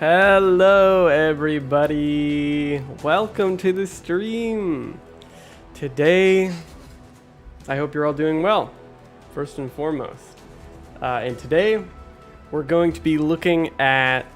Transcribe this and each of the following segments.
Hello everybody, welcome to the stream. Today, I hope you're all doing well, first and foremost. And today, we're going to be looking at,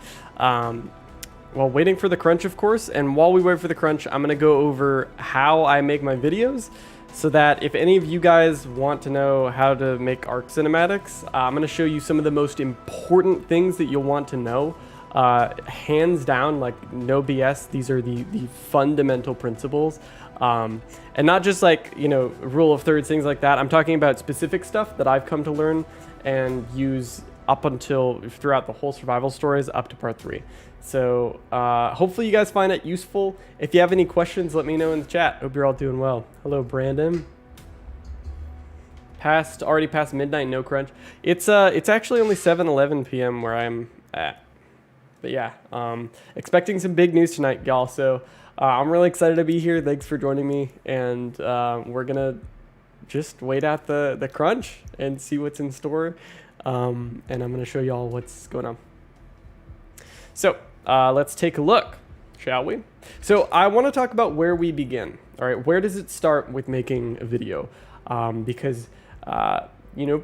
waiting for the crunch, of course. And while we wait for the crunch, I'm gonna go over how I make my videos, so that if any of you guys want to know how to make ARK cinematics, I'm gonna show you some of the most important things that you'll want to know. Hands down, like no BS, these are the fundamental principles. And not just like, rule of thirds, things like that. I'm talking about specific stuff that I've come to learn and use up until throughout the whole survival stories up to part 3. So hopefully you guys find it useful. If you have any questions, let me know in the chat. Hope you're all doing well. Hello, Brandon. Already past midnight, no crunch. It's actually only 7:11 p.m. where I'm at. But yeah, expecting some big news tonight, y'all. So I'm really excited to be here. Thanks for joining me. And we're going to just wait out the crunch and see what's in store. And I'm going to show y'all what's going on. So let's take a look, shall we? So I want to talk about where we begin. All right, where does it start with making a video? Because, you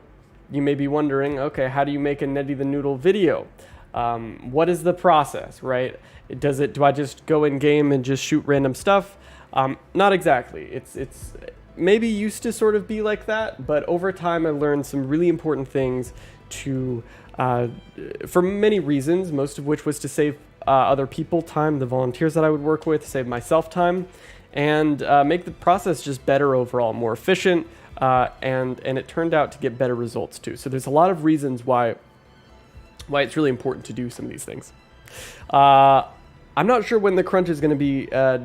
may be wondering, okay, how do you make a Neddy the Noodle video? What is the process, right? Do I just go in game and just shoot random stuff? Not exactly. It's maybe used to sort of be like that, but over time I learned some really important things for many reasons, most of which was to save other people time, the volunteers that I would work with, save myself time, and make the process just better overall, more efficient, and it turned out to get better results too. So there's a lot of reasons why it's really important to do some of these things. I'm not sure when the crunch is going to be not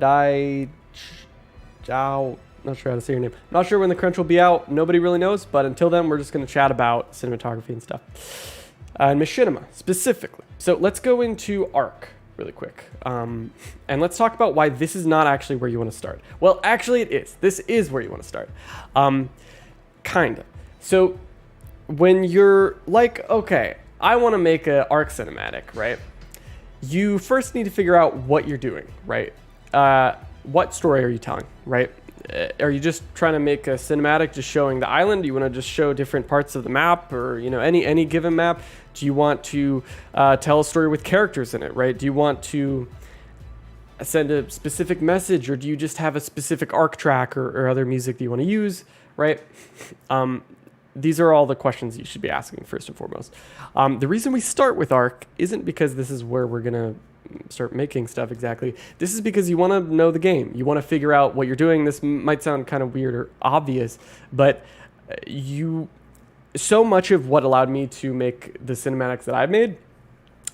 sure how to say your name. Not sure when the crunch will be out. Nobody really knows, but until then, we're just going to chat about cinematography and stuff. And machinima, specifically. So let's go into ARK really quick. And let's talk about why this is not actually where you want to start. Well, actually it is. This is where you want to start. Kinda. So when you're like, okay, I want to make an ARK cinematic, right? You first need to figure out what you're doing, right? What story are you telling, right? Are you just trying to make a cinematic just showing the island? Do you want to just show different parts of the map, or any given map? Do you want to tell a story with characters in it, right? Do you want to send a specific message, or do you just have a specific ARK track or other music that you want to use, right? These are all the questions you should be asking first and foremost. The reason we start with ARK isn't because this is where we're going to start making stuff exactly. This is because you want to know the game. You want to figure out what you're doing. This might sound kind of weird or obvious, but so much of what allowed me to make the cinematics that I've made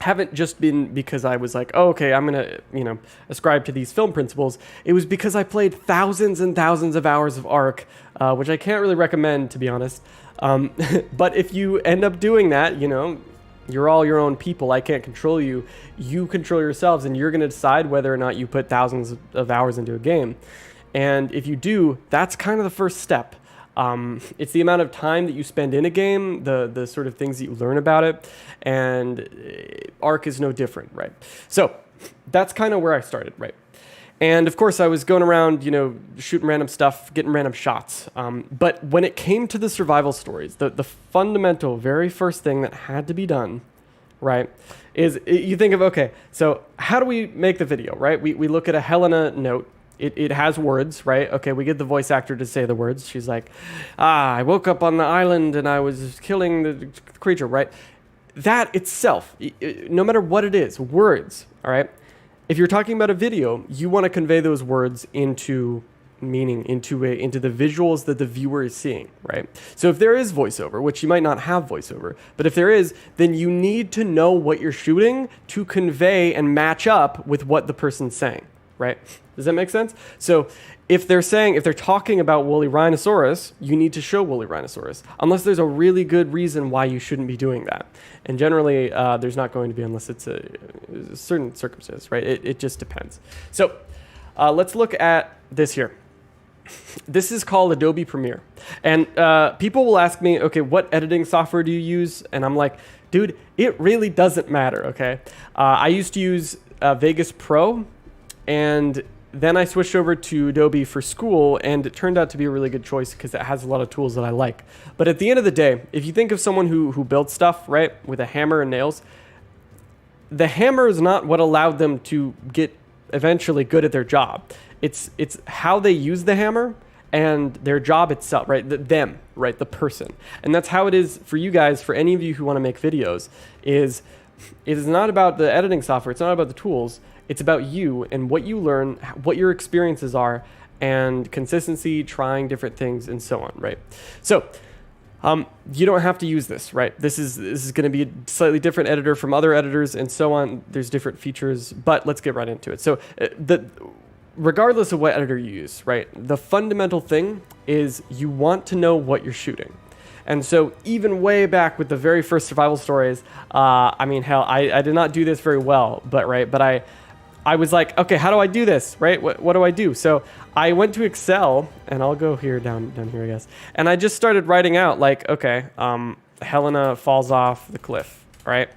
haven't just been because I was like, oh, okay, I'm going to, ascribe to these film principles. It was because I played thousands and thousands of hours of ARK, which I can't really recommend, to be honest. But if you end up doing that, you're all your own people. I can't control you. You control yourselves, and you're going to decide whether or not you put thousands of hours into a game. And if you do, that's kind of the first step. It's the amount of time that you spend in a game, the sort of things that you learn about it, and ARK is no different, right? So that's kind of where I started, right? And of course I was going around, shooting random stuff, getting random shots. But when it came to the survival stories, the fundamental, very first thing that had to be done, right, is you think of, okay, so how do we make the video, right? We look at a Helena note. It has words, right? Okay, we get the voice actor to say the words. She's like, I woke up on the island and I was killing the creature, right? That itself, no matter what it is, words, all right? If you're talking about a video, you want to convey those words into meaning, into the visuals that the viewer is seeing, right? So if there is voiceover, which you might not have voiceover, but if there is, then you need to know what you're shooting to convey and match up with what the person's saying, right? Does that make sense? So if they're talking about woolly rhinoceros, you need to show woolly rhinoceros, unless there's a really good reason why you shouldn't be doing that. And generally, there's not going to be unless it's a certain circumstance, right? It just depends. So let's look at this here. This is called Adobe Premiere. And people will ask me, okay, what editing software do you use? And I'm like, Dude, it really doesn't matter, okay? I used to use Vegas Pro, and then I switched over to Adobe for school, and it turned out to be a really good choice because it has a lot of tools that I like. But at the end of the day, if you think of someone who builds stuff, right, with a hammer and nails, the hammer is not what allowed them to get eventually good at their job. It's how they use the hammer and their job itself, right? The person. And that's how it is for you guys, for any of you who want to make videos, it is not about the editing software. It's not about the tools. It's about you and what you learn, what your experiences are, and consistency, trying different things, and so on, right? So you don't have to use this, right? This is going to be a slightly different editor from other editors, and so on. There's different features, but let's get right into it. So regardless of what editor you use, right, the fundamental thing is you want to know what you're shooting. And so even way back with the very first survival stories, I mean, hell, I did not do this very well, but I was like, okay, how do I do this, right? What do I do? So I went to Excel, and I'll go here, down here, I guess. And I just started writing out, like, okay, Helena falls off the cliff, right?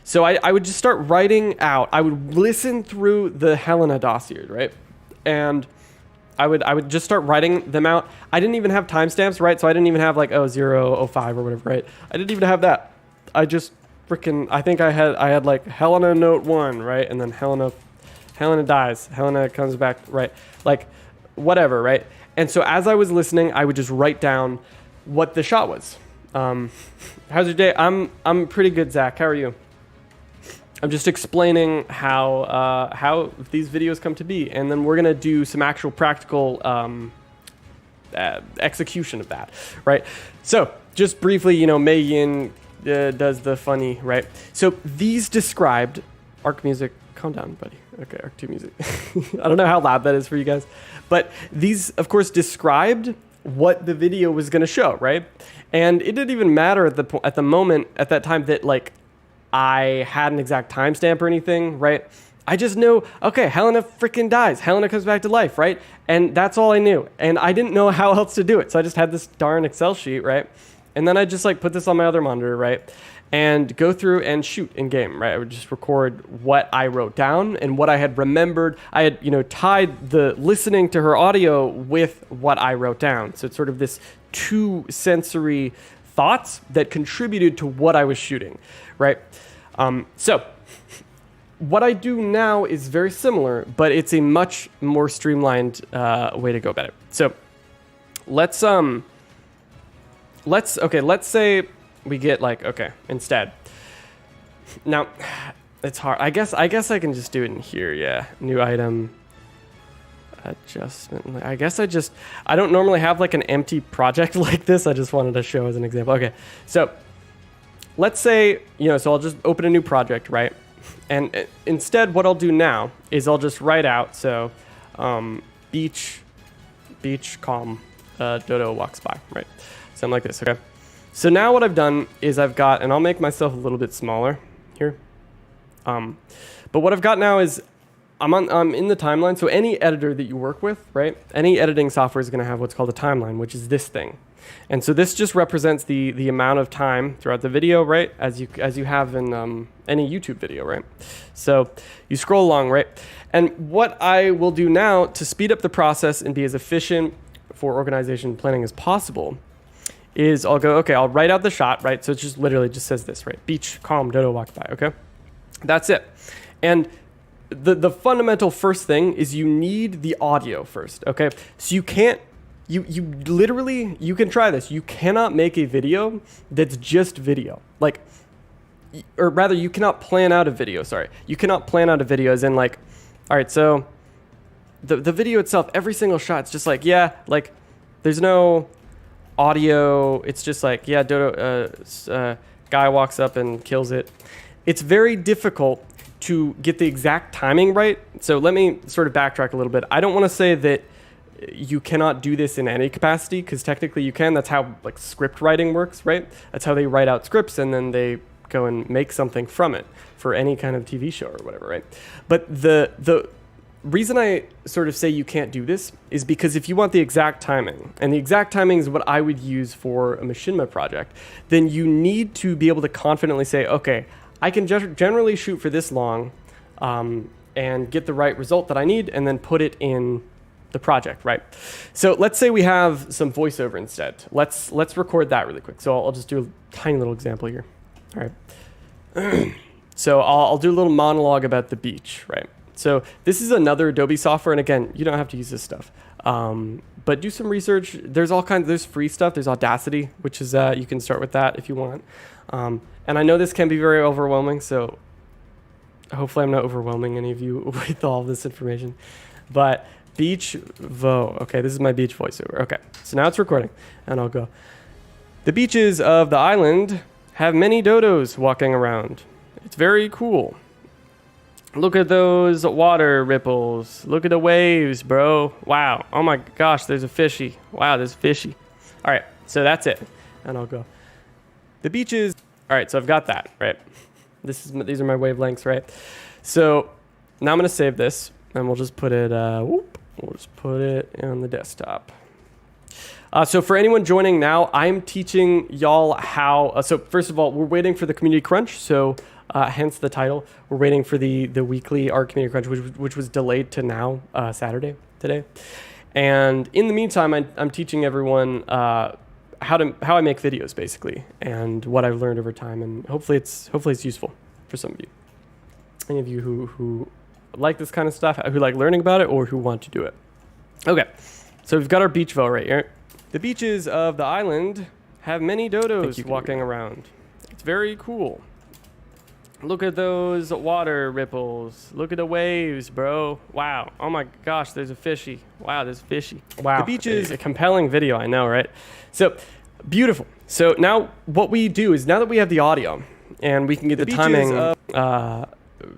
So I would just start writing out. I would listen through the Helena dossier, right? And I would just start writing them out. I didn't even have timestamps, right? So I didn't even have like 0:05 or whatever, right? I didn't even have that. I just I think I had like Helena note 1, right? And then Helena dies. Helena comes back, right? Like whatever, right? And so as I was listening, I would just write down what the shot was. How's your day? I'm pretty good, Zach. How are you? I'm just explaining how these videos come to be, and then we're gonna do some actual practical execution of that, right? So just briefly, Megan does the funny, right? So these described ARK music. Calm down, buddy. Okay, ARK 2 music. I don't know how loud that is for you guys, but these, of course, described what the video was gonna show, right? And it didn't even matter at the moment at that time that like I had an exact timestamp or anything, right? I just knew, okay, Helena freaking dies. Helena comes back to life, right? And that's all I knew. And I didn't know how else to do it. So I just had this darn Excel sheet, right? And then I just like put this on my other monitor, right? And go through and shoot in game, right? I would just record what I wrote down and what I had remembered. I had, tied the listening to her audio with what I wrote down. So it's sort of this two sensory thoughts that contributed to what I was shooting, right? So what I do now is very similar, but it's a much more streamlined way to go about it. So let's say we get like, okay, instead. Now, it's hard. I guess I can just do it in here, yeah. New item, adjustment. I guess I don't normally have like an empty project like this. I just wanted to show as an example. Okay, so let's say, so I'll just open a new project, right? And instead, what I'll do now is I'll just write out, so beach, calm, Dodo walks by, right? Something like this, okay? So now what I've done is I've got, and I'll make myself a little bit smaller here. But what I've got now is I'm in the timeline. So any editor that you work with, right? Any editing software is going to have what's called a timeline, which is this thing. And so this just represents the amount of time throughout the video, right? As you have in any YouTube video, right? So you scroll along, right? And what I will do now to speed up the process and be as efficient for organization and planning as possible is I'll go, okay, I'll write out the shot, right? So it just literally just says this, right? Beach, calm, Dodo walk by, okay? That's it. And the fundamental first thing is you need the audio first, okay? So you can't, you literally, you can try this. You cannot make a video that's just video. Like, or rather you cannot plan out a video, sorry. You cannot plan out a video as in like, all right, so the video itself, every single shot, it's just like, yeah, like there's no audio. It's just like, yeah, Dodo, guy walks up and kills it. It's very difficult to get the exact timing right. So let me sort of backtrack a little bit. I don't want to say that you cannot do this in any capacity, because technically you can. That's how like script writing works, right? That's how they write out scripts and then they go and make something from it for any kind of TV show or whatever, right? But reason I sort of say you can't do this is because if you want the exact timing, and the exact timing is what I would use for a machinima project, then you need to be able to confidently say, okay, I can generally shoot for this long and get the right result that I need and then put it in the project, right? So let's say we have some voiceover instead. Let's record that really quick. So I'll just do a tiny little example here. All right. So I'll do a little monologue about the beach, right? So this is another Adobe software, and again, you don't have to use this stuff. But do some research. There's there's free stuff. There's Audacity, which is you can start with that if you want. And I know this can be very overwhelming, so hopefully I'm not overwhelming any of you with all this information. But beach okay, this is my beach voiceover. Okay, so now it's recording, and I'll go. The beaches of the island have many dodos walking around. It's very cool. Look at those water ripples. Look at the waves, bro. Wow. Oh my gosh, there's a fishy. Wow, there's a fishy. All right, so that's it. And I'll go. The beaches. All right, so I've got that, right? These are my wavelengths, right? So now I'm gonna save this, and we'll just put it. We'll just put it on the desktop. So for anyone joining now, I'm teaching y'all how. So first of all, we're waiting for the community crunch. So hence the title. We're waiting for the weekly ARK community crunch, which was delayed to now Saturday today. And in the meantime, I'm teaching everyone how I make videos basically, and what I've learned over time, and hopefully it's useful for some of you. Any of you who like this kind of stuff, who like learning about it, or who want to do it. Okay, so we've got our beach vo right here. The beaches of the island have many dodos walking around. It's very cool. Look at those water ripples. Look at the waves, bro. Wow. Oh my gosh, there's a fishy. Wow, there's a fishy. Wow. The beach is a compelling video, I know, right? So, beautiful. So now what we do is, now that we have the audio and we can get the timing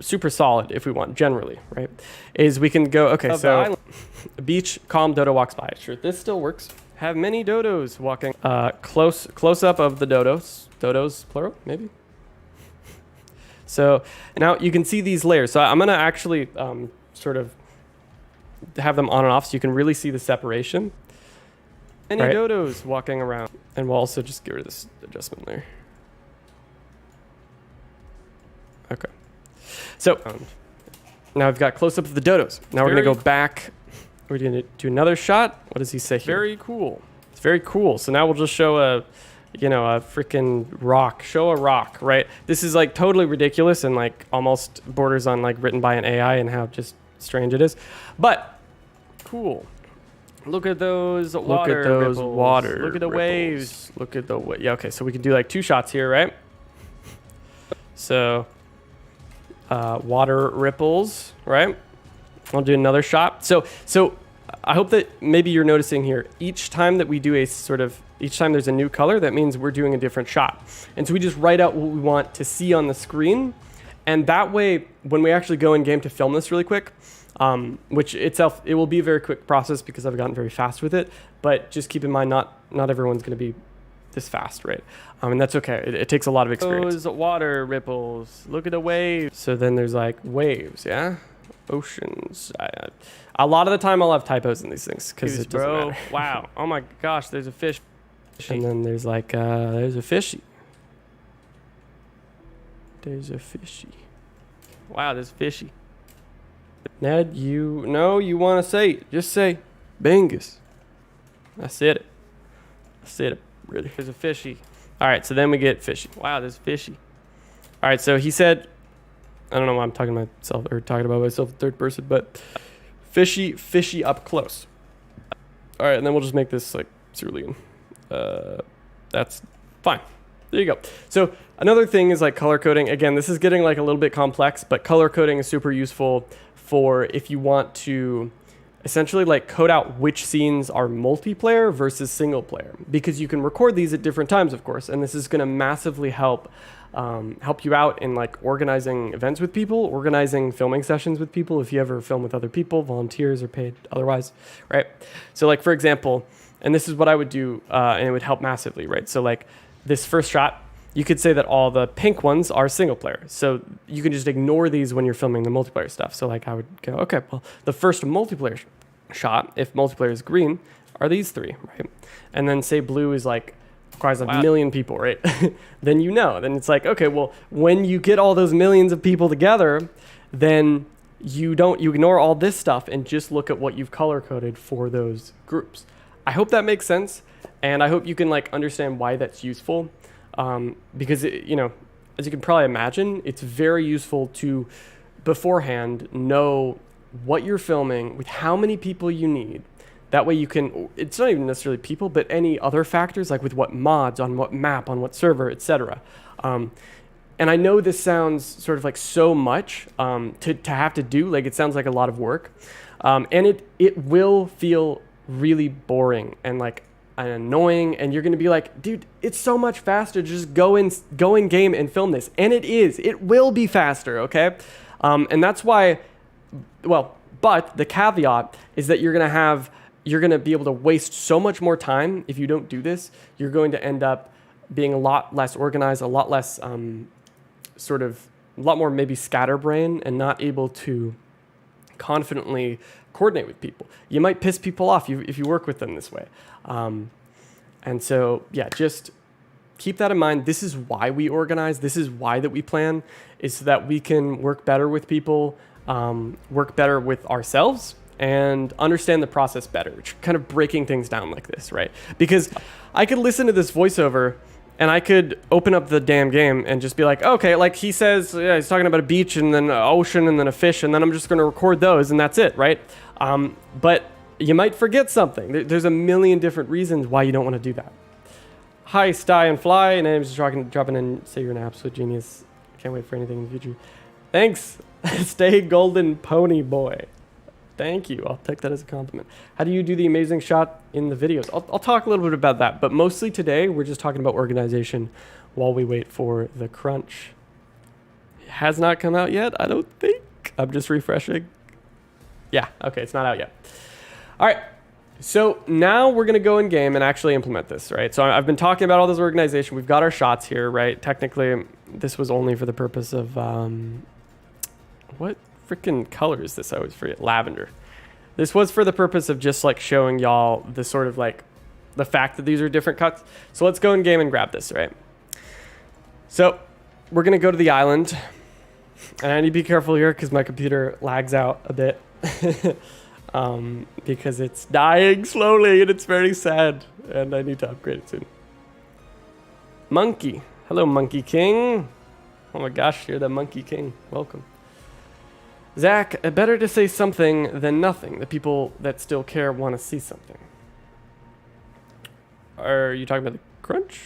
super solid if we want, generally, right? Is we can go, okay, so beach, calm, dodo walks by. Sure, this still works. Have many dodos walking. Close up of the dodos. Dodos, plural, maybe? So now you can see these layers. So I'm going to actually sort of have them on and off so you can really see the separation. Many dodos walking around. And we'll also just get rid of this adjustment there. Okay. So now we've got close up of the dodos. Now we're going to go back. We're going to do another shot. What does he say here? Very cool. It's very cool. So now we'll just show a freaking rock. Show a rock, right? This is like totally ridiculous and like almost borders on like written by an AI and how just strange it is. But cool. Look at those water ripples. Look at the waves. Look at the yeah, okay, so we can do like 2 shots here, right? So water ripples, right? I'll do another shot. So I hope that maybe you're noticing here, each time that we do each time there's a new color, that means we're doing a different shot. And so we just write out what we want to see on the screen. And that way, when we actually go in game to film this really quick, which itself, it will be a very quick process because I've gotten very fast with it. But just keep in mind, not everyone's going to be this fast, right? And that's okay. It takes a lot of experience. Those water ripples. Look at the waves. So then there's like waves, yeah? Oceans. A lot of the time I'll have typos in these things because it doesn't matter. Wow. Oh my gosh, there's a fish. And then there's like there's a fishy. There's a fishy. Wow, there's a fishy. Ned, you want to say it. Just say Bengus. I said it. Really. There's a fishy. All right, so then we get fishy. Wow, there's a fishy. All right, so he said, I don't know why I'm talking about myself in third person, but fishy up close. All right, and then we'll just make this like cerulean. That's fine. There you go. So another thing is like color coding. Again, this is getting like a little bit complex, but color coding is super useful for if you want to essentially like code out which scenes are multiplayer versus single player, because you can record these at different times, of course, and this is going to massively help you out in like organizing events with people, organizing filming sessions with people, if you ever film with other people, volunteers or paid otherwise, right? So like, for example, and this is what I would do, and it would help massively, right? So like this first shot, you could say that all the pink ones are single player. So you can just ignore these when you're filming the multiplayer stuff. So like I would go, okay, well, the first multiplayer shot, if multiplayer is green, are these 3, right? And then say blue is like, requires a million people, right? Then then it's like, okay, well, when you get all those millions of people together, then you ignore all this stuff and just look at what you've color coded for those groups. I hope that makes sense, and I hope you can like understand why that's useful, because as you can probably imagine, it's very useful to beforehand know what you're filming with how many people you need. That way you can, it's not even necessarily people, but any other factors, like with what mods, on what map, on what server, etc. And I know this sounds sort of like so much to have to do, like it sounds like a lot of work. And it will feel really boring and like annoying, and you're gonna be like, dude, it's so much faster to just go in game and film this. And it will be faster, okay? And that's why, but the caveat is that you're gonna be able to waste so much more time if you don't do this. You're going to end up being a lot less organized, a lot less a lot more maybe scatterbrain, and not able to confidently coordinate with people. You might piss people off if you work with them this way. And so, yeah, just keep that in mind. This is why we organize. This is why that we plan, is so that we can work better with people, work better with ourselves, and understand the process better, kind of breaking things down like this, right? Because I could listen to this voiceover and I could open up the damn game and just be like, okay, like he says, yeah, he's talking about a beach and then an ocean and then a fish, and then I'm just going to record those and that's it, right? But you might forget something. There's a million different reasons why you don't want to do that. Hi, Sty and Fly, and I'm just dropping in, say you're an absolute genius. Can't wait for anything in the future. Thanks. Stay golden pony boy. Thank you. I'll take that as a compliment. How do you do the amazing shot in the videos? I'll talk a little bit about that, but mostly today we're just talking about organization while we wait for the crunch. It has not come out yet, I don't think. I'm just refreshing. Yeah, okay, it's not out yet. All right, so now we're gonna go in game and actually implement this, right? So I've been talking about all this organization. We've got our shots here, right? Technically, this was only for the purpose of, what freaking color is this? I always forget. Lavender. This was for the purpose of just like showing y'all the sort of like the fact that these are different cuts. So let's go in game and grab this, right? So we're gonna go to the island, and I need to be careful here because my computer lags out a bit because it's dying slowly and it's very sad, and I need to upgrade it soon. Monkey. Hello, Monkey King. Oh my gosh, you're the Monkey King. Welcome. Zach, better to say something than nothing. The people that still care want to see something. Are you talking about the crunch?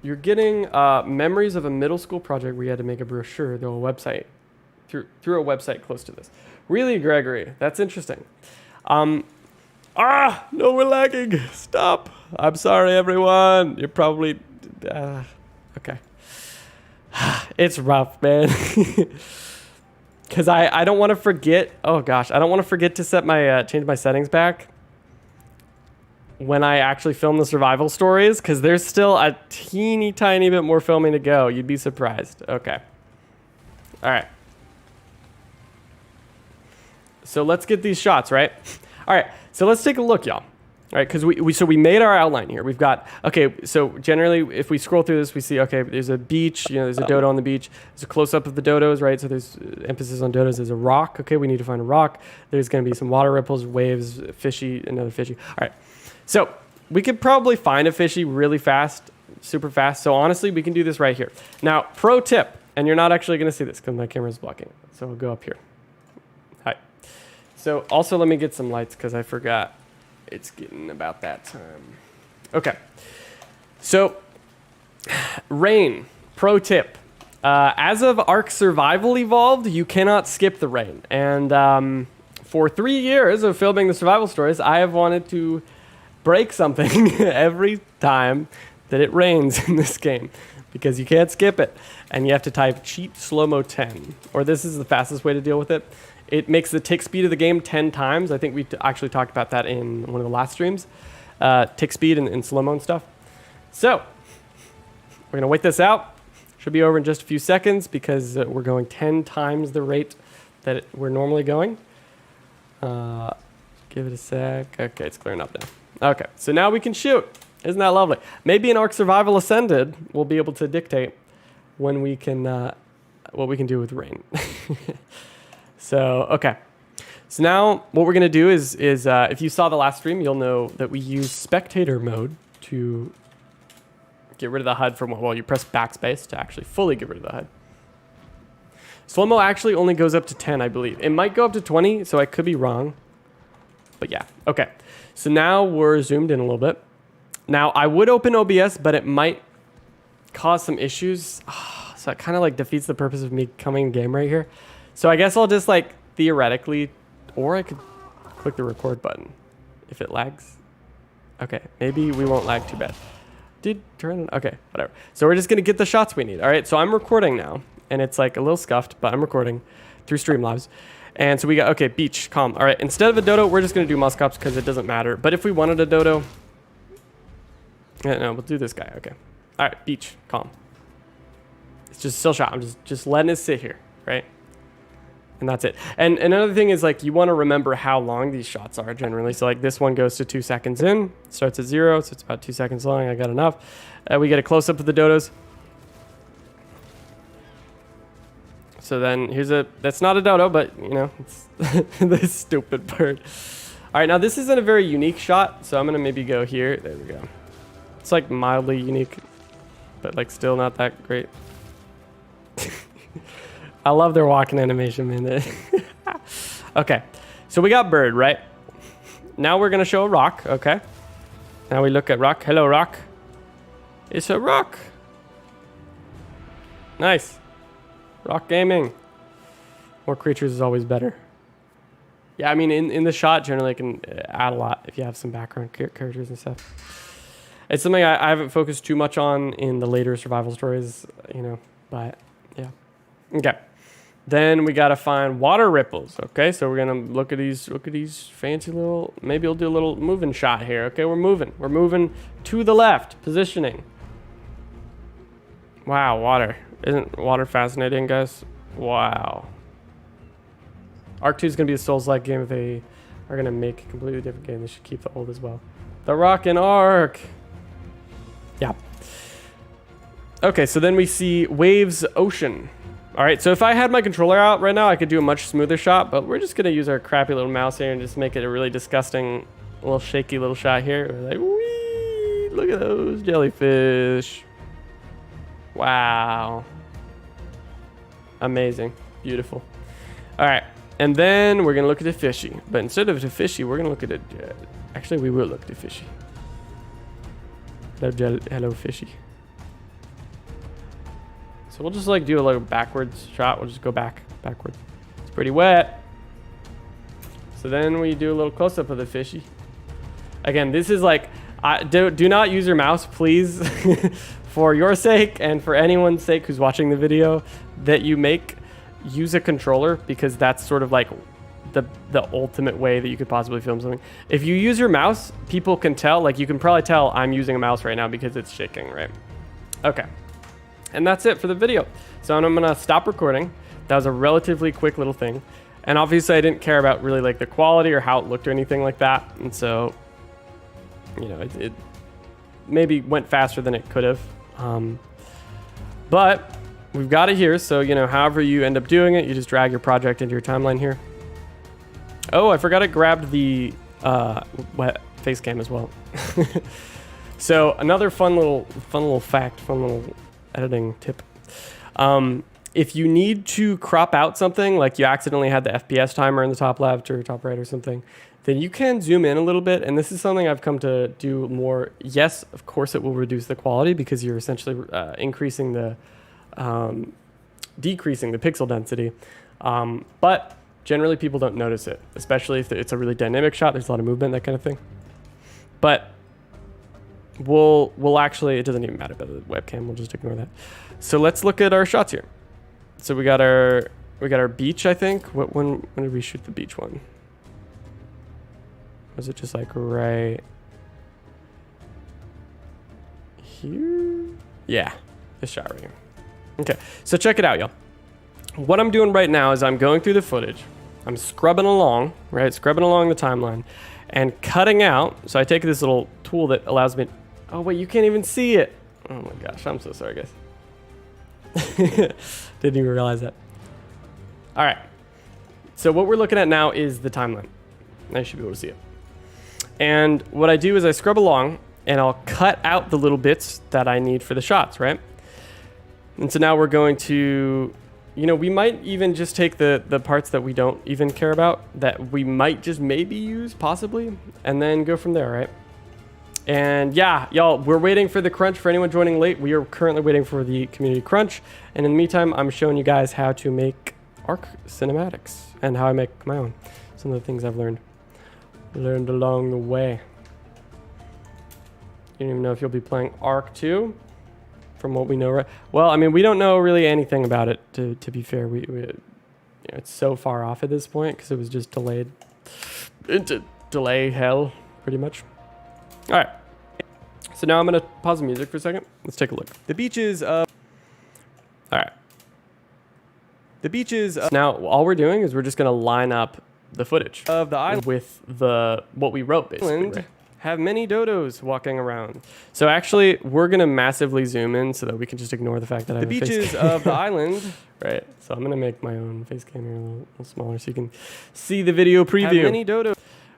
You're getting memories of a middle school project where you had to make a brochure through a website, through a website close to this. Really, Gregory? That's interesting. No, we're lagging. Stop. I'm sorry, everyone. You're probably... okay. It's rough, man. Because I don't want to forget... Oh, gosh. I don't want to forget to set my change my settings back when I actually film the survival stories, because there's still a teeny tiny bit more filming to go. You'd be surprised. Okay. All right. So let's get these shots, right? All right. So let's take a look, y'all. All right, because we made our outline here. We've got, okay, so generally if we scroll through this, we see, okay, there's a beach, there's a dodo on the beach. There's a close-up of the dodos, right? So there's emphasis on dodos. There's a rock, okay, we need to find a rock. There's going to be some water ripples, waves, fishy, another fishy. All right, so we could probably find a fishy really fast, super fast. So honestly, we can do this right here. Now, pro tip, and you're not actually going to see this because my camera's blocking it. So we'll go up here. Hi. So also let me get some lights because I forgot. It's getting about that time. Okay. So, rain. Pro tip. As of ARK Survival Evolved, you cannot skip the rain. And for 3 years of filming the survival stories, I have wanted to break something every time that it rains in this game. because you can't skip it. And you have to type cheat slow-mo 10, or this is the fastest way to deal with it. It makes the tick speed of the game 10 times. I think we actually talked about that in one of the last streams. Tick speed and slow-mo and stuff. So we're gonna wait this out. Should be over in just a few seconds because we're going 10 times the rate that we're normally going. Give it a sec. Okay, it's clearing up now. Okay, so now we can shoot. Isn't that lovely? Maybe in ARK Survival Ascended, we'll be able to dictate when we can, what we can do with rain. So, okay. So now what we're gonna do is if you saw the last stream, you'll know that we use spectator mode to get rid of the HUD from, well, you press backspace to actually fully get rid of the HUD. Slow-mo actually only goes up to 10, I believe. It might go up to 20, so I could be wrong. But yeah, okay. So now we're zoomed in a little bit. Now, I would open OBS, but it might cause some issues. So it kind of like defeats the purpose of me coming game right here. So I guess I'll just like theoretically, or I could click the record button if it lags. Okay, maybe we won't lag too bad. Okay, whatever. So we're just gonna get the shots we need. All right, so I'm recording now, and it's like a little scuffed, but I'm recording through Streamlabs. And so we got, okay, beach, calm. All right, instead of a dodo, we're just gonna do muskops because it doesn't matter. But if we wanted a dodo, no, we'll do this guy, okay. All right, beach, calm. It's just a still shot. I'm just letting it sit here, right? And that's it. And another thing is like you want to remember how long these shots are generally. So like this one goes to 2 seconds in, starts at 0, so it's about 2 seconds long. I got enough. We get a close up of the dodos. So then here's that's not a dodo, but you know, it's this stupid bird. All right, now this isn't a very unique shot, so I'm gonna maybe go here. There we go. It's like mildly unique, but like still not that great. I love their walking animation, man. Okay, so we got bird, right? Now we're gonna show a rock, okay? Now we look at rock. Hello, rock. It's a rock. Nice. Rock gaming. More creatures is always better. Yeah, I mean, in the shot, generally, it can add a lot if you have some background characters and stuff. It's something I haven't focused too much on in the later survival stories, you know, but yeah. Okay. Then we gotta find water ripples. Okay, so we're gonna look at these fancy little. Maybe we'll do a little moving shot here. Okay, we're moving to the left, positioning. Wow, water. Isn't water fascinating, guys? Wow. ARK 2 is gonna be a Souls-like game if they are gonna make a completely different game. They should keep the old as well. The Rock and ARK. Yeah. Okay, so then we see waves, ocean. All right, so if I had my controller out right now, I could do a much smoother shot, but we're just gonna use our crappy little mouse here and just make it a really disgusting, little shaky little shot here. We're like, wee, look at those jellyfish. Wow. Amazing, beautiful. All right, and then we're gonna look at the fishy, but instead of the fishy, we're gonna look at it. Actually, we will look at the fishy. Hello, fishy. So we'll just like do a little backwards shot. We'll just go backward. It's pretty wet. So then we do a little close up of the fishy. Again, this is like, do not use your mouse, please, for your sake and for anyone's sake who's watching the video that you make. Use a controller because that's sort of like the ultimate way that you could possibly film something. If you use your mouse, people can tell. Like you can probably tell I'm using a mouse right now because it's shaking, right? Okay. And that's it for the video. So I'm gonna stop recording. That was a relatively quick little thing. And obviously I didn't care about really like the quality or how it looked or anything like that. And so, you know, it maybe went faster than it could have. But we've got it here. So, you know, however you end up doing it, you just drag your project into your timeline here. Oh, I forgot I grabbed the wet face cam as well. So another fun little fact, fun little editing tip. If you need to crop out something, like you accidentally had the FPS timer in the top left or top right or something, then you can zoom in a little bit. And this is something I've come to do more. Yes, of course it will reduce the quality because you're essentially decreasing the pixel density. But generally people don't notice it, especially if it's a really dynamic shot. There's a lot of movement, that kind of thing. But we'll actually, it doesn't even matter about the webcam. We'll just ignore that. So let's look at our shots here. So we got our beach, I think. When did we shoot the beach one? Was it just like right here? Yeah, this shot right here. Okay, so check it out, y'all. What I'm doing right now is I'm going through the footage. I'm scrubbing along, right? Scrubbing along the timeline and cutting out. So I take this little tool that allows me. Oh, wait, you can't even see it. Oh my gosh, I'm so sorry, guys. Didn't even realize that. All right. So what we're looking at now is the timeline. I should be able to see it. And what I do is I scrub along and I'll cut out the little bits that I need for the shots, right? And so now we're going to, you know, we might even just take the parts that we don't even care about, that we might just maybe use, possibly, and then go from there, right? And yeah, y'all, we're waiting for the crunch. For anyone joining late, we are currently waiting for the community crunch. And in the meantime, I'm showing you guys how to make ARK cinematics and how I make my own. Some of the things I've learned along the way. You don't even know if you'll be playing ARK 2, from what we know, right? Well, I mean, we don't know really anything about it, to be fair. We you know, it's so far off at this point because it was just delayed into delay hell, pretty much. All right. So now I'm going to pause the music for a second. Let's take a look. The beaches of... All right. The beaches of... Now, all we're doing is we're just going to line up the footage of the island with what we wrote, basically. Right? Have many dodos walking around. So actually, we're going to massively zoom in so that we can just ignore the fact that I have a face cam. The beaches of the island. Right. So I'm going to make my own face cam here a little smaller so you can see the video preview. Have many dodos.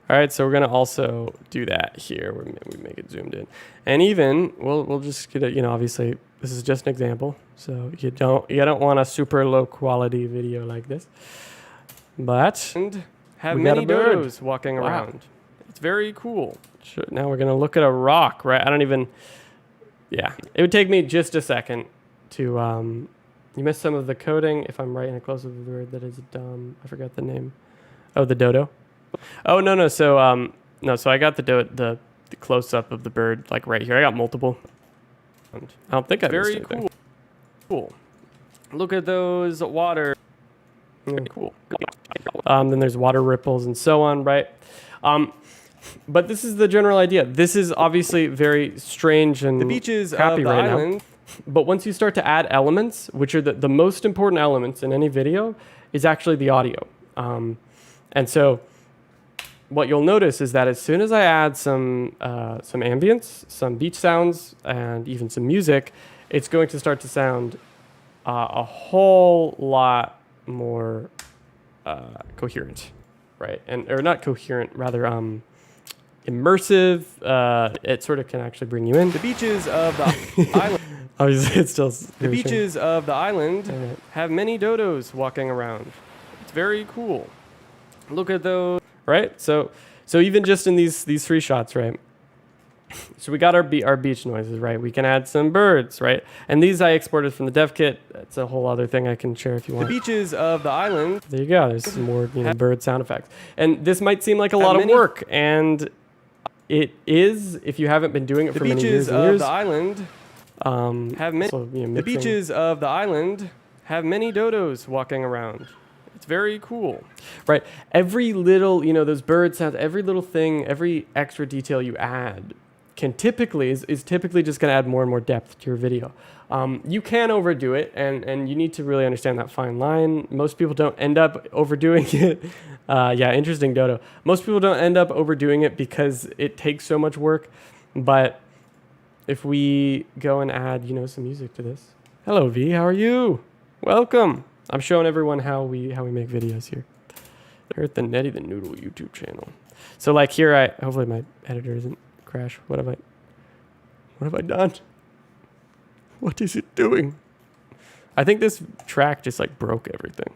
All right, so we're gonna also do that here. We make it zoomed in, and even we'll just get it. You know, obviously this is just an example, so you don't want a super low quality video like this. But have many dodos walking around. It's very cool. Now we're gonna look at a rock, right? Yeah, it would take me just a second to you missed some of the coding. If I'm right in a close of the word that is dumb, I forgot the name. Oh, the dodo. Oh no. So so I got the close up of the bird like right here. I got multiple. I don't think I missed anything. Cool. Look at those water. Cool. Then there's water ripples and so on, right? But this is the general idea. This is obviously very strange and the beaches crappy of the right island. now. But once you start to add elements, which are the most important elements in any video, is actually the audio. And so what you'll notice is that as soon as I add some ambience, some beach sounds, and even some music, it's going to start to sound a whole lot more coherent, right? Or not coherent, rather immersive. It sort of can actually bring you in. The beaches of the island. Obviously, it's still the beaches of the island have many dodos walking around. It's very cool. Look at those. Right, so even just in these three shots, right? So we got our beach noises, right? We can add some birds, right? And these I exported from the dev kit. That's a whole other thing I can share if you want. The beaches of the island. There you go. There's some more bird sound effects. And this might seem like a lot of work, and it is if you haven't been doing it for many years. The beaches of the island have many. So, the beaches of the island have many dodos walking around. It's very cool. Right. Every little, those bird sounds, every little thing, every extra detail you add can typically, is typically just going to add more and more depth to your video. You can overdo it, and you need to really understand that fine line. Most people don't end up overdoing it. Yeah, interesting, Dodo. Most people don't end up overdoing it because it takes so much work. But if we go and add, some music to this. Hello, V. How are you? Welcome. I'm showing everyone how we make videos here. Here at the Netty the Noodle YouTube channel. So like here, hopefully my editor doesn't crash. What have I done? What is it doing? I think this track just like broke everything.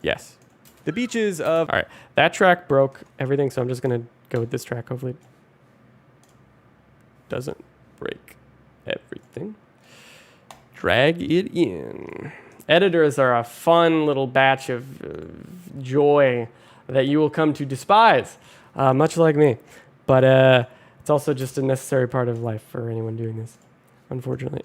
Yes. The beaches of... All right, that track broke everything, so I'm just gonna go with this track. Hopefully it doesn't break everything. Drag it in. Editors are a fun little batch of joy that you will come to despise, much like me. But It's also just a necessary part of life for anyone doing this, unfortunately.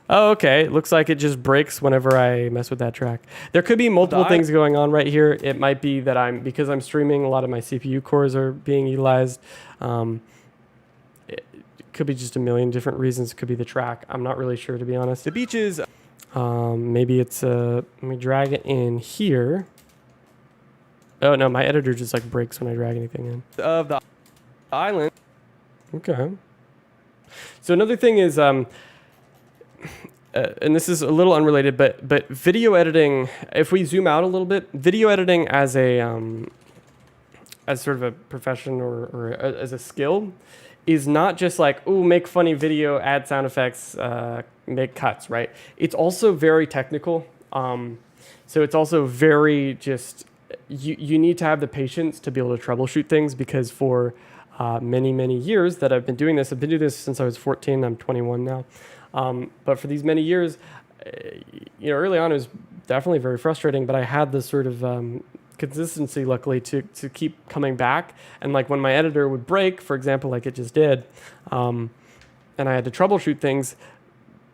Oh, okay. Looks like it just breaks whenever I mess with that track. There could be multiple things going on right here. It might be that because I'm streaming, a lot of my CPU cores are being utilized. It could be just a million different reasons. It could be the track. I'm not really sure, to be honest. The beaches. Maybe it's let me drag it in here. Oh no, my editor just like breaks when I drag anything in. Of the island. Okay. So another thing is, and this is a little unrelated, but video editing. If we zoom out a little bit, video editing as sort of a profession or as a skill, is not just like, ooh, make funny video, add sound effects, make cuts, right? It's also very technical. So it's also very just, you need to have the patience to be able to troubleshoot things, because for many, many years that I've been doing this since I was 14, I'm 21 now. But for these many years, early on it was definitely very frustrating, but I had this sort of consistency, luckily, to keep coming back. And like when my editor would break, for example, like it just did, and I had to troubleshoot things,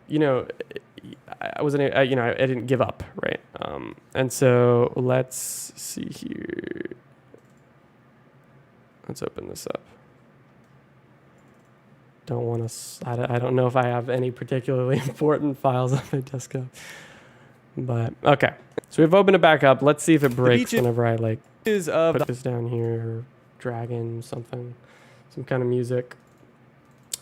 I wasn't, I didn't give up, right? And so let's see here. Let's open this up. Don't want to, I don't know if I have any particularly important files on my desktop, but okay. So we've opened it back up. Let's see if it breaks whenever I like put this down here, drag in something, some kind of music.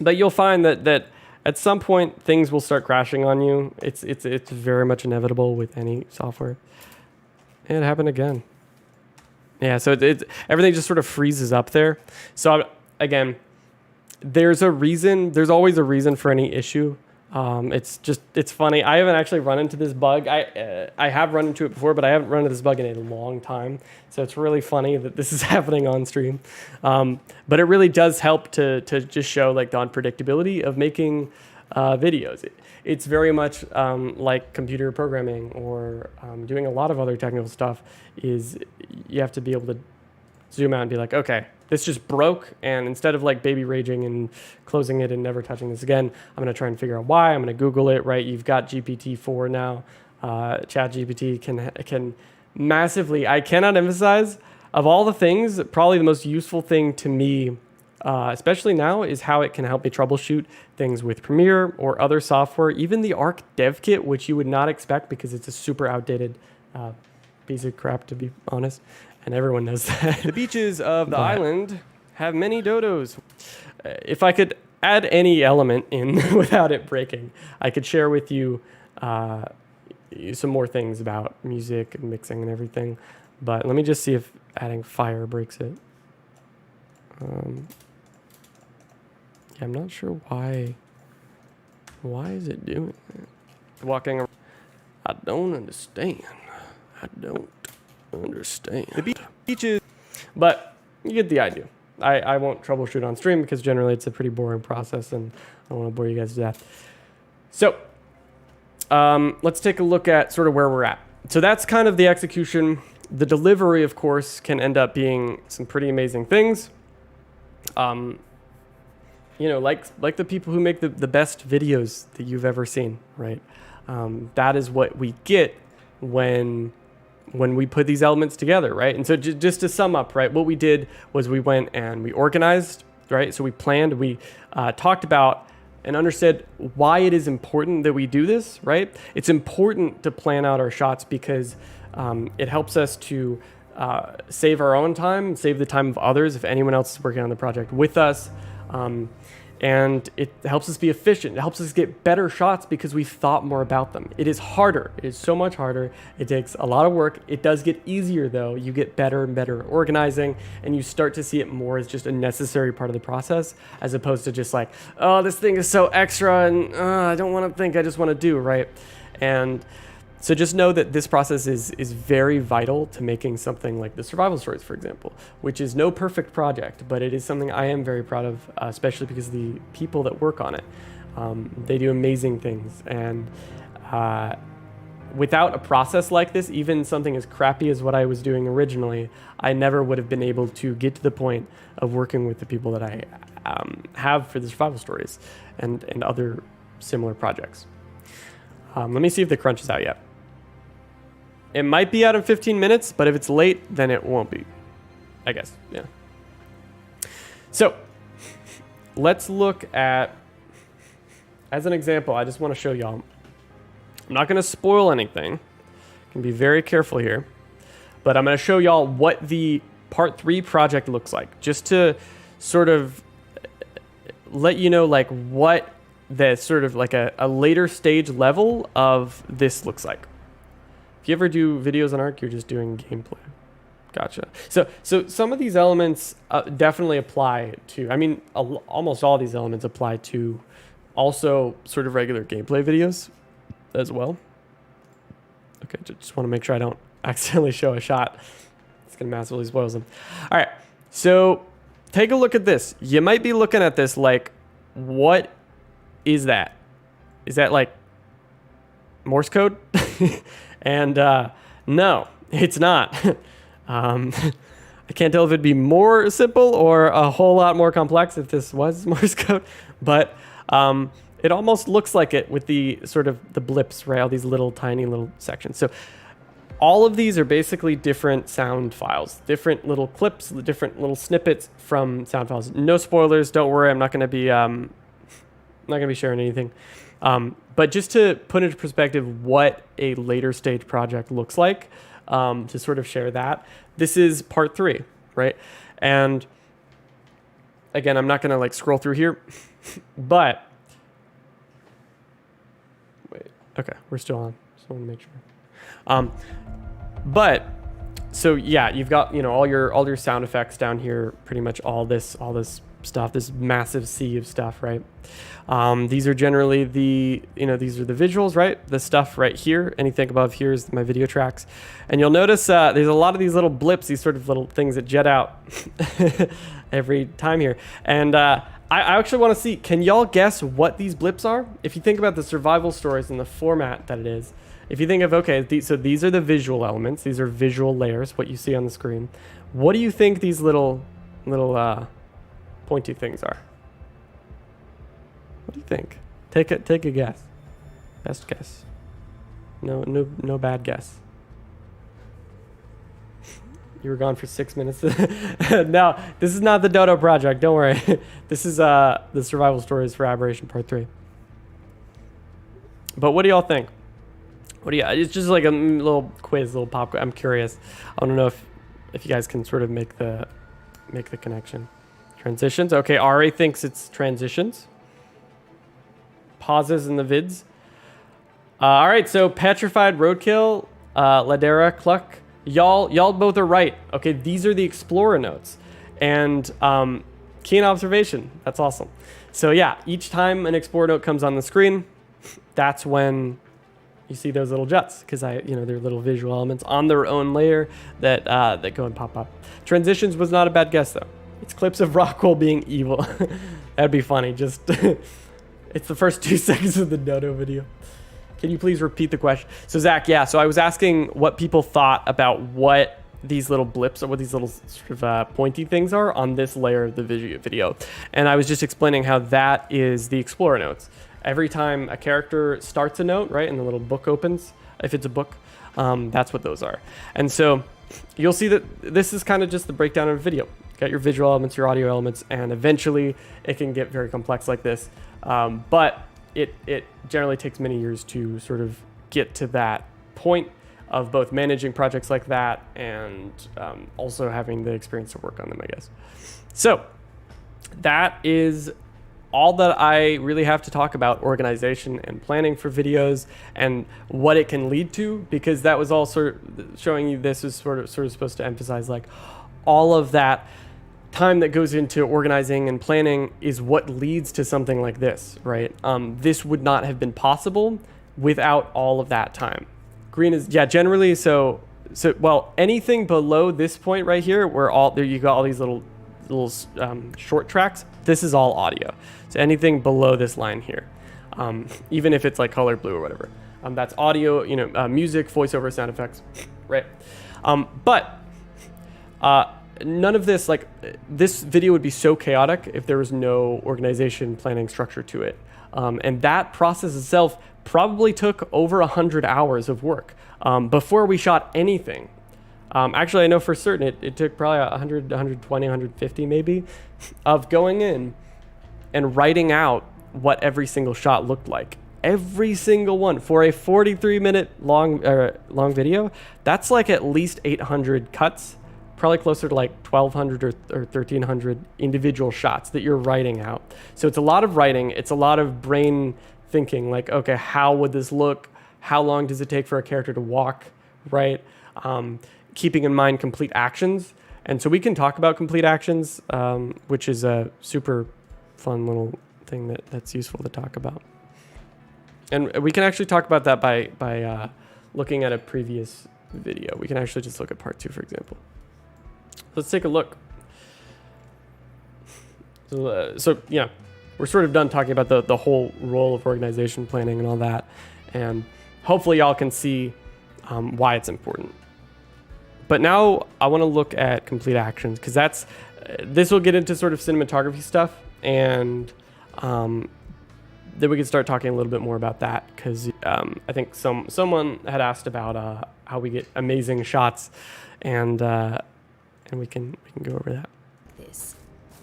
But you'll find that at some point things will start crashing on you. It's very much inevitable with any software. And it happened again. Yeah, so everything just sort of freezes up there. So again, there's always a reason for any issue. It's funny. I haven't actually run into this bug. I have run into it before, but I haven't run into this bug in a long time. So it's really funny that this is happening on stream. But it really does help to just show like the unpredictability of making videos. It's very much like computer programming or doing a lot of other technical stuff. Is you have to be able to zoom out and be like, okay, this just broke, and instead of like baby raging and closing it and never touching this again, I'm going to try and figure out why. I'm going to Google it, right? You've got GPT-4 now. ChatGPT can massively, I cannot emphasize, of all the things, probably the most useful thing to me, especially now, is how it can help me troubleshoot things with Premiere or other software, even the ARK dev kit, which you would not expect because it's a super outdated piece of crap, to be honest. And everyone knows that. The beaches of the island have many dodos. If I could add any element in without it breaking, I could share with you some more things about music and mixing and everything. But let me just see if adding fire breaks it. Yeah, I'm not sure why. Why is it doing that? Walking around. I don't understand. I don't understand. The beaches. But you get the idea. I won't troubleshoot on stream because generally it's a pretty boring process and I don't want to bore you guys to death. So let's take a look at sort of where we're at. So that's kind of the execution. The delivery, of course, can end up being some pretty amazing things. Like the people who make the best videos that you've ever seen, right? That is what we get when we put these elements together, right? And so just to sum up, right, what we did was we went and we organized, right? So we planned, we talked about and understood why it is important that we do this, right? It's important to plan out our shots because it helps us to save our own time, save the time of others if anyone else is working on the project with us. And it helps us be efficient. It helps us get better shots because we've thought more about them. It is harder. It is so much harder. It takes a lot of work. It does get easier though. You get better and better at organizing and you start to see it more as just a necessary part of the process as opposed to just like, oh, this thing is so extra and I don't want to think, I just want to do, right? And so just know that this process is very vital to making something like the survival stories, for example, which is no perfect project, but it is something I am very proud of, especially because the people that work on it, they do amazing things. And without a process like this, even something as crappy as what I was doing originally, I never would have been able to get to the point of working with the people that I have for the survival stories and other similar projects. Let me see if the crunch is out yet. It might be out in 15 minutes, but if it's late, then it won't be, I guess. Yeah. So let's look at, as an example, I just want to show y'all. I'm not going to spoil anything. Can be very careful here, but I'm going to show y'all what the part 3 project looks like, just to sort of let you know like what the sort of like a later stage level of this looks like. If you ever do videos on ARK, you're just doing gameplay. Gotcha. So some of these elements definitely apply to, I mean, almost all these elements apply to also sort of regular gameplay videos as well. Okay, just want to make sure I don't accidentally show a shot. It's going to massively spoil them. All right, so take a look at this. You might be looking at this like, what is that? Is that like Morse code? And no, it's not. I can't tell if it'd be more simple or a whole lot more complex if this was Morse code, but it almost looks like it with the sort of the blips, right? All these little tiny little sections. So all of these are basically different sound files, different little clips, different little snippets from sound files. No spoilers, don't worry. I'm not going to be sharing anything. But just to put into perspective what a later stage project looks like, to sort of share that, this is part 3, right? And again, I'm not going to like scroll through here, but wait, okay, we're still on. Just want to make sure. But so yeah, you've got, you know, all your sound effects down here, pretty much all this stuff, this massive sea of stuff, right? These are generally these are the visuals, right? The stuff right here. Anything above here is my video tracks. And you'll notice there's a lot of these little blips, these sort of little things that jet out every time here. And I actually want to see, can y'all guess what these blips are? If you think about the survival stories and the format that it is, if you think of, okay, so these are the visual elements. These are visual layers, what you see on the screen. What do you think these little pointy things are? What do you think? Take a guess. Best guess. No bad guess. You were gone for 6 minutes. No, this is not the Dodo project. Don't worry. This is the survival stories for Aberration Part 3. But what do y'all think? It's just like a little quiz, little pop quiz. I'm curious. I want to know if you guys can sort of make the connection. Transitions. Okay, Ari thinks it's transitions. Pauses in the vids. All right, so Petrified Roadkill, Ladera, Cluck, y'all both are right. Okay, these are the Explorer notes. And keen observation. That's awesome. So yeah, each time an Explorer note comes on the screen, that's when you see those little jets, because they're little visual elements on their own layer that go and pop up. Transitions was not a bad guess though. It's clips of Rockwell being evil. That'd be funny. Just it's the first 2 seconds of the Dodo video. Can you please repeat the question? So Zach, yeah. So I was asking what people thought about what these little blips or what these little sort of pointy things are on this layer of the video, and I was just explaining how that is the Explorer notes. Every time a character starts a note, right, and the little book opens, if it's a book, that's what those are. And so you'll see that this is kind of just the breakdown of a video. You got your visual elements, your audio elements, and eventually it can get very complex like this. But it generally takes many years to sort of get to that point of both managing projects like that and also having the experience to work on them, I guess. So that is all that I really have to talk about organization and planning for videos and what it can lead to, because that was all sort of showing you, this is sort of supposed to emphasize like all of that time that goes into organizing and planning is what leads to something like this, right? This would not have been possible without all of that time. Green is, yeah, generally, so well, anything below this point right here, where you got all these little short tracks, this is all audio. So anything below this line here, even if it's like color blue or whatever, That's audio, you know, music, voiceover, sound effects, right? But none of this, like, this video would be so chaotic if there was no organization, planning, structure to it. And that process itself probably took over 100 hours of work before we shot anything. Actually, I know for certain it took probably 100, 120, 150 maybe of going in and writing out what every single shot looked like. Every single one for a 43-minute long video. That's like at least 800 cuts, probably closer to like 1,200 or 1,300 individual shots that you're writing out. So it's a lot of writing. It's a lot of brain thinking, like, okay, how would this look? How long does it take for a character to walk, right? Keeping in mind complete actions. And so we can talk about complete actions, which is a super fun little thing that's useful to talk about. And we can actually talk about that by looking at a previous video. We can actually just look at part 2, for example. Let's take a look. So yeah, we're sort of done talking about the whole role of organization, planning, and all that. And hopefully y'all can see why it's important. But now I want to look at complete actions, because this will get into sort of cinematography stuff, and then we can start talking a little bit more about that, because I think someone had asked about how we get amazing shots, and we can go over that.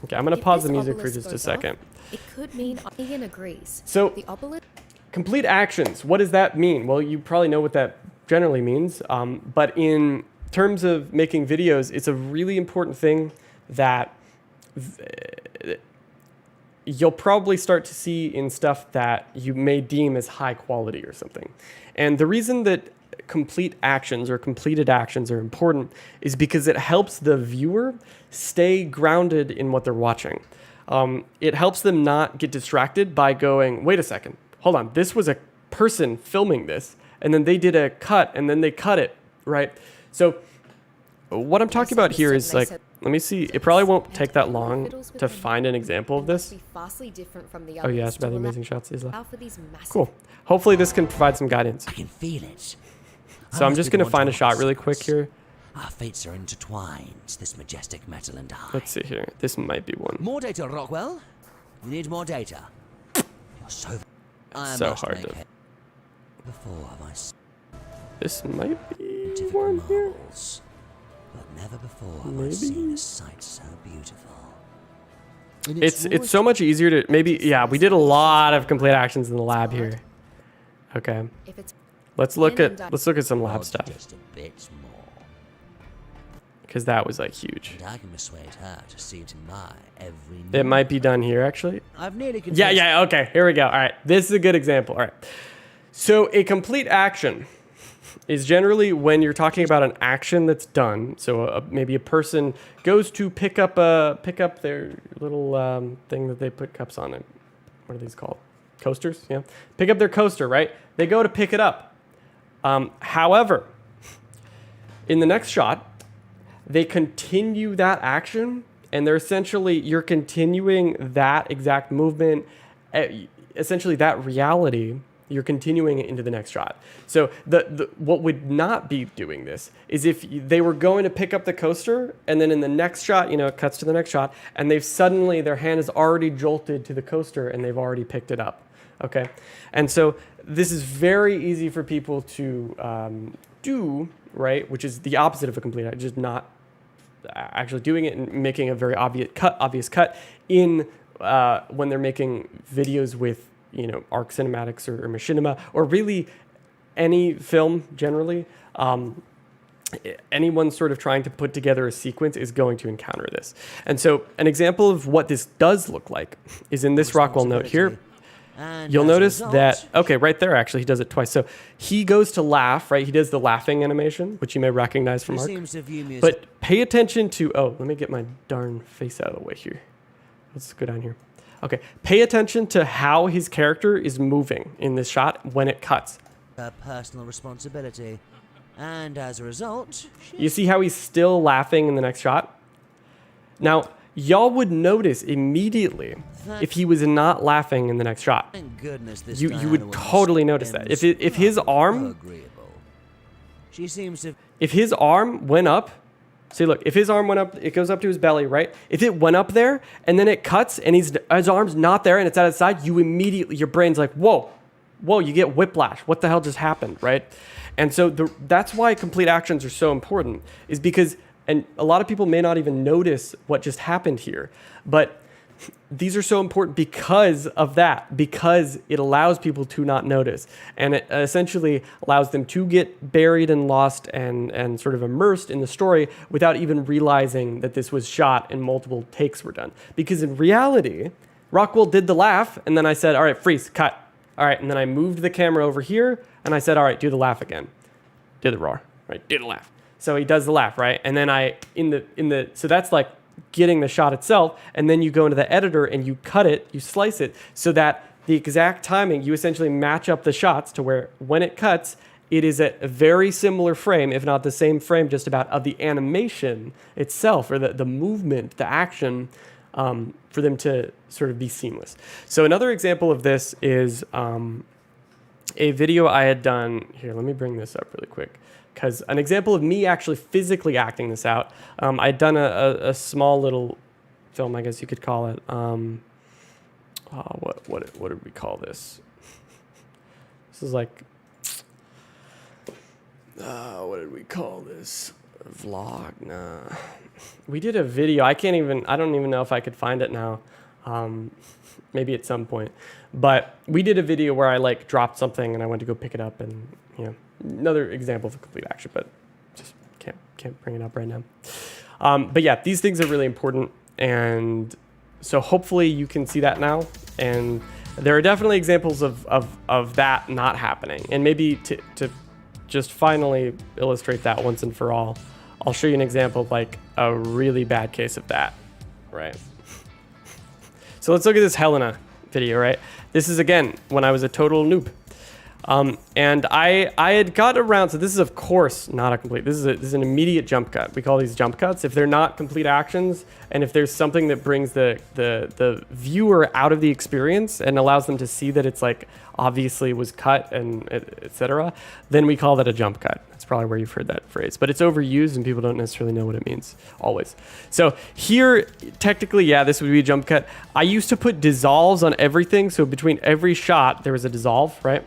Okay, I'm gonna pause the music for just a second. It could mean Ian agrees. So the obelisk. Complete actions. What does that mean? Well, you probably know what that generally means, but in terms of making videos, it's a really important thing that you'll probably start to see in stuff that you may deem as high quality or something. And the reason that complete actions or completed actions are important is because it helps the viewer stay grounded in what they're watching. It helps them not get distracted by going, wait a second, hold on, this was a person filming this, and then they did a cut, and then they cut it, right? So what I'm talking about here is, like, let me see. It probably won't take that long to find an example of this. Oh yeah, it's about the amazing shots. Cool. Hopefully this can provide some guidance. I can feel it. So I'm just going to find a shot really quick here. Our fates are intertwined, this majestic metal and I. Let's see here. This might be one. More data, Rockwell. You need more data. You're so... So hard to... Before have I... This might be one here. But never before have I seen a sight so beautiful. It's so much easier to maybe, yeah, we did a lot of complete actions in the lab here. Okay. Let's look at some lab stuff. Just a bit more. Because that was like huge. And I can persuade her to see to my every It might be done here actually. I've nearly Yeah, okay. Here we go. All right. This is a good example. All right. So a complete action is generally when you're talking about an action that's done. So maybe a person goes to pick up their little thing that they put cups on it. What are these called? Coasters? Yeah. Pick up their coaster, right? They go to pick it up. However, in the next shot, they continue that action, and you're continuing that exact movement, essentially that reality. You're continuing it into the next shot. So what would not be doing this is if they were going to pick up the coaster, and then in the next shot, it cuts to the next shot, and their hand is already jolted to the coaster, and they've already picked it up. Okay, and so this is very easy for people to do, right? Which is the opposite of a complete act, just not actually doing it and making a very obvious cut in when they're making videos with ARK cinematics or machinima, or really any film generally. Anyone sort of trying to put together a sequence is going to encounter this. And so an example of what this does look like is in this Rockwell note here. You'll notice that, okay, right there, actually, he does it twice. So he goes to laugh, right? He does the laughing animation, which you may recognize from ARK. But pay attention to, let me get my darn face out of the way here. Let's go down here. Okay, pay attention to how his character is moving in this shot when it cuts. A personal responsibility. And as a result... You see how he's still laughing in the next shot? Now, y'all would notice immediately if he was not laughing in the next shot. Thank goodness this You Diana would woman totally notice that. If his arm agreeable. She seems to if his arm went up, see, look, if his arm went up, it goes up to his belly, right? If it went up there and then it cuts and his arm's not there and it's at his side, you immediately, your brain's like, whoa, you get whiplash. What the hell just happened, right? And so that's why complete actions are so important, is because, and a lot of people may not even notice what just happened here, but these are so important because of that, because it allows people to not notice. And it essentially allows them to get buried and lost and sort of immersed in the story without even realizing that this was shot and multiple takes were done. Because in reality, Rockwell did the laugh, and then I said, all right, freeze, cut. All right, and then I moved the camera over here, and I said, all right, do the laugh again. Do the roar, right? Do the laugh. So he does the laugh, right? And then so that's like getting the shot itself, and then you go into the editor and you cut it, you slice it, so that the exact timing, you essentially match up the shots to where when it cuts, it is a very similar frame, if not the same frame just about, of the animation itself, or the movement, the action, for them to sort of be seamless. So another example of this is a video I had done. Here, let me bring this up really quick. Because an example of me actually physically acting this out, I'd done a small little film, I guess you could call it. What did we call this? This is like, what did we call this? Vlog? Nah. We did a video. I don't even know if I could find it now. Maybe at some point. But we did a video where I like dropped something and I went to go pick it up, and another example of a complete action, but just can't bring it up right now. But yeah, these things are really important, and so hopefully you can see that now. And there are definitely examples of that not happening. And maybe to just finally illustrate that once and for all, I'll show you an example of like a really bad case of that, right? So let's look at this Helena video, right? This is, again, when I was a total noob. And I had got around, so this is of course not a complete, this is an immediate jump cut. We call these jump cuts. If they're not complete actions, and if there's something that brings the viewer out of the experience and allows them to see that it's like obviously was cut and etc., then we call that a jump cut. That's probably where you've heard that phrase, but it's overused and people don't necessarily know what it means always. So here, technically, yeah, this would be a jump cut. I used to put dissolves on everything. So between every shot, there was a dissolve, right?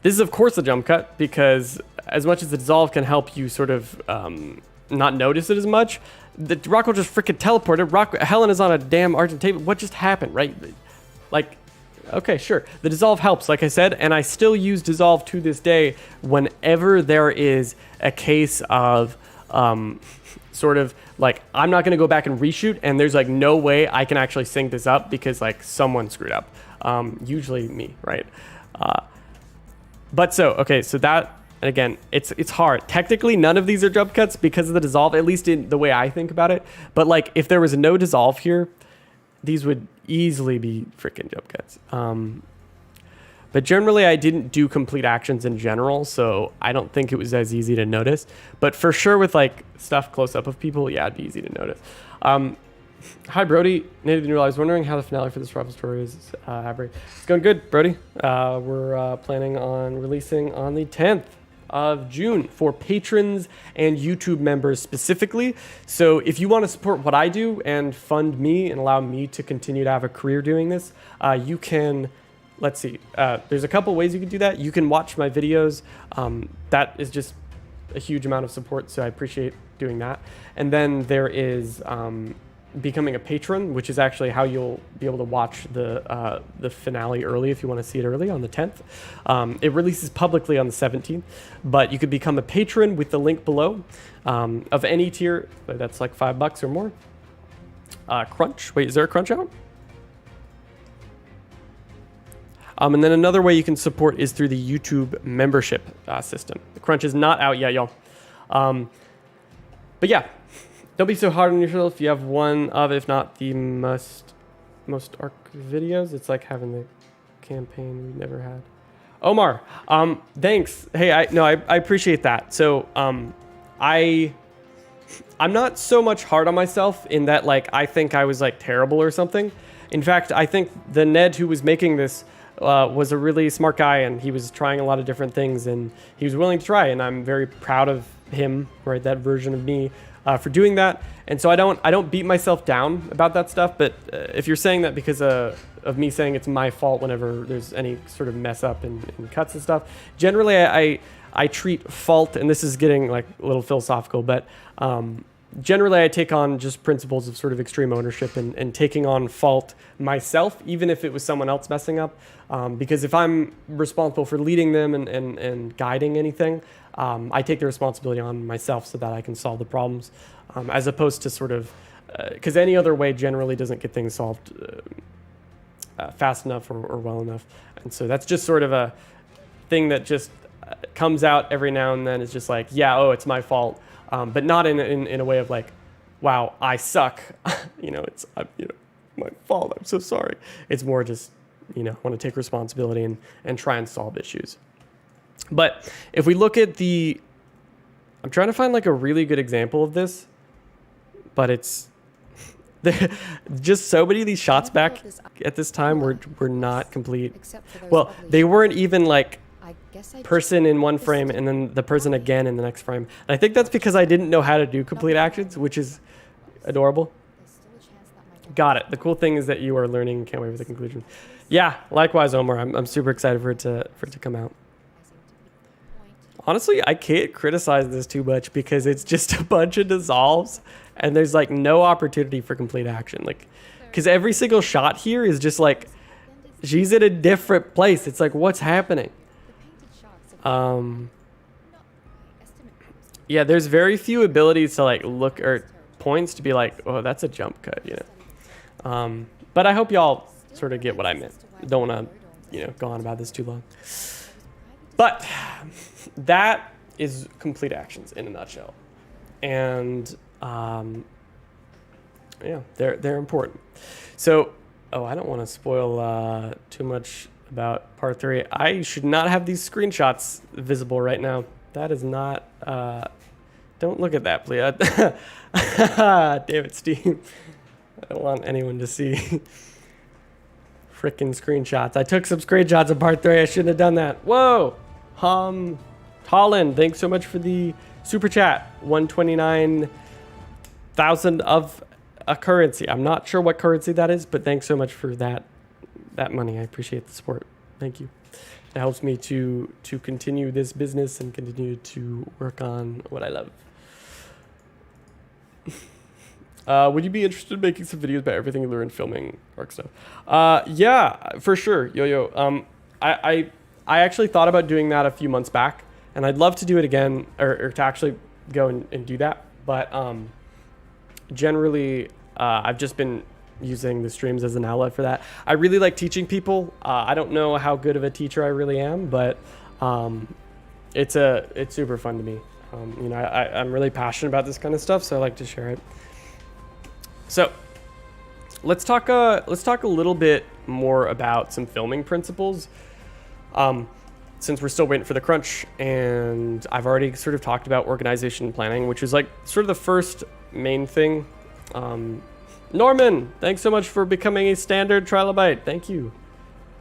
This is of course a jump cut, because as much as the dissolve can help you sort of not notice it as much, the Rockwell just freaking teleported. Helen is on a damn Argent table. What just happened, right? Like, okay, sure. The dissolve helps, like I said, and I still use dissolve to this day whenever there is a case of sort of like, I'm not going to go back and reshoot, and there's like no way I can actually sync this up because like someone screwed up. Usually me, right? But so that, and again, it's hard. Technically, none of these are jump cuts because of the dissolve, at least in the way I think about it. But like, if there was no dissolve here, these would easily be freaking jump cuts. But generally, I didn't do complete actions in general, so I don't think it was as easy to notice. But for sure, with like stuff close up of people, yeah, it'd be easy to notice. Hi, Brody. Native New. I was wondering how the finale for this Rockwell story is. It's going good, Brody. We're planning on releasing on the 10th of June for patrons and YouTube members specifically. So if you want to support what I do and fund me and allow me to continue to have a career doing this, you can, let's see, there's a couple ways you can do that. You can watch my videos. That is just a huge amount of support, so I appreciate doing that. And then there is becoming a patron, which is actually how you'll be able to watch the finale early if you want to see it early on the 10th. It releases publicly on the 17th, but you could become a patron with the link below of any tier. That's like $5 or more. Crunch. Wait, is there a Crunch out? And then another way you can support is through the YouTube membership system. The Crunch is not out yet, y'all. But yeah, don't be so hard on yourself. You have one of, if not the most ARK videos. It's like having the campaign we never had. Omar, thanks. Hey, I appreciate that. So I I'm not so much hard on myself in that, like, I think I was, like, terrible or something. In fact, I think the Ned who was making this was a really smart guy, and he was trying a lot of different things, and he was willing to try, and I'm very proud of him, right, that version of me, for doing that. And so I don't beat myself down about that stuff, but if you're saying that because of me saying it's my fault whenever there's any sort of mess up in cuts and stuff, generally I treat fault, and this is getting like a little philosophical, but generally I take on just principles of sort of extreme ownership and taking on fault myself, even if it was someone else messing up. Because if I'm responsible for leading them and guiding anything, I take the responsibility on myself so that I can solve the problems, as opposed to sort of, because any other way generally doesn't get things solved fast enough or well enough. And so that's just sort of a thing that just comes out every now and then. It's just like, yeah, oh, it's my fault. But not in a way of like, wow, I suck. It's my fault. I'm so sorry. It's more just, I want to take responsibility and try and solve issues. But if we look at I'm trying to find like a really good example of this, but it's just so many of these shots back at this time were not complete. Well, they weren't even like person in one frame and then the person again in the next frame. And I think that's because I didn't know how to do complete actions, which is adorable. Got it. The cool thing is that you are learning. Can't wait for the conclusion. Yeah, likewise, Omar. I'm super excited for it to come out. Honestly, I can't criticize this too much because it's just a bunch of dissolves and there's like no opportunity for complete action. Like, because every single shot here is just like she's in a different place. It's like, what's happening? Yeah, there's very few abilities to like look or points to be like, oh, that's a jump cut, But I hope y'all sort of get what I meant. Don't want to, go on about this too long. But that is complete actions in a nutshell. And they're important. So, I don't want to spoil too much about part 3. I should not have these screenshots visible right now. That is not, don't look at that, please. Damn it, Steve. I don't want anyone to see frickin' screenshots. I took some screenshots of part 3. I shouldn't have done that. Whoa. Holland, thanks so much for the super chat. 129,000 of a currency. I'm not sure what currency that is, but thanks so much for that money. I appreciate the support. Thank you. It helps me to continue this business and continue to work on what I love. Would you be interested in making some videos about everything you learned filming ARK stuff? Yeah, for sure, Yo-Yo. I actually thought about doing that a few months back, and I'd love to do it again, or to actually go and do that. But generally, I've just been using the streams as an outlet for that. I really like teaching people. I don't know how good of a teacher I really am, but it's super fun to me. I'm really passionate about this kind of stuff, so I like to share it. So let's talk a little bit more about some filming principles. Since we're still waiting for the crunch, and I've already sort of talked about organization and planning, which is like sort of the first main thing. Norman, thanks so much for becoming a standard trilobite. Thank you.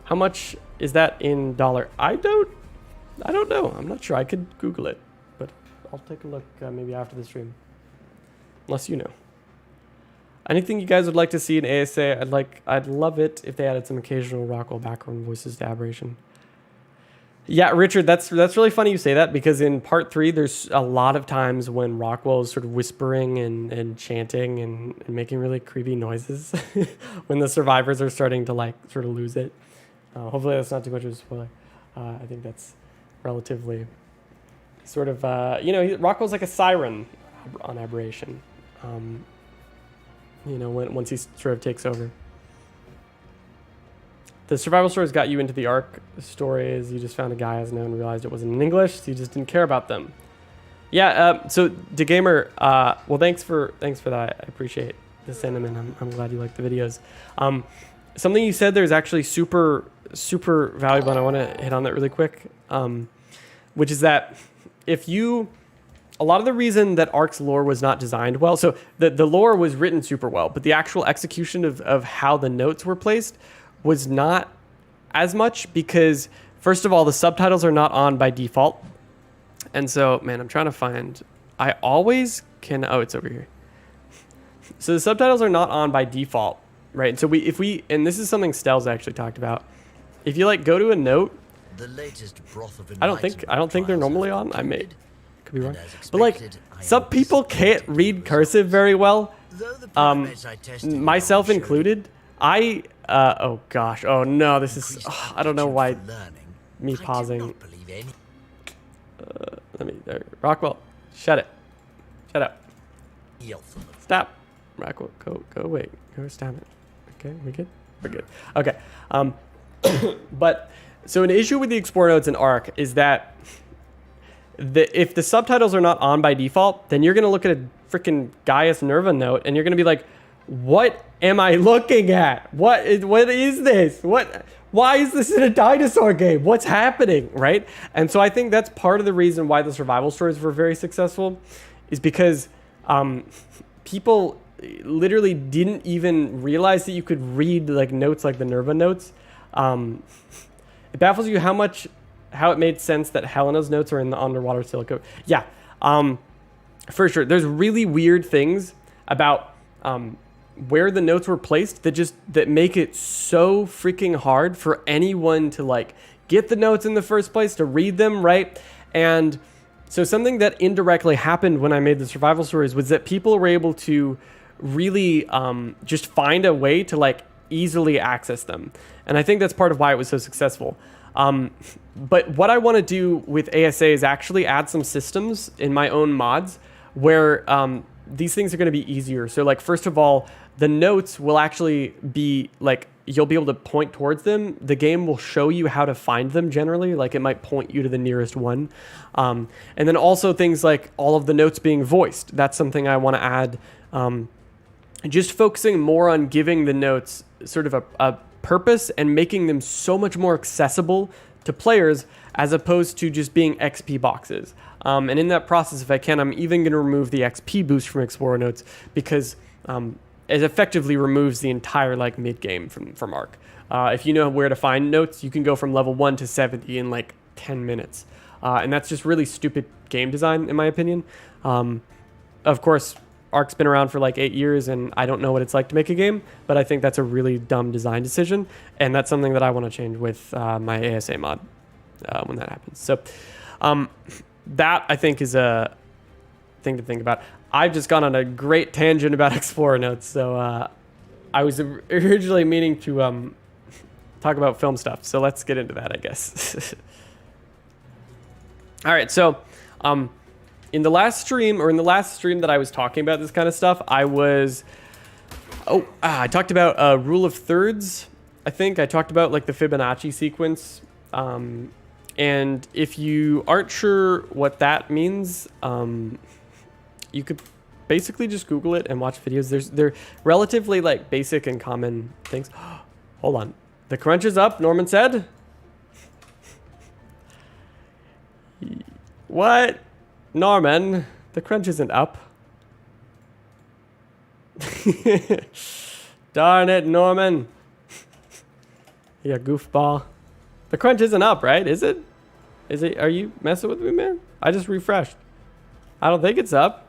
How much is that in dollar? I don't know. I'm not sure. I could Google it, but I'll take a look maybe after the stream. Unless you know. Anything you guys would like to see in ASA, I'd love it if they added some occasional Rockwell background voices to Aberration. Yeah, Richard, that's really funny you say that, because in part 3, there's a lot of times when Rockwell is sort of whispering and chanting and making really creepy noises when the survivors are starting to like sort of lose it. Hopefully that's not too much of a spoiler. I think that's relatively sort of, Rockwell's like a siren on Aberration, once he sort of takes over. The survival stories got you into the ARK stories. You just found a guy as known and realized it wasn't in English, so you just didn't care about them. Yeah, so DeGamer, well, thanks for that. I appreciate the sentiment. I'm glad you like the videos. Something you said there is actually super, super valuable, and I want to hit on that really quick, which is that if you a lot of the reason that ARK's lore was not designed well, so the lore was written super well, but the actual execution of how the notes were placed was not as much because, first of all, the subtitles are not on by default. And so, man, I'm trying to find, I always can, oh, it's over here. So the subtitles are not on by default, right? And so and this is something Stell's actually talked about. If you like go to a note, The latest broth of I don't think they're normally on. I may could be wrong, And as but like expected, I some people can't read cursive very well, Though the parameters I tested myself showed included. Oh gosh, oh no, this is, increased I don't know why. aptitude for learning, me I do pausing. not believe any Rockwell, shut it, shut up, of them. stop, Rockwell, go away, go stop it. Okay, we good? We're good. Okay, but so an issue with the Explore notes in ARK is that if the subtitles are not on by default, then you're gonna look at a freaking Gaius Nerva note and you're gonna be like, what am I looking at? What is this? Why is this in a dinosaur game? What's happening, right? And so I think that's part of the reason why the survival stories were very successful, is because people literally didn't even realize that you could read like notes like the Nerva notes. It baffles you how it made sense that Helena's notes are in the underwater silica. Yeah, for sure. There's really weird things about where the notes were placed that make it so freaking hard for anyone to like get the notes in the first place, to read them, right? And so something that indirectly happened when I made the survival stories was that people were able to really just find a way to like easily access them. And I think that's part of why it was so successful. But what I want to do with ASA is actually add some systems in my own mods where these things are going to be easier. So like, first of all, the notes will actually be like, you'll be able to point towards them. The game will show you how to find them generally. Like it might point you to the nearest one. And then also things like all of the notes being voiced. That's something I want to add. Just focusing more on giving the notes sort of a purpose and making them so much more accessible to players as opposed to just being XP boxes. And in that process, if I can, I'm even going to remove the XP boost from Explorer notes because it effectively removes the entire like mid game from ARK. If you know where to find notes, you can go from level 1 to 70 in like 10 minutes. And that's just really stupid game design, in my opinion. Of course, ARK's been around for like 8 years and I don't know what it's like to make a game, but I think that's a really dumb design decision. And that's something that I want to change with my ASA mod when that happens. So that I think is a thing to think about. I've just gone on a great tangent about Explorer notes. So I was originally meaning to talk about film stuff. So let's get into that, I guess. All right. So in the last stream that I was talking about this kind of stuff, I talked about rule of thirds. I think I talked about like the Fibonacci sequence. And if you aren't sure what that means, you could basically just Google it and watch videos. They're relatively like basic and common things. Hold on. The crunch is up, Norman said. What? Norman, the crunch isn't up. Darn it, Norman. You goofball. The crunch isn't up, right? Is it? Are you messing with me, man? I just refreshed. I don't think it's up.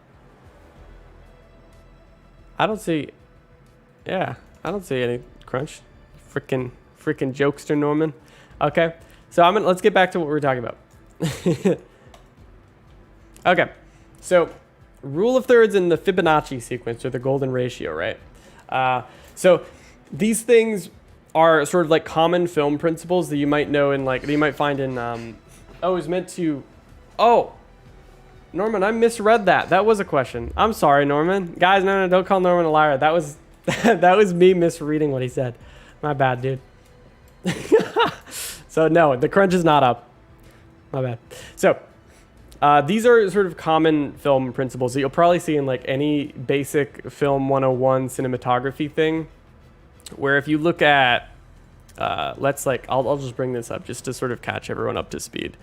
I don't see any crunch. Freaking jokester, Norman. Okay. So let's get back to what we were talking about. Okay. So rule of thirds in the Fibonacci sequence, or the golden ratio, right? So these things are sort of like common film principles that you might know in that you might find in Norman, I misread that. That was a question. I'm sorry, Norman. Guys, no, don't call Norman a liar. That was that was me misreading what he said. My bad, dude. So no, the crunch is not up. My bad. So these are sort of common film principles that you'll probably see in like any basic film 101 cinematography thing, where if you look at I'll just bring this up just to sort of catch everyone up to speed.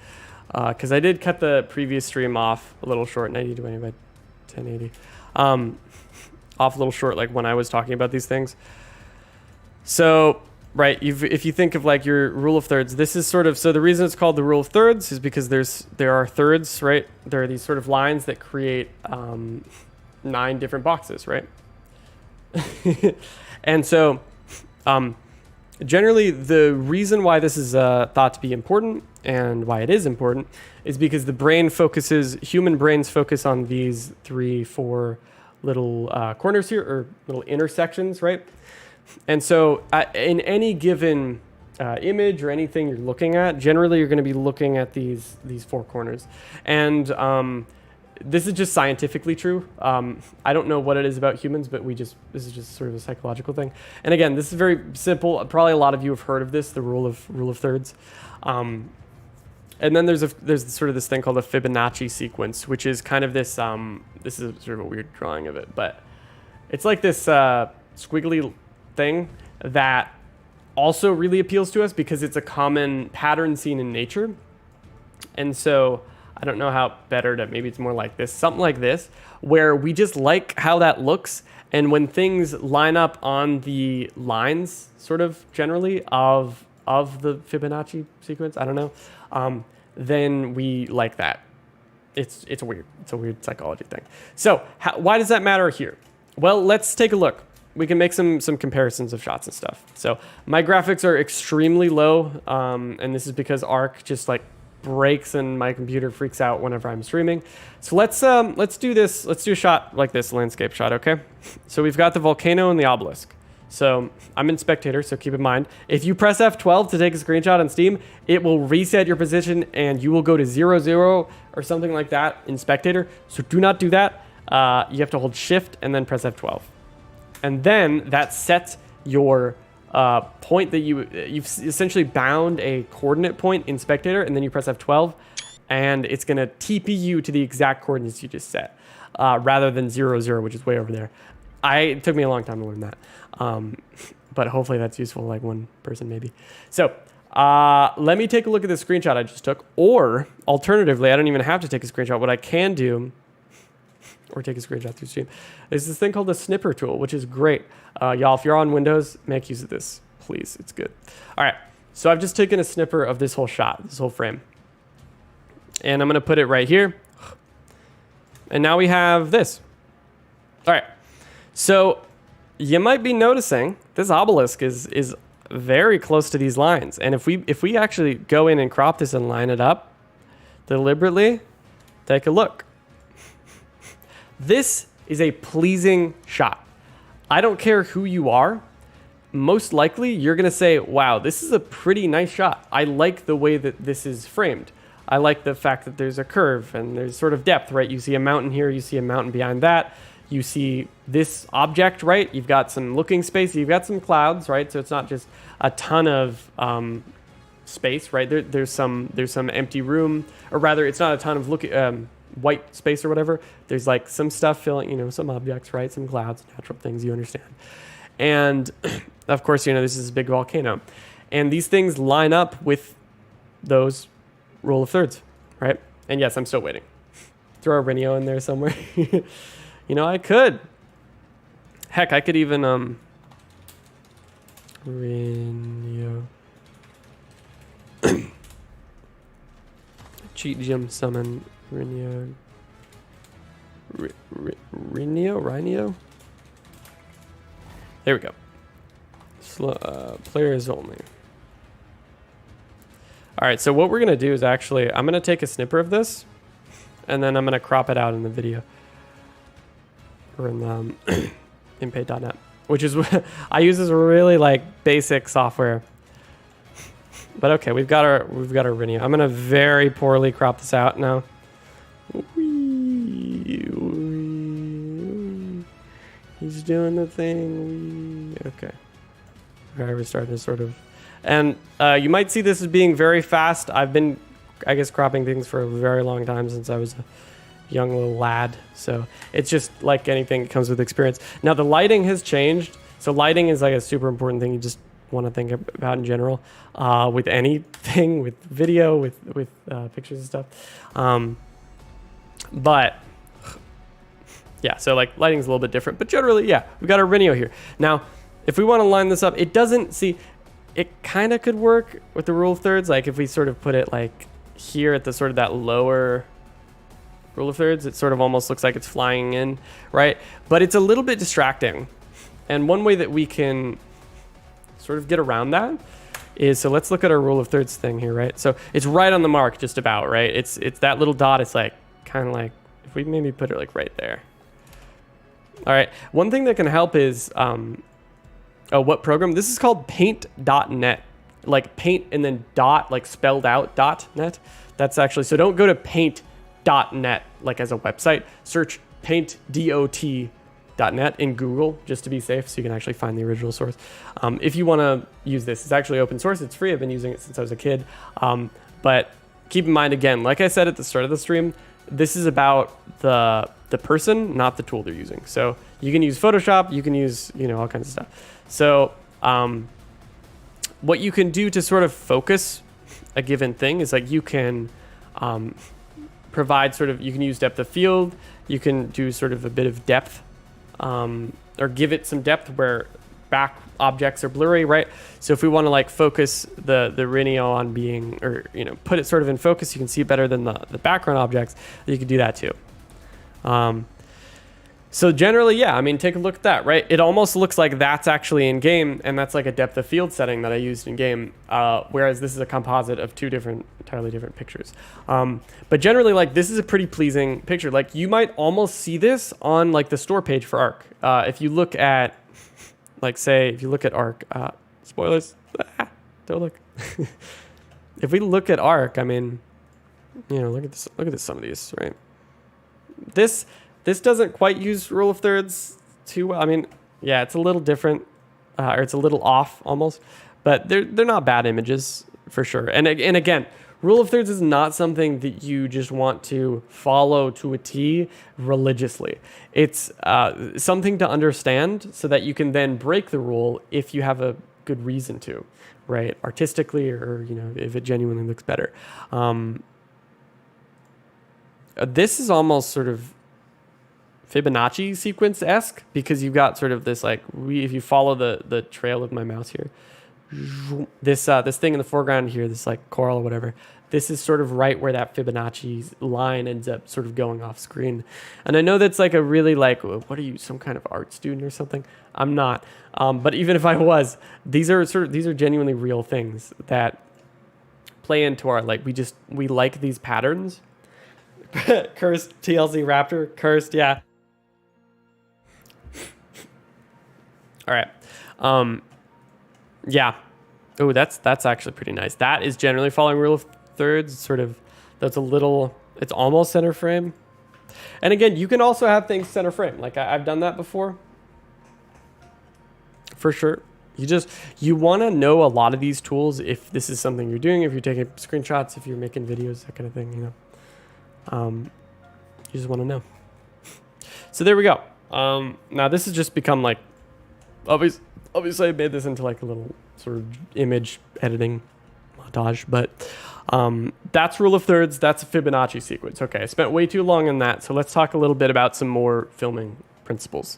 because I did cut the previous stream off a little short, 90/20 by 1080, off a little short, like when I was talking about these things. So, right, if you think of like your rule of thirds, this is sort of, so the reason it's called the rule of thirds is because there are thirds, right? There are these sort of lines that create 9 different boxes, right? And so, generally, the reason why this is thought to be important and why it is important is because human brains focus on these 3-4 little corners here, or little intersections, right? And so in any given image or anything you're looking at, generally you're going to be looking at these 4 corners. And this is just scientifically true. I don't know what it is about humans, but this is just sort of a psychological thing. And again, this is very simple. Probably a lot of you have heard of this, the rule of thirds. And then there's sort of this thing called a Fibonacci sequence, which is kind of this. This is sort of a weird drawing of it, but it's like this squiggly thing that also really appeals to us because it's a common pattern seen in nature. And so I don't know how better to, maybe it's more like this, something like this, where we just like how that looks. And when things line up on the lines, sort of generally of the Fibonacci sequence, I don't know, then we like that. It's a weird psychology thing. So why does that matter here? Well, let's take a look. We can make some comparisons of shots and stuff. So my graphics are extremely low, and this is because ARK just like breaks and my computer freaks out whenever I'm streaming. So let's do this. Let's do a shot like this, landscape shot, okay? So we've got the volcano and the obelisk. So I'm in spectator, so keep in mind, if you press F12 to take a screenshot on Steam, it will reset your position and you will go to 0, or something like that in spectator. So do not do that. You have to hold shift and then press F12. And then that sets your point that you've essentially bound a coordinate point in spectator, and then you press F12 and it's going to TP you to the exact coordinates you just set, rather than 0, which is way over there. It took me a long time to learn that. But hopefully that's useful, like one person maybe. So let me take a look at the screenshot I just took, or alternatively, I don't even have to take a screenshot. What I can do, or take a screenshot through Steam, there's this thing called the snipper tool, which is great. Y'all, if you're on Windows, make use of this, please. It's good. All right, so I've just taken a snipper of this whole shot, this whole frame. And I'm going to put it right here. And now we have this. All right, so you might be noticing this obelisk is very close to these lines. And if we actually go in and crop this and line it up deliberately, take a look. This is a pleasing shot. I don't care who you are. Most likely, you're going to say, wow, this is a pretty nice shot. I like the way that this is framed. I like the fact that there's a curve and there's sort of depth, right? You see a mountain here, you see a mountain behind that. You see this object, right? You've got some looking space, you've got some clouds, right? So it's not just a ton of space, right? There's some empty room, or rather, it's not a ton of white space or whatever. There's like some stuff filling, some objects, right? Some clouds, natural things, you understand. And of course, this is a big volcano. And these things line up with those rule of thirds, right? And yes, I'm still waiting. Throw a Renio in there somewhere. I could. Heck, I could even, Renio. Cheat gem summon Renio. Renio? There we go. Players only. All right, so what we're going to do is actually, I'm going to take a snipper of this, and then I'm going to crop it out in the video. Or in inpay.net, which is, I use this really basic software. But okay, we've got our Renio. I'm going to very poorly crop this out now. He's doing the thing. Okay. Okay, we're starting to sort of... And you might see this as being very fast. I've been, I guess, cropping things for a very long time, since I was a young little lad. So it's just like anything, it comes with experience. Now the lighting has changed. So lighting is like a super important thing. You just want to think about in general, with anything, with video, with pictures and stuff. But yeah, so like lighting's a little bit different, but generally, yeah, we got our Rinio here. Now, if we want to line this up, it doesn't see, it kind of could work with the rule of thirds. Like if we sort of put it like here at the sort of that lower rule of thirds, it sort of almost looks like it's flying in, right? But it's a little bit distracting. And one way that we can sort of get around that is, so let's look at our rule of thirds thing here, right? So it's right on the mark, just about, right? It's that little dot. It's like kind of like, if we maybe put it like right there. All right, one thing that can help is, what program? This is called paint.net, like paint and then dot, like spelled out .net. That's actually, so don't go to paint.net like as a website, search paint.dot.net in Google just to be safe, so you can actually find the original source. If you want to use this, it's actually open source, it's free. I've been using it since I was a kid. But keep in mind, again, like I said at the start of the stream, this is about the person, not the tool they're using. So you can use Photoshop, you can use, all kinds of stuff. So what you can do to sort of focus a given thing is like you can provide sort of, you can use depth of field, you can do sort of a bit of depth, or give it some depth where back objects are blurry, right? So if we want to like focus the Rinio on being, or put it sort of in focus, you can see better than the background objects, you can do that too. So generally, yeah, I mean, take a look at that, right? It almost looks like that's actually in game, and that's like a depth of field setting that I used in game, whereas this is a composite of two entirely different pictures. But generally, like, this is a pretty pleasing picture. Like, you might almost see this on like the store page for ARK. If you look at, like, say, if you look at ARK, spoilers, don't look. If we look at ARK, I mean, look at this, some of these, right? This doesn't quite use rule of thirds too well. I mean, yeah, it's a little different, or it's a little off almost, but they're not bad images for sure. And again, rule of thirds is not something that you just want to follow to a T religiously. It's something to understand so that you can then break the rule if you have a good reason to, right? Artistically, or if it genuinely looks better. This is almost sort of Fibonacci sequence-esque, because you've got sort of this, like, if you follow the trail of my mouse here, this thing in the foreground here, this like coral or whatever, this is sort of right where that Fibonacci line ends up sort of going off screen. And I know that's like a really, like, what are you, some kind of art student or something? I'm not. But even if I was, these are genuinely real things that play into our, like, we like these patterns. Cursed TLC Raptor, cursed, yeah. All right. Yeah. Oh, that's actually pretty nice. That is generally following rule of thirds. Sort of, it's almost center frame. And again, you can also have things center frame. Like I've done that before. For sure. You want to know a lot of these tools if this is something you're doing, if you're taking screenshots, if you're making videos, that kind of thing, You just want to know. So there we go. Now this has just become like, obviously I made this into like a little sort of image editing montage, but that's rule of thirds. That's a Fibonacci sequence. Okay, I spent way too long on that, so let's talk a little bit about some more filming principles.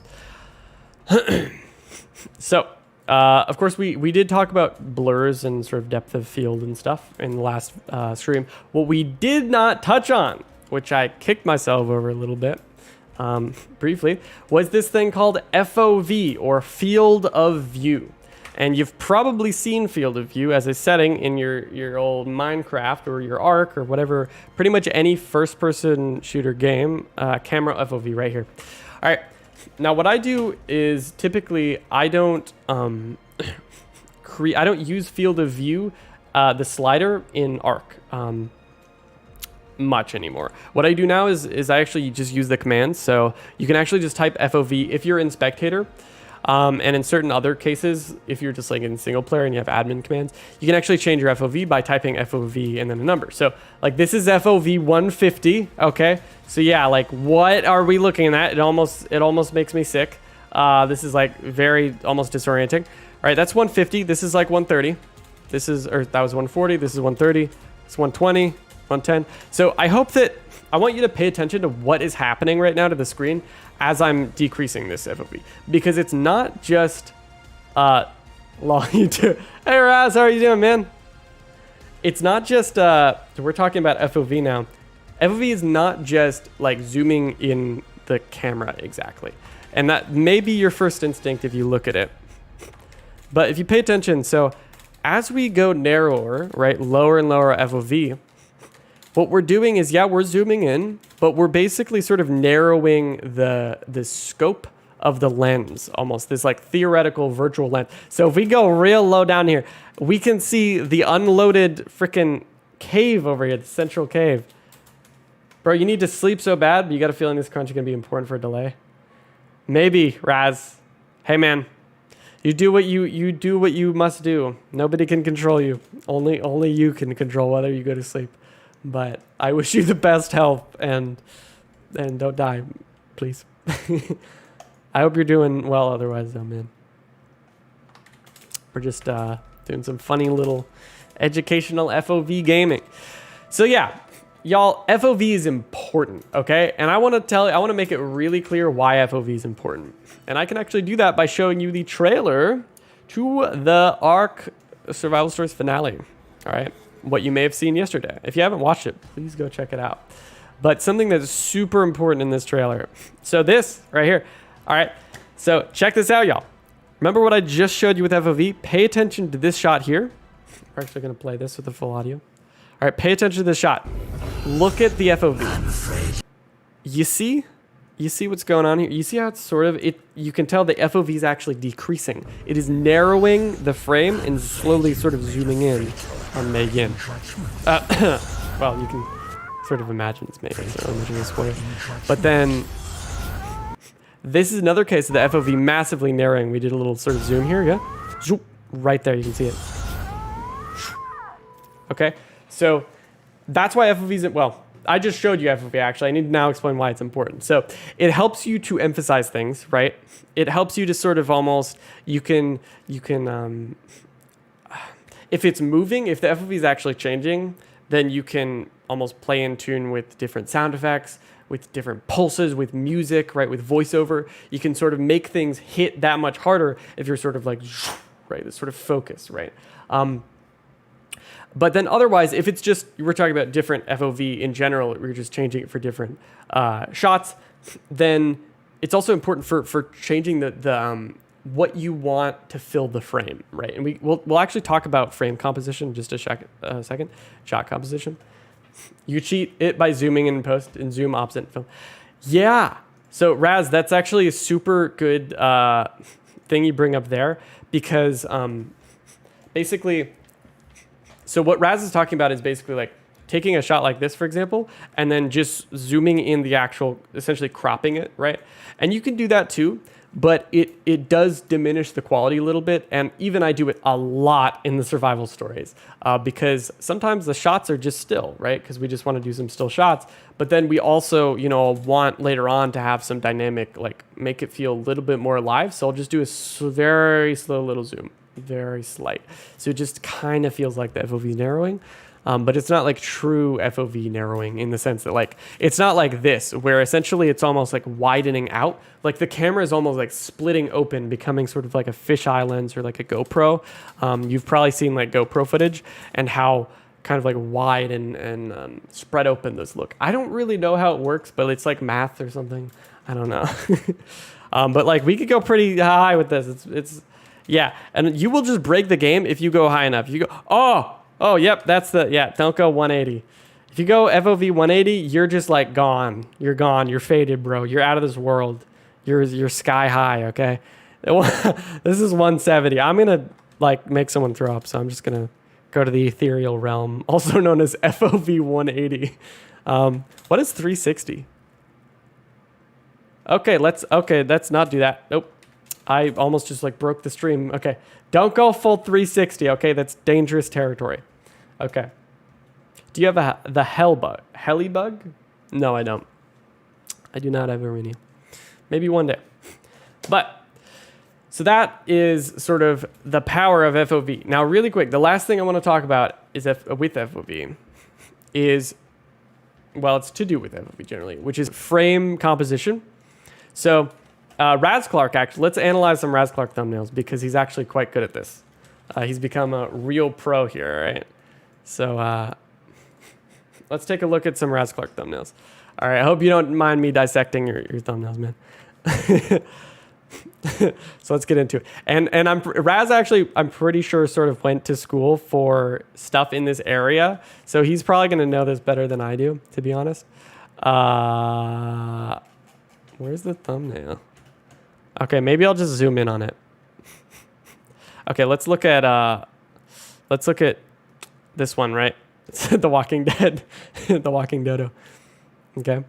So, of course, we did talk about blurs and sort of depth of field and stuff in the last stream. What we did not touch on, which I kicked myself over a little bit, briefly, was this thing called FOV, or field of view. And you've probably seen field of view as a setting in your old Minecraft or your ARK or whatever, pretty much any first-person shooter game, camera FOV right here. All right, now what I do is typically I don't use field of view, the slider in ARK. Much anymore. What I do now is I actually just use the commands. So you can actually just type FOV if you're in spectator. And in certain other cases, if you're just like in single player and you have admin commands, you can actually change your FOV by typing FOV and then a number. So like this is FOV 150. Okay. So yeah, like what are we looking at? It almost makes me sick. This is like very almost disorienting. right, that's 150. This is like 130. That was 140. This is 130. It's 120, 110. So I hope that, I want you to pay attention to what is happening right now to the screen as I'm decreasing this FOV. Because it's not just, hey Raz, how are you doing, man? It's not just, we're talking about FOV now. FOV is not just like zooming in the camera exactly. And that may be your first instinct if you look at it. But if you pay attention, so as we go narrower, right, lower and lower FOV, what we're doing is, yeah, we're zooming in, but we're basically sort of narrowing the scope of the lens, almost this like theoretical virtual lens. So if we go real low down here, we can see the unloaded freaking cave over here, the central cave. Bro, you need to sleep so bad, but you got a feeling this crunch is going to be important for a delay? Maybe, Raz. Hey, man. You do what you must do. Nobody can control you. Only you can control whether you go to sleep. But I wish you the best health and don't die, please. I hope you're doing well otherwise, though, man. We're just doing some funny little educational FOV gaming. So yeah, y'all, FOV is important, okay? And I want to make it really clear why FOV is important. And I can actually do that by showing you the trailer to the ARK Survival Stories finale, all right? What you may have seen yesterday. If you haven't watched it, please go check it out. But something that's super important in this trailer. So this right here, all right? So check this out, y'all. Remember what I just showed you with FOV? Pay attention to this shot here. We're actually gonna play this with the full audio. All right, pay attention to this shot. Look at the FOV. You see what's going on here? You see how it's sort of, you can tell the FOV is actually decreasing. It is narrowing the frame and slowly sort of zooming in on Megan. Well, you can sort of imagine it's Megan, so imagine it's Schworer. But then, this is another case of the FOV massively narrowing. We did a little sort of zoom here, yeah? Zoop, right there, you can see it. Okay, so that's why FOV is, well, I just showed you FOV actually. I need to now explain why it's important. So it helps you to emphasize things, right? It helps you to sort of almost, you can if it's moving, if the FOV is actually changing, then you can almost play in tune with different sound effects, with different pulses, with music, right? With voiceover. You can sort of make things hit that much harder if you're sort of like, right? This sort of focus, right? But then otherwise, if it's just, we're talking about different FOV in general, we're just changing it for different shots, then it's also important for changing the what you want to fill the frame, right? And we'll actually talk about frame composition in just a second, shot composition. You cheat it by zooming in post and zoom opposite film. Yeah, so Raz, that's actually a super good thing you bring up there because basically, so what Raz is talking about is basically like taking a shot like this, for example, and then just zooming in the actual, essentially cropping it, right? And you can do that too, but it does diminish the quality a little bit. And even I do it a lot in the survival stories because sometimes the shots are just still, right? Because we just want to do some still shots. But then we also, want later on to have some dynamic, like make it feel a little bit more alive. So I'll just do a very slow little zoom. Very slight. So it just kind of feels like the FOV narrowing, but it's not like true FOV narrowing in the sense that like, it's not like this where essentially it's almost like widening out. Like the camera is almost like splitting open, becoming sort of like a fisheye lens or like a GoPro. You've probably seen like GoPro footage and how kind of like wide and spread open those look. I don't really know how it works, but it's like math or something. I don't know. But like we could go pretty high with this. It's yeah, and you will just break the game if you go high enough. You go, oh, yep, that's don't go 180. If you go FOV 180, you're just like gone. You're gone. You're faded, bro. You're out of this world. You're sky high, okay? This is 170. I'm going to like make someone throw up, so I'm just going to go to the ethereal realm, also known as FOV 180. What is 360? Okay, let's not do that. Nope. I almost just like broke the stream. Okay, don't go full 360. Okay, that's dangerous territory. Okay. Do you have the heli bug? No, I don't. I do not have a mini. Maybe one day. But So that is sort of the power of FOV. Now, really quick, the last thing I want to talk about is with FOV is, well, it's to do with FOV generally, which is frame composition. So Raz Clark, actually, let's analyze some Raz Clark thumbnails because he's actually quite good at this. He's become a real pro here, right? So let's take a look at some Raz Clark thumbnails. All right, I hope you don't mind me dissecting your thumbnails, man. So let's get into it. And Raz actually, I'm pretty sure, sort of went to school for stuff in this area. So he's probably going to know this better than I do, to be honest. Where's the thumbnail? Okay, maybe I'll just zoom in on it. Okay, let's look at this one, right? It's The Walking Dead, The Walking Dodo. Okay.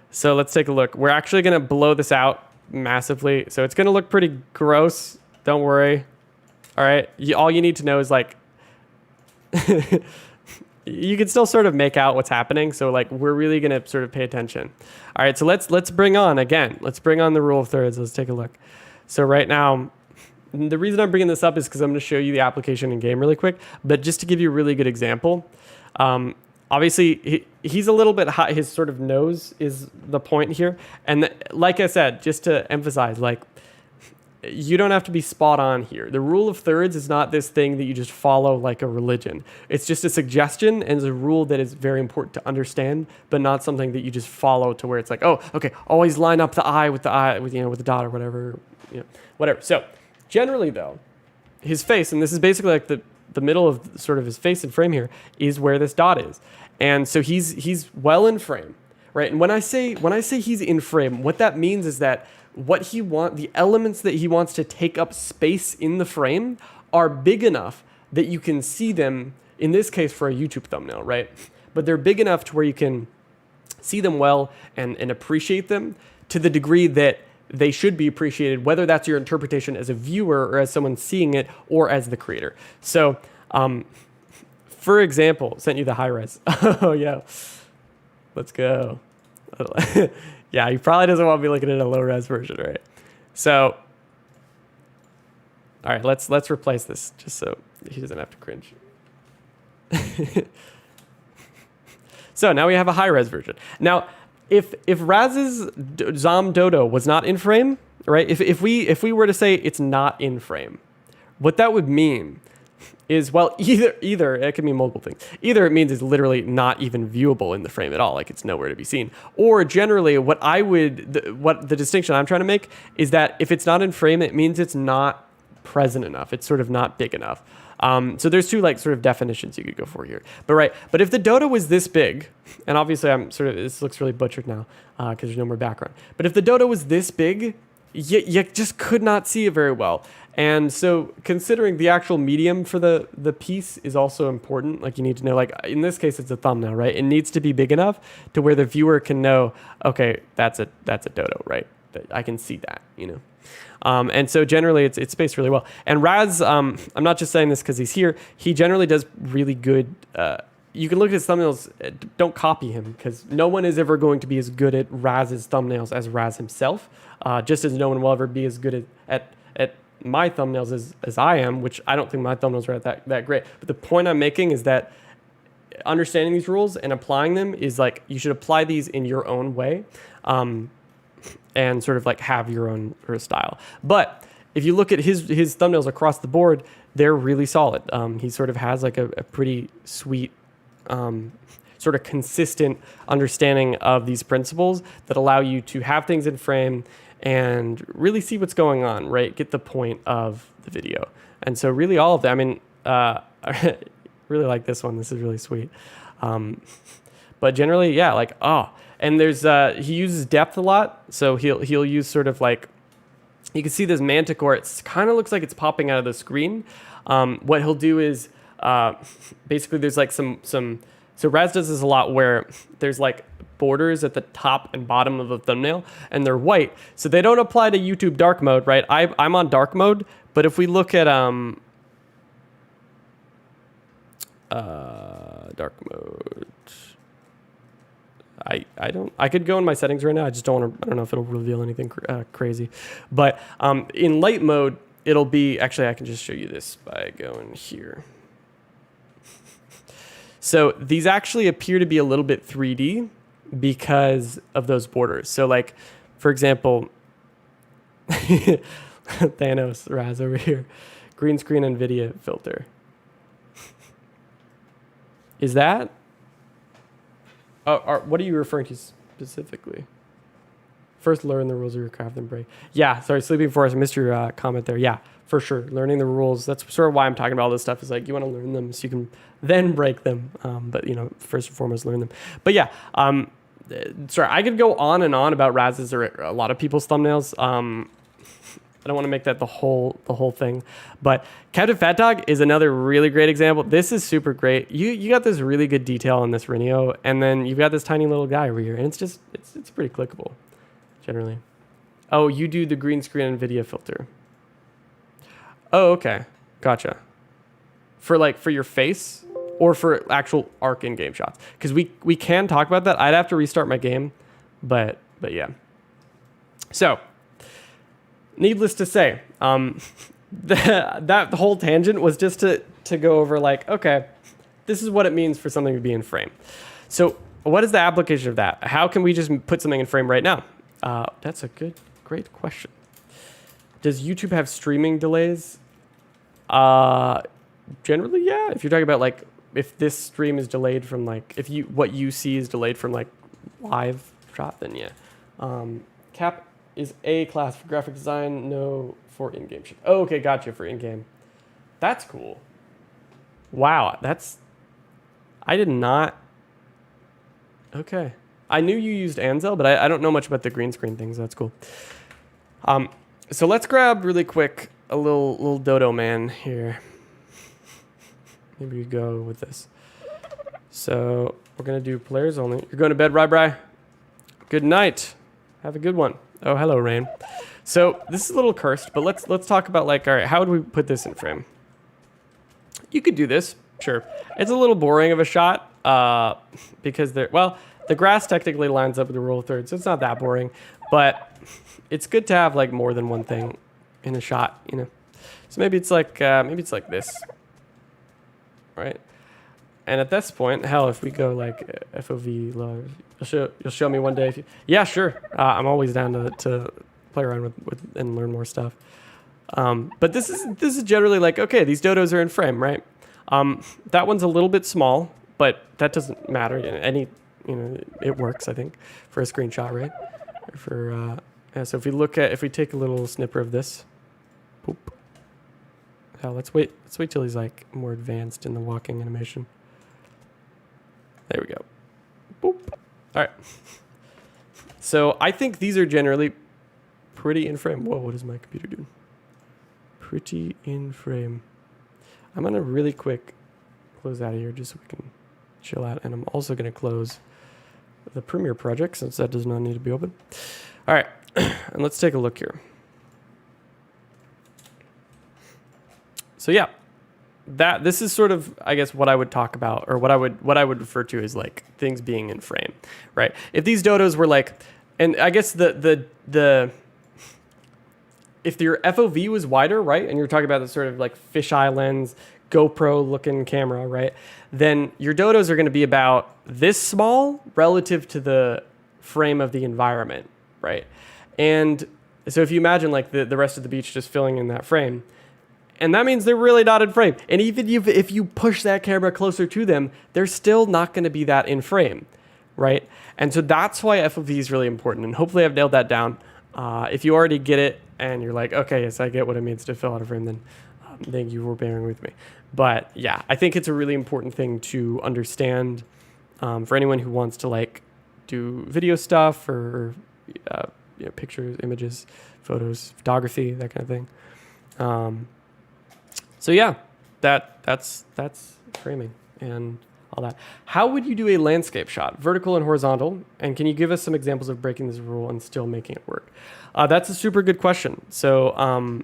So let's take a look. We're actually going to blow this out massively. So it's going to look pretty gross. Don't worry. All right. All you need to know is like, you can still sort of make out what's happening. So like, we're really going to sort of pay attention. All right. So let's bring on the rule of thirds. Let's take a look. So right now, the reason I'm bringing this up is because I'm going to show you the application in game really quick, but just to give you a really good example, obviously he's a little bit high. His sort of nose is the point here. And like I said, just to emphasize, like, you don't have to be spot on here. The rule of thirds is not this thing that you just follow like a religion. It's just a suggestion and it's a rule that is very important to understand, but not something that you just follow to where it's like, oh, okay, always line up the eye with the dot or whatever, whatever. So generally though, his face, and this is basically like the middle of sort of his face and frame here, is where this dot is. And so he's well in frame, right? And when I say he's in frame, what that means is that the elements that he wants to take up space in the frame are big enough that you can see them, in this case for a YouTube thumbnail, right? But they're big enough to where you can see them well and appreciate them to the degree that they should be appreciated, whether that's your interpretation as a viewer or as someone seeing it or as the creator. So, for example, sent you the high res. Oh yeah, let's go. Yeah, he probably doesn't want me looking at a low res version, right? So, all right, let's replace this just so he doesn't have to cringe. So now we have a high res version. Now, if Raz's Zom Dodo was not in frame, right? If we were to say it's not in frame, what that would mean is, well, either it can mean multiple things. Either it means it's literally not even viewable in the frame at all, like it's nowhere to be seen. Or generally, what the distinction I'm trying to make is that if it's not in frame, it means it's not present enough. It's sort of not big enough. So there's two like sort of definitions you could go for here. But if the dodo was this big, and obviously this looks really butchered now because there's no more background. But if the dodo was this big, you just could not see it very well. And so considering the actual medium for the piece is also important. Like you need to know, like in this case, it's a thumbnail, right? It needs to be big enough to where the viewer can know, okay, that's a dodo, right? I can see that, And so generally it's spaced really well. And Raz, I'm not just saying this because he's here. He generally does really good. You can look at his thumbnails. Don't copy him because no one is ever going to be as good at Raz's thumbnails as Raz himself. Just as no one will ever be as good at my thumbnails as I am, which I don't think my thumbnails are that great. But the point I'm making is that understanding these rules and applying them is like you should apply these in your own way. And sort of like have your own style. But if you look at his thumbnails across the board, they're really solid. He sort of has like a pretty sweet, sort of consistent understanding of these principles that allow you to have things in frame and really see what's going on, right? Get the point of the video. And so really all of them, I mean, I really like this one. This is really sweet. But generally, yeah, like, and there's he uses depth a lot, so he'll use sort of like, you can see this manticore. It kind of looks like it's popping out of the screen. What he'll do is basically there's like some. So Raz does this a lot where there's like borders at the top and bottom of the thumbnail, and they're white, so they don't apply to YouTube dark mode, right? I'm on dark mode, but if we look at dark mode. I could go in my settings right now. I just don't want to. I don't know if it'll reveal anything crazy. But in light mode, it'll be, actually I can just show you this by going here. So these actually appear to be a little bit 3D because of those borders. So like, for example, Thanos Raz over here, green screen NVIDIA filter. Is that? What are you referring to specifically? First, learn the rules of your craft, then break. Yeah, sorry, Sleeping Forest, I missed your comment there. Yeah, for sure. Learning the rules. That's sort of why I'm talking about all this stuff, is like you want to learn them so you can then break them. But, you know, first and foremost, learn them. But yeah, sorry, I could go on and on about Raz's or a lot of people's thumbnails. I don't want to make that the whole thing, but Captain Fat Dog is another really great example. This is super great. You got this really good detail on this Rinio, and then you've got this tiny little guy over here, and it's pretty clickable, generally. Oh, you do the green screen NVIDIA filter. Oh, okay, gotcha. For your face or for actual ARK in-game shots, because we can talk about that. I'd have to restart my game, but yeah. So. Needless to say, that whole tangent was just to go over like, okay, this is what it means for something to be in frame. So what is the application of that? How can we just put something in frame right now? That's a great question. Does YouTube have streaming delays? Generally, yeah. If you're talking about like, if this stream is delayed from like, what you see is delayed from like live shot, then yeah. Cap is A class for graphic design, no for in-game shit. Oh, okay, gotcha, for in-game. That's cool. Wow, I did not, okay. I knew you used Ansel, but I don't know much about the green screen things, that's cool. So let's grab really quick a little dodo man here. Maybe we go with this. So we're gonna do players only. You're going to bed, Bri. Good night. Have a good one. Oh, hello, Rain. So this is a little cursed, but let's talk about like, all right, how would we put this in frame? You could do this, sure. It's a little boring of a shot because the grass technically lines up with the rule of thirds, so it's not that boring, but it's good to have like more than one thing in a shot, you know. So maybe it's like this, right? And at this point, hell, if we go like FOV low, you'll show me one day. Yeah, sure. I'm always down to play around with and learn more stuff. But this is generally like, okay, these dodos are in frame, right? That one's a little bit small, but that doesn't matter. It works, I think, for a screenshot, right? So if we take a little snipper of this, boop. Hell, let's wait till he's like more advanced in the walking animation. There we go. Boop. All right. So I think these are generally pretty in frame. Whoa, what is my computer doing? Pretty in frame. I'm going to really quick close out of here just so we can chill out. And I'm also going to close the Premiere project since that does not need to be open. All right. And let's take a look here. So yeah. This is sort of, I guess, what I would talk about, or what I would refer to as like things being in frame, right? If these dodos were like, and I guess if your FOV was wider, right, and you're talking about the sort of like fisheye lens, GoPro looking camera, right, then your dodos are going to be about this small relative to the frame of the environment, right? And so if you imagine like the rest of the beach just filling in that frame. And that means they're really not in frame. And even if you push that camera closer to them, they're still not going to be that in frame, right? And so that's why FOV is really important. And hopefully I've nailed that down. If you already get it and you're like, okay, yes, I get what it means to fill out a frame, then thank you for bearing with me. But yeah, I think it's a really important thing to understand for anyone who wants to like do video stuff or pictures, images, photos, photography, that kind of thing. So yeah, that's framing and all that. How would you do a landscape shot, vertical and horizontal? And can you give us some examples of breaking this rule and still making it work? That's a super good question. So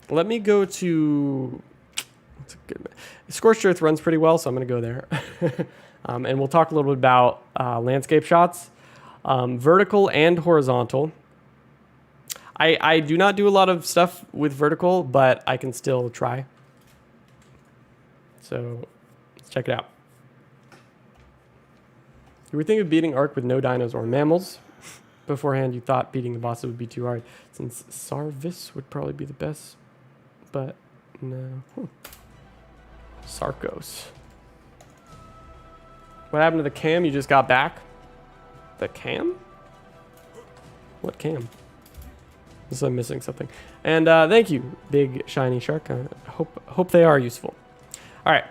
let me go to, Scorched Earth runs pretty well, so I'm going to go there. And we'll talk a little bit about landscape shots, vertical and horizontal. I do not do a lot of stuff with vertical, but I can still try. So let's check it out. You were thinking of beating ARK with no dinos or mammals. Beforehand, you thought beating the bosses would be too hard, since Sarvis would probably be the best, but no. Sarkos. What happened to the cam you just got back? The cam? What cam? Unless I'm missing something. And thank you, big shiny shark. I hope they are useful. All right.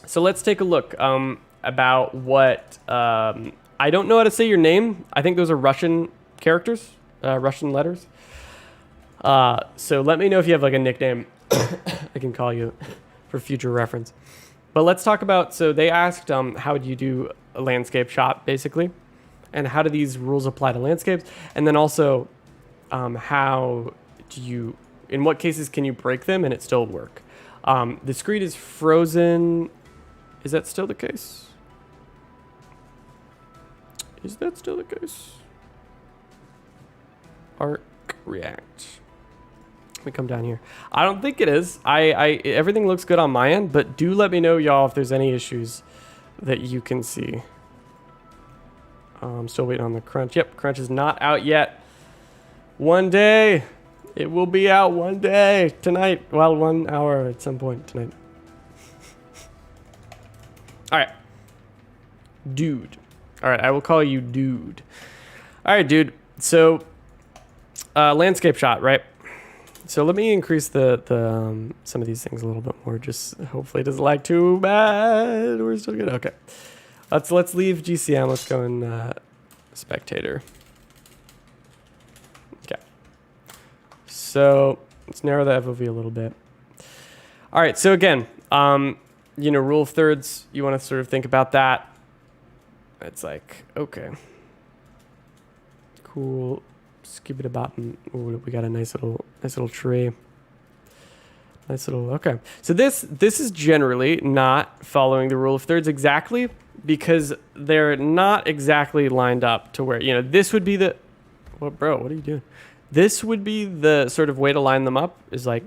So let's take a look about what... I don't know how to say your name. I think those are Russian characters, Russian letters. So let me know if you have like a nickname I can call you for future reference. But let's talk about, so they asked how do you do a landscape shot, basically, and how do these rules apply to landscapes, and then also how do you, in what cases can you break them and it still work? The screen is frozen. Is that still the case? Is that still the case? ARK React. We come down here. I don't think it is. Everything looks good on my end, but do let me know, y'all, if there's any issues that you can see. I'm still waiting on the crunch. Yep, crunch is not out yet. One day. It will be out one day. Tonight. Well, 1 hour at some point tonight. All right. Dude. All right, I will call you Dude. All right, dude. So, landscape shot, right? So let me increase the some of these things a little bit more. Just hopefully it doesn't lag too bad. We're still good. Okay. Let's leave GCM. Let's go in spectator. Okay. So let's narrow the FOV a little bit. All right. So again, rule of thirds. You want to sort of think about that. It's like, okay, cool. Skip it about. Ooh, we got a nice little tree. Nice little, okay. So this is generally not following the rule of thirds exactly, because they're not exactly lined up to where, this would be the, what, bro, what are you doing? This would be the sort of way to line them up, is like,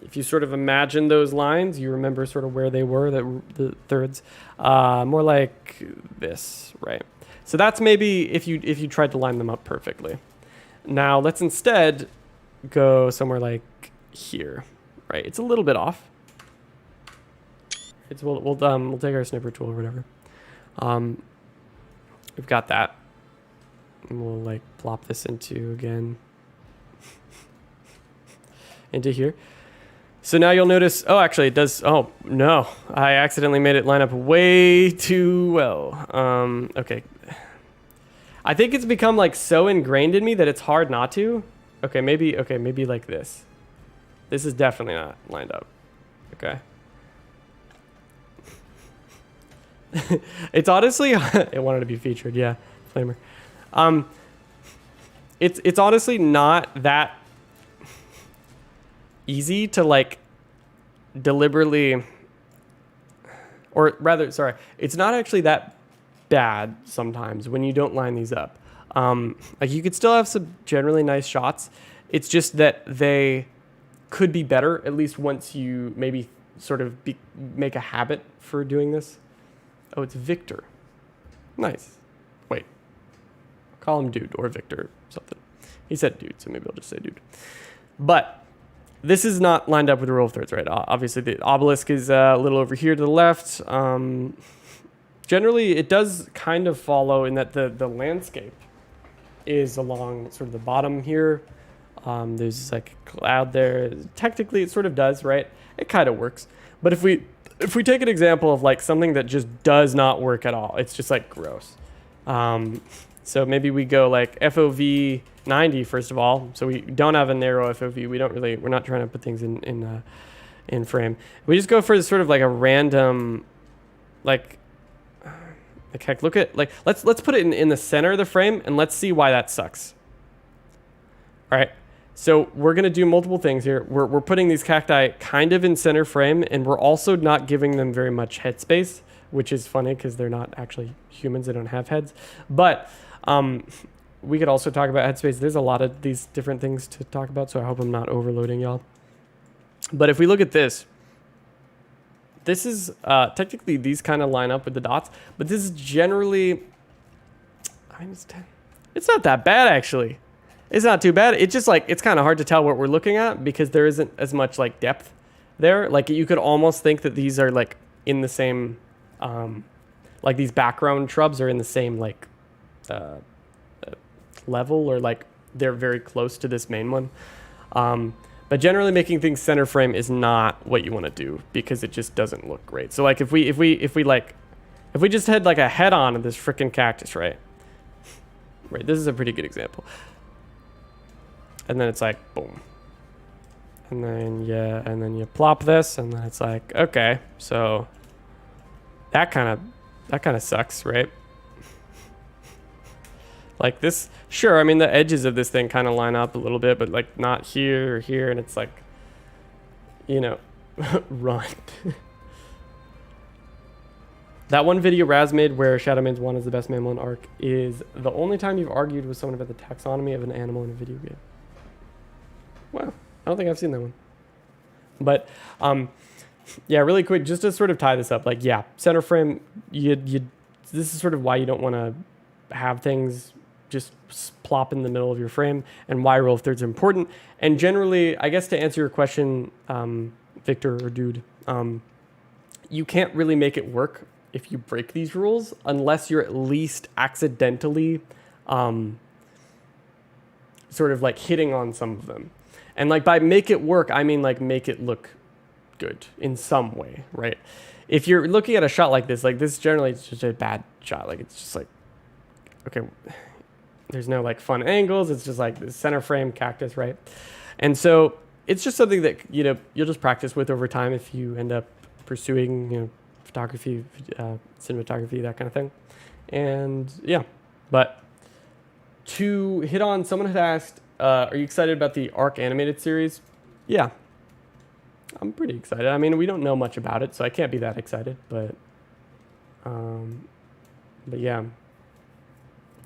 if you sort of imagine those lines, you remember sort of where they were, the thirds, more like this, right? So that's maybe if you tried to line them up perfectly. Now let's instead go somewhere like here, right? It's a little bit off. We'll take our snipper tool or whatever. We've got that, and we'll like plop this into here. So now you'll notice, oh, actually it does, oh, no. I accidentally made it line up way too well. Okay. I think it's become like so ingrained in me that it's hard not to. Okay, maybe like this. This is definitely not lined up. Okay. It's honestly, it wanted to be featured, yeah, Flamer. It's honestly not that easy to like deliberately, or rather, sorry, it's not actually that bad sometimes when you don't line these up. Like you could still have some generally nice shots. It's just that they could be better, at least once you maybe sort of make a habit for doing this. Oh, it's Victor. Nice. Wait. Call him Dude or Victor or something. He said Dude, so maybe I'll just say Dude. But this is not lined up with the rule of thirds, right? Obviously, the obelisk is a little over here to the left. Generally, it does kind of follow in that the landscape is along sort of the bottom here. There's like a cloud there. Technically, it sort of does, right? It kind of works. But if we take an example of like something that just does not work at all, it's just like gross. So maybe we go like FOV 90 first of all. So we don't have a narrow FOV. We're not trying to put things in frame. We just go for sort of like a random, like heck, look at, like, let's put it in the center of the frame and let's see why that sucks. All right. So we're going to do multiple things here. We're putting these cacti kind of in center frame, and we're also not giving them very much headspace, which is funny because they're not actually humans. They don't have heads. But we could also talk about headspace. There's a lot of these different things to talk about, so I hope I'm not overloading y'all. But if we look at this is technically these kind of line up with the dots, but this is generally, I mean, it's not that bad actually. It's not too bad. It's just like, it's kind of hard to tell what we're looking at because there isn't as much like depth there. Like you could almost think that these are like in the same, like these background shrubs are in the same like level, or like they're very close to this main one. But generally making things center frame is not what you want to do because it just doesn't look great. So like if we just had like a head on of this freaking cactus, right? Right, this is a pretty good example. And then it's like boom. And then you plop this, and then it's like, okay, so that kind of sucks, right? Like this, sure, I mean, the edges of this thing kind of line up a little bit, but like not here or here, and it's like, you know, run. That one video Raz made where Shadowman's 1 is the best mammal in ARK is the only time you've argued with someone about the taxonomy of an animal in a video game. Wow, I don't think I've seen that one. But, yeah, really quick, just to sort of tie this up, like, yeah, center frame, this is sort of why you don't want to have things just plop in the middle of your frame, and why rule of thirds are important. And generally, I guess to answer your question, Victor or dude, you can't really make it work if you break these rules unless you're at least accidentally sort of like hitting on some of them. And like by make it work, I mean like make it look good in some way, right? If you're looking at a shot like this generally it's just a bad shot. Like it's just like, okay, there's no like fun angles. It's just like the center frame cactus, right? And so it's just something that, you know, you'll just practice with over time if you end up pursuing, you know, photography, cinematography, that kind of thing. And yeah, but to hit on, someone had asked, are you excited about the ARK animated series? Yeah, I'm pretty excited. I mean, we don't know much about it, so I can't be that excited, but yeah.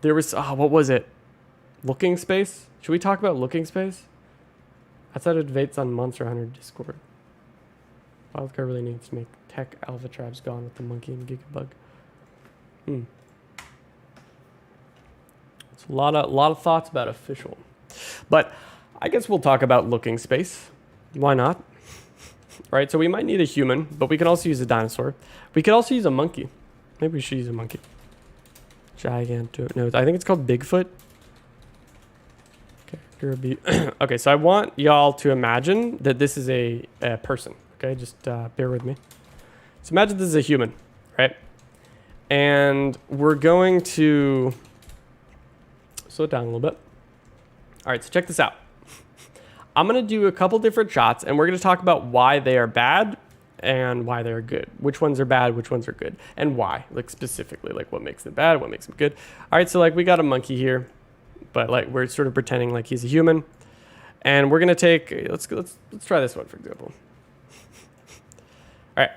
There was, what was it? Looking Space? Should we talk about Looking Space? Outside of debates on Monster Hunter Discord. Wildcard really needs to make tech alpha traps gone with the monkey and gigabug. It's a lot of thoughts about official. But I guess we'll talk about Looking Space. Why not? Right, so we might need a human, but we can also use a dinosaur. We could also use a monkey. Maybe we should use a monkey. Giganto. No, I think it's called Bigfoot. Okay, okay, so I want y'all to imagine that this is a person. Okay, just bear with me. So imagine this is a human, right? And we're going to slow it down a little bit. All right, so check this out. I'm going to do a couple different shots, and we're going to talk about why they are bad and why they're good. Which ones are bad, which ones are good, and why, like specifically, like what makes them bad, what makes them good. All right, so like we got a monkey here, but like we're sort of pretending like he's a human. And we're going to take, let's try this one, for example. All right.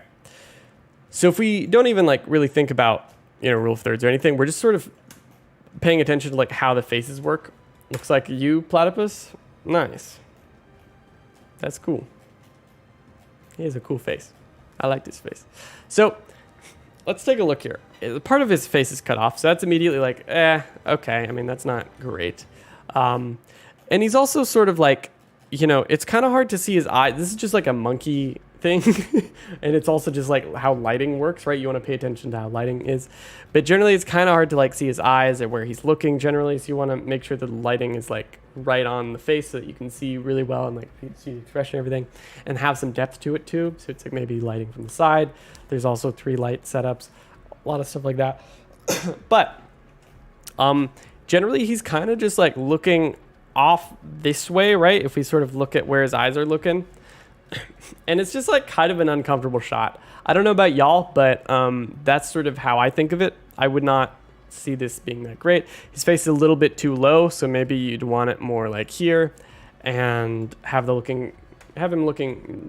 So if we don't even like really think about, you know, rule of thirds or anything, we're just sort of paying attention to like how the faces work. Looks like you, platypus. Nice. That's cool. He has a cool face. I like this face. So let's take a look here. Part of his face is cut off, so that's immediately like, okay. I mean, that's not great. And he's also sort of like, you know, it's kind of hard to see his eye. This is just like a monkey thing. And it's also just like how lighting works, right? You want to pay attention to how lighting is. But generally, it's kind of hard to like see his eyes or where he's looking generally. So you want to make sure that the lighting is like right on the face so that you can see really well and like see the expression and everything, and have some depth to it too. So it's like maybe lighting from the side. There's also 3 light setups, a lot of stuff like that. But generally, he's kind of just like looking off this way, right? If we sort of look at where his eyes are looking. And it's just like kind of an uncomfortable shot. I don't know about y'all, but that's sort of how I think of it. I would not see this being that great. His face is a little bit too low, so maybe you'd want it more like here, and have him looking,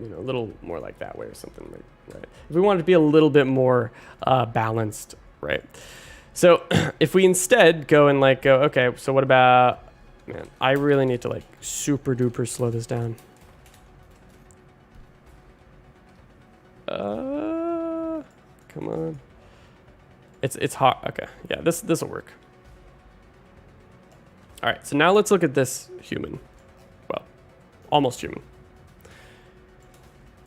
you know, a little more like that way or something. Like right? If we want it to be a little bit more balanced, right? So if we instead go and like go, okay, so what about, man, I really need to like super duper slow this down. Come on. It's hot. Okay, yeah, this will work. All right, so now let's look at this human. Well, almost human.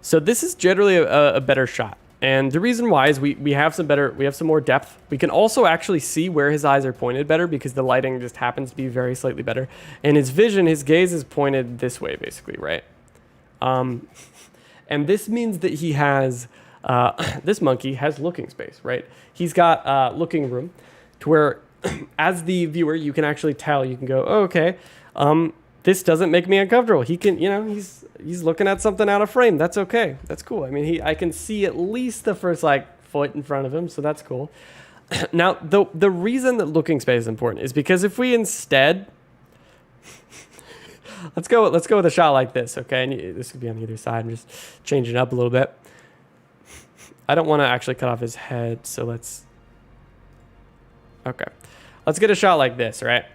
So this is generally a better shot. And the reason why is we have some more depth. We can also actually see where his eyes are pointed better because the lighting just happens to be very slightly better. And his vision, his gaze is pointed this way basically, right? And this means that he has, this monkey has looking space, right? He's got looking room to where as the viewer, you can actually tell, you can go, oh, okay, this doesn't make me uncomfortable. He can, you know, he's looking at something out of frame. That's okay. That's cool. I mean, I can see at least the first like foot in front of him, so that's cool. Now, the reason that looking space is important is because if we instead, let's go with a shot like this, okay? And this could be on either side. I'm just changing it up a little bit. I don't want to actually cut off his head, so let's get a shot like this, right?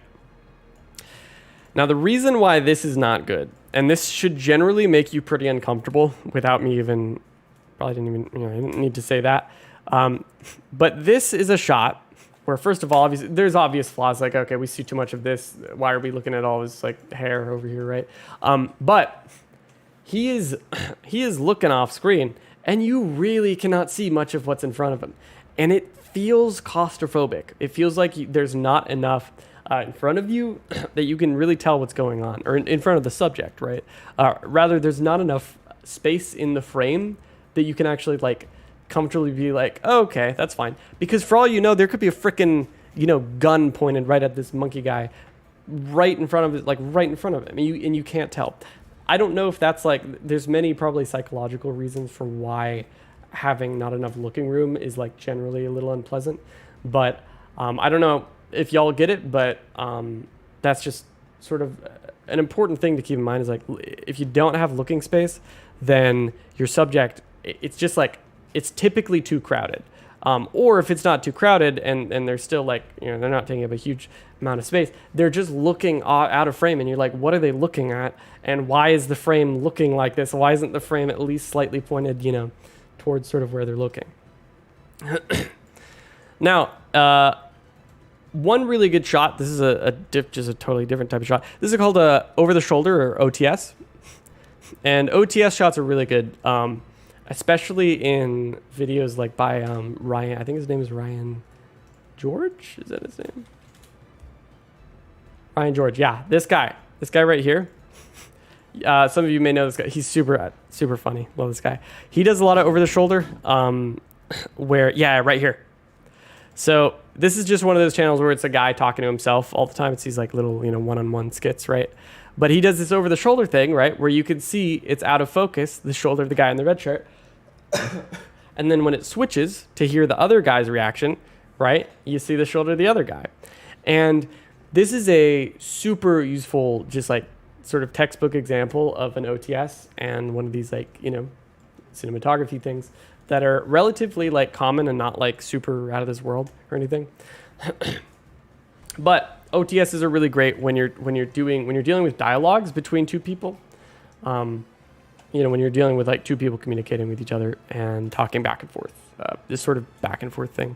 Now, the reason why this is not good, and this should generally make you pretty uncomfortable without me even, probably didn't even, I didn't need to say that. But this is a shot where, first of all, obviously, there's obvious flaws. Like, okay, we see too much of this. Why are we looking at all this like hair over here, right? But he is looking off screen, and you really cannot see much of what's in front of him. And it feels claustrophobic. It feels like there's not enough in front of you that you can really tell what's going on, or in front of the subject, right? Rather, there's not enough space in the frame that you can actually like comfortably be like, oh, okay, that's fine. Because for all you know, there could be a freaking, gun pointed right at this monkey guy, right in front of it, like right in front of him, and you can't tell. I don't know if that's like, there's many probably psychological reasons for why having not enough looking room is like generally a little unpleasant, but I don't know if y'all get it, but that's just sort of an important thing to keep in mind is like, if you don't have looking space, then your subject, it's just like, it's typically too crowded. Or if it's not too crowded and they're still like, they're not taking up a huge amount of space, they're just looking out of frame and you're like, what are they looking at? And why is the frame looking like this? Why isn't the frame at least slightly pointed, towards sort of where they're looking? Now, one really good shot, this is just a totally different type of shot. This is called over the shoulder, or OTS. And OTS shots are really good, especially in videos like by Ryan. I think his name is Ryan George. Is that his name? Ryan George. Yeah, this guy right here. Some of you may know this guy. He's super funny. Love this guy. He does a lot of over the shoulder. Right here. So this is just one of those channels where it's a guy talking to himself all the time. It's these like little, one-on-one skits, right? But he does this over the shoulder thing, right? Where you can see it's out of focus, the shoulder of the guy in the red shirt. And then when it switches to hear the other guy's reaction, right? You see the shoulder of the other guy. And this is a super useful, just like sort of textbook example of an OTS and one of these like, cinematography things that are relatively like common and not like super out of this world or anything. But OTSs are really great when you're dealing with dialogues between two people. When you're dealing with like two people communicating with each other and talking back and forth, this sort of back and forth thing.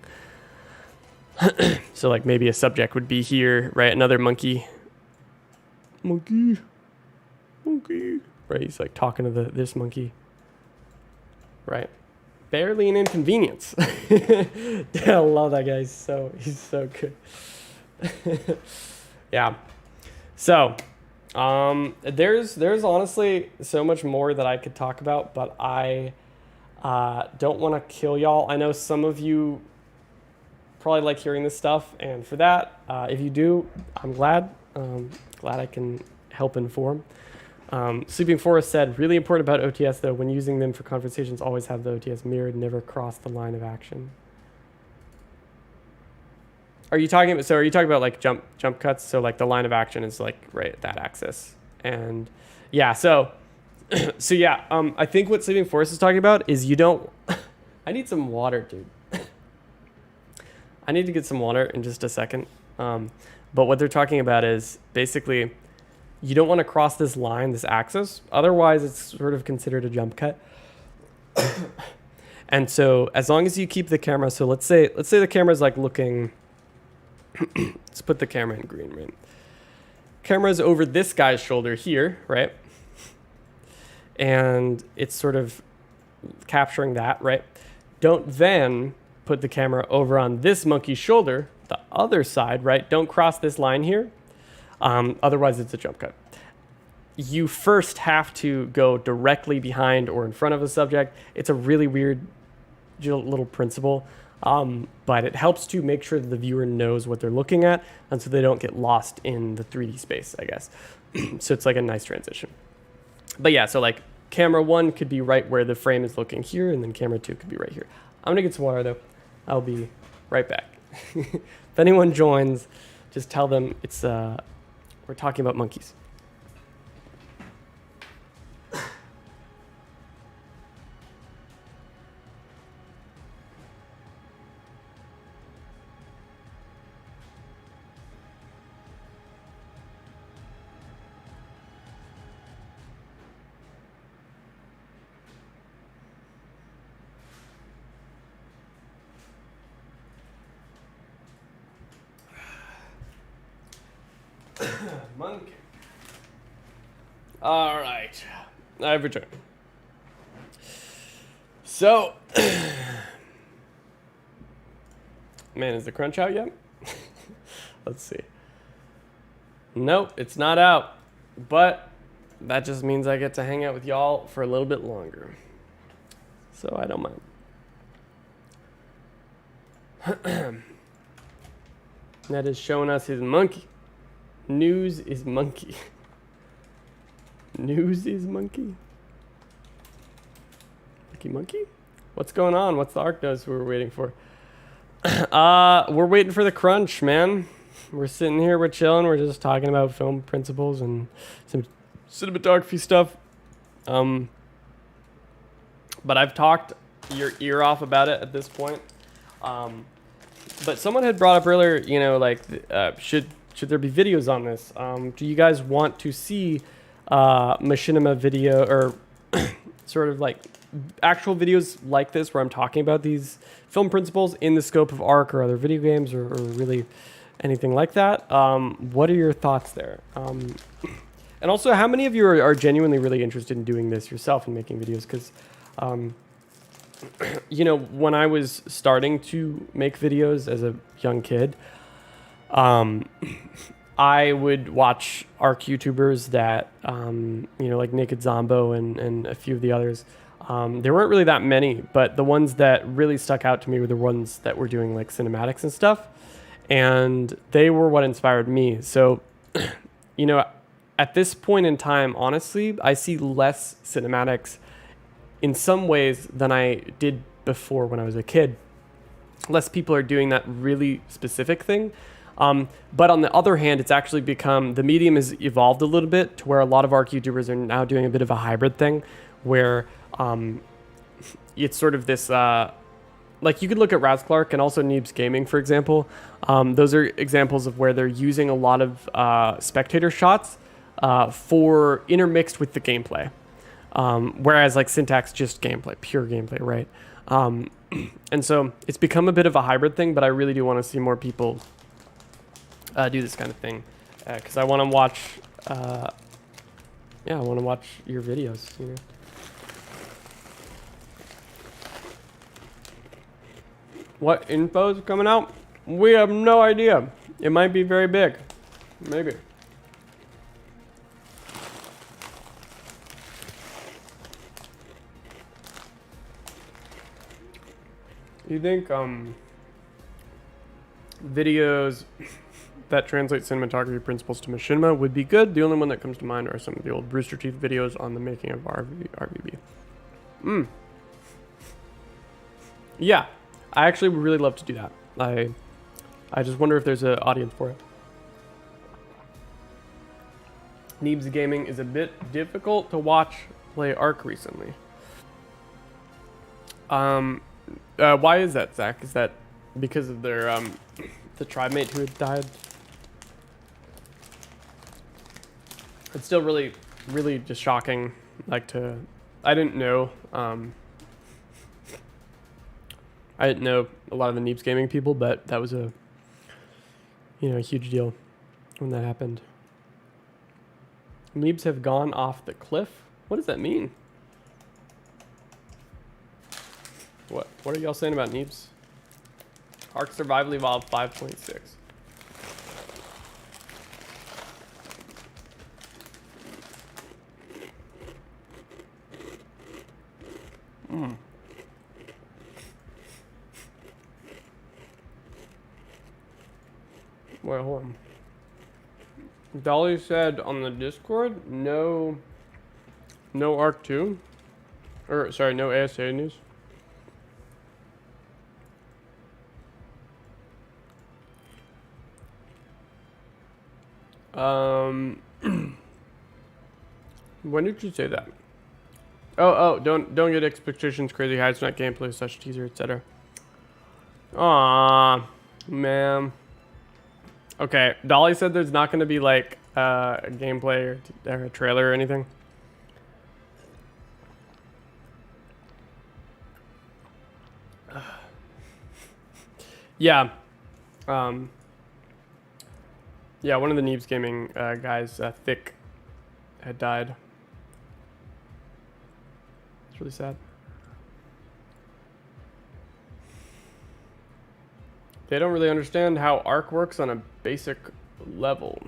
So like maybe a subject would be here, right? Another monkey, right? He's like talking to this monkey, right? Barely an inconvenience. Dude, I love that guy. He's so good. Yeah. So, there's honestly so much more that I could talk about, but I don't want to kill y'all. I know some of you probably like hearing this stuff, and for that, if you do, I'm glad I can help inform. Sleeping Forest said, really important about OTS though, when using them for conversations, always have the OTS mirrored, never cross the line of action. Are you talking about like jump cuts? So like the line of action is like right at that axis. And yeah, so yeah, I think what Sleeping Forest is talking about is you don't I need some water, dude. I need to get some water in just a second. But what they're talking about is basically you don't want to cross this line, this axis. Otherwise, it's sort of considered a jump cut. And so as long as you keep the camera, so let's say the camera's like looking, let's put the camera in green, right? Camera's over this guy's shoulder here, right? And it's sort of capturing that, right? Don't then put the camera over on this monkey's shoulder, the other side, right? Don't cross this line here. Otherwise, it's a jump cut. You first have to go directly behind or in front of a subject. It's a really weird little principle, but it helps to make sure that the viewer knows what they're looking at, and so they don't get lost in the 3D space, I guess. So it's like a nice transition. But yeah, so like camera 1 could be right where the frame is looking here, and then camera 2 could be right here. I'm gonna get some water though. I'll be right back. If anyone joins, just tell them it's we're talking about monkeys. Monkey. All right, I've returned. So, man, is the crunch out yet? Let's see. Nope, it's not out, but that just means I get to hang out with y'all for a little bit longer. So I don't mind. That is showing us his monkey. News is monkey. News is monkey. Monkey? What's going on? What's the ARK news we're waiting for? We're waiting for the crunch, man. We're sitting here, we're chilling, we're just talking about film principles and some cinematography stuff. But I've talked your ear off about it at this point. But someone had brought up earlier, you know, like, should there be videos on this? Do you guys want to see machinima video or sort of like actual videos like this where I'm talking about these film principles in the scope of ARK or other video games or really anything like that? What are your thoughts there? And also, how many of you are genuinely really interested in doing this yourself and making videos? Because, you know, when I was starting to make videos as a young kid, I would watch ARK YouTubers that, you know, like Naked Zombo and a few of the others. There weren't really that many, but the ones that really stuck out to me were the ones that were doing like cinematics and stuff. And they were what inspired me. So, you know, at this point in time, honestly, I see less cinematics in some ways than I did before when I was a kid. Less people are doing that really specific thing. But on the other hand, it's actually become, the medium has evolved a little bit to where a lot of ARK YouTubers are now doing a bit of a hybrid thing where it's sort of this, like you could look at Raz Clark and also Neebs Gaming, for example. Those are examples of where they're using a lot of spectator shots for intermixed with the gameplay. Whereas like Syntax, just gameplay, pure gameplay, right? And so it's become a bit of a hybrid thing, but I really do want to see more people do this kind of thing, because I want to watch, I want to watch your videos, you know. What info is coming out? We have no idea. It might be very big, maybe. You think videos that translate cinematography principles to machinima would be good? The only one that comes to mind are some of the old Rooster Teeth videos on the making of RVB. Yeah, I actually would really love to do that. I just wonder if there's an audience for it. Neebs Gaming is a bit difficult to watch play ARK recently. Why is that, Zach? Is that because of their the tribe mate who had died? It's still really, really just shocking. Like I didn't know. I didn't know a lot of the Neebs gaming people, but that was a huge deal when that happened. Neebs have gone off the cliff. What does that mean? What are y'all saying about Neebs? ARK Survival Evolved 5.6. Wait, hold on. Dolly said on the Discord, no ARK 2. Or, sorry, no ASA news. When did you say that? Oh, don't get expectations crazy high. It's not gameplay, such teaser, etc. Aw, man. Okay, Dolly said there's not going to be like a gameplay or a trailer or anything. Yeah. Yeah, one of the Neebs gaming guys, Thick, had died. It's really sad. They don't really understand how ARK works on a basic level.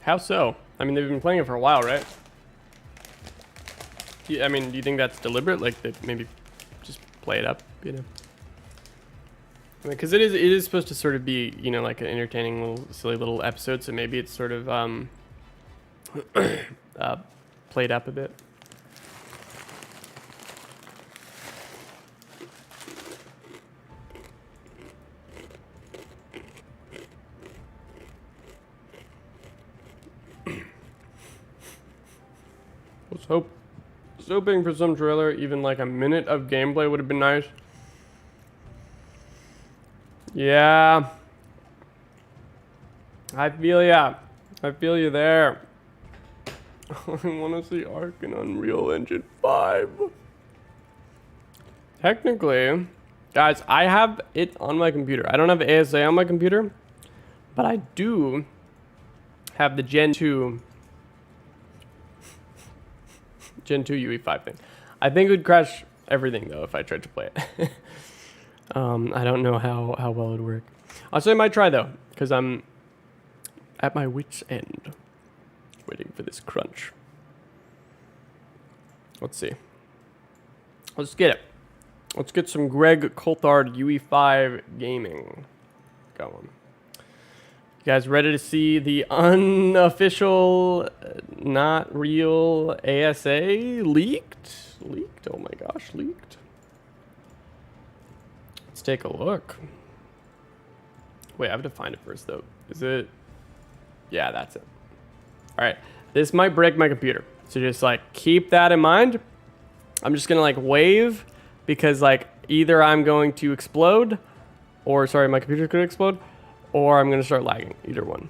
How so? I mean, they've been playing it for a while, right? Do you think that's deliberate? Like, they maybe just play it up, you know? Because it is supposed to sort of be, like an entertaining little, silly little episode, so maybe it's sort of played up a bit. Was hoping for some trailer, even like a minute of gameplay would have been nice. Yeah. I feel ya. I feel you there. I want to see ARK in Unreal Engine 5. Technically, guys, I have it on my computer. I don't have ASA on my computer, but I do have the Gen 2 UE5 thing. I think it would crash everything though if I tried to play it. I don't know how well it would work. I'll say I might try though, because I'm at my wit's end, waiting for this crunch. Let's see. Let's get it. Let's get some Greg Coulthard UE5 gaming going. You guys ready to see the unofficial, not real ASA leaked? Leaked? Oh my gosh, leaked. Let's take a look. Wait, I have to find it first though. Is it? Yeah, that's it. All right, this might break my computer. So just like keep that in mind. I'm just gonna like wave because like either I'm going to explode or sorry, my computer could explode or I'm gonna start lagging, either one.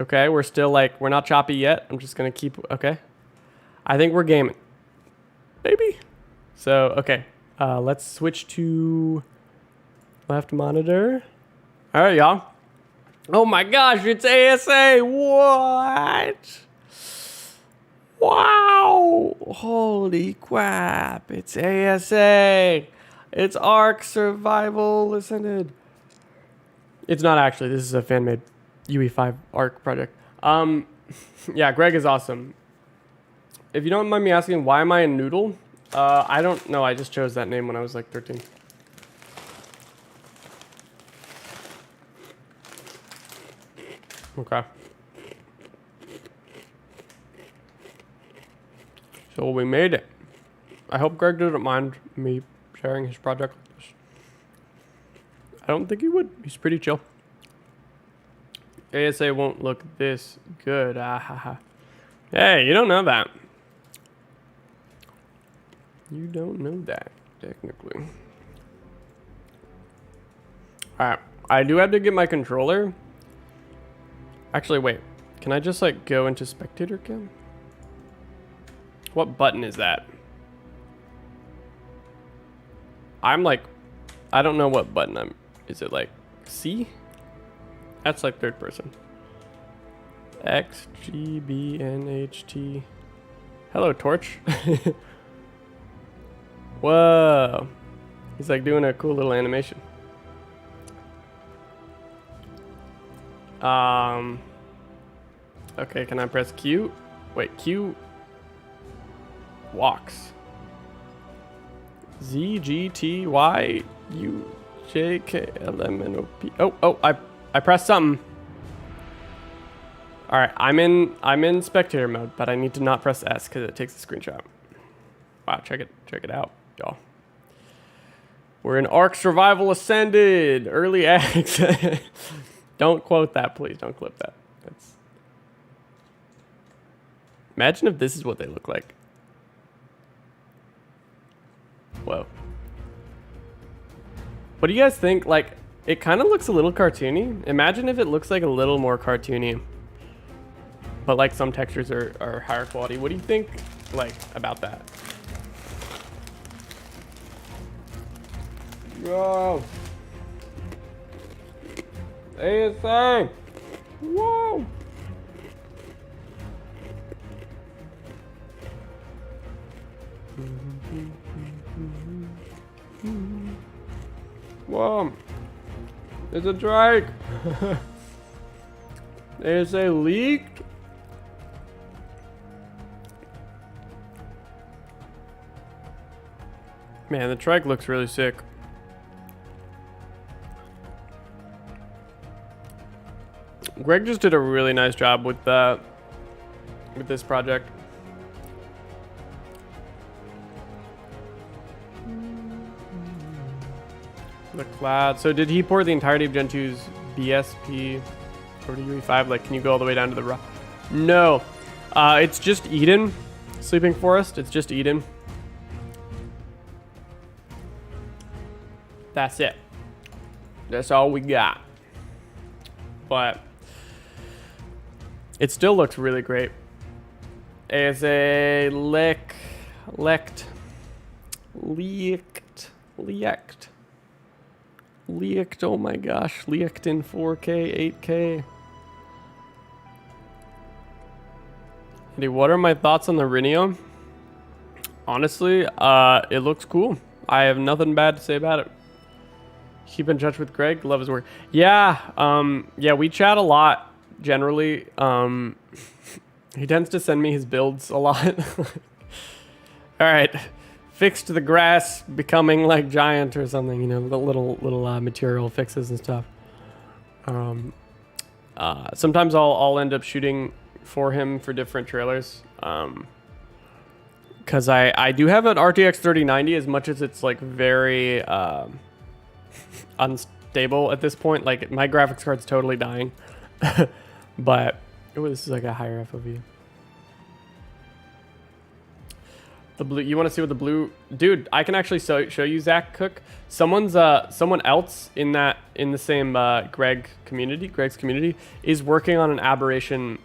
Okay, we're still like, we're not choppy yet. I'm just gonna keep, okay. I think we're gaming. Maybe. So, okay, let's switch to left monitor. All right, y'all. Oh my gosh, it's ASA, what? Wow, holy crap, it's ASA. It's ARK Survival Ascended. It's not actually, this is a fan-made UE5 ARK project. Yeah, Greg is awesome. If you don't mind me asking, why am I a noodle? I don't know, I just chose that name when I was like 13. Okay. So we made it. I hope Greg doesn't mind me sharing his project like this. I don't think he would. He's pretty chill. ASA won't look this good. Ah, ha, ha. Hey, you don't know that. You don't know that, technically. Alright, I do have to get my controller. Actually, wait. Can I just, like, go into spectator cam? What button is that? I'm, like... I don't know what button I'm... Is it, like, C? That's, like, third person. X, G, B, N, H, T... Hello, Torch. Whoa. He's, like, doing a cool little animation. Okay, can I press Q? Wait, Q walks. Z, G, T, Y, U, J, K, L, M, N, O, P. Oh, I pressed something. All right, I'm in spectator mode, but I need to not press S because it takes a screenshot. Wow, check it out, y'all. We're in ARK Survival Ascended, early access. Don't quote that, please. Don't clip that. Imagine if this is what they look like. Whoa. What do you guys think? Like, it kind of looks a little cartoony. Imagine if it looks like a little more cartoony, but like some textures are higher quality. What do you think, like, about that? Yo. ASA. Whoa. Whoa. There's a drake. ASA leaked. Man, the trike looks really sick. Greg just did a really nice job with this project. The cloud. So did he pour the entirety of Gen 2's BSP over to UE5? Like, can you go all the way down to the rock? No. It's just Eden. Sleeping Forest. It's just Eden. That's it. That's all we got. But it still looks really great. As a leaked. Oh my gosh, leaked in 4K, 8K. Andy, what are my thoughts on the Rhenium? Honestly, it looks cool. I have nothing bad to say about it. Keep in touch with Greg. Love his work. Yeah, yeah, we chat a lot generally. He tends to send me his builds a lot. All right, fixed the grass becoming like giant or something. You know, the little material fixes and stuff. Sometimes I'll end up shooting for him for different trailers. Because I do have an RTX 3090, as much as it's like very unstable at this point. Like, my graphics card's totally dying. But this is like a higher FOV. The blue, you want to see what the blue, dude? I can actually show you Zach Cook. Someone else in the same Greg's community is working on an aberration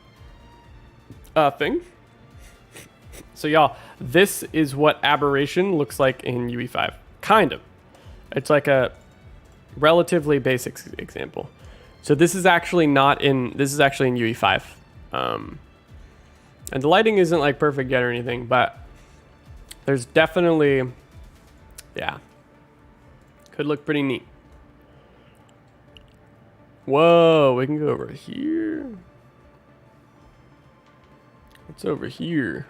thing. So y'all, this is what aberration looks like in UE5. Kind of. It's like a relatively basic example. So this is actually not in, this is actually in UE5. And the lighting isn't like perfect yet or anything, but there's definitely, yeah, could look pretty neat. Whoa, we can go over here. What's over here?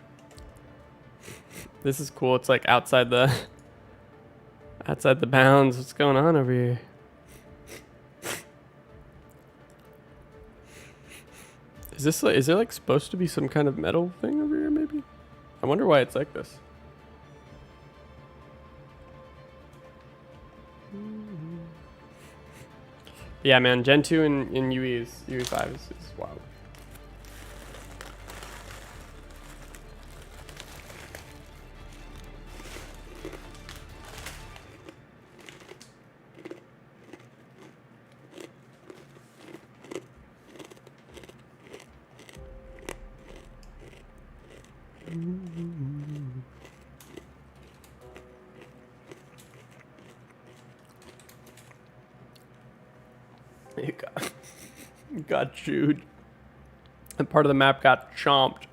This is cool. It's like outside the bounds. What's going on over here? Is there like supposed to be some kind of metal thing over here maybe? I wonder why it's like this. Yeah, man, Gen 2 in UE5 is wild. It got chewed. And part of the map got chomped.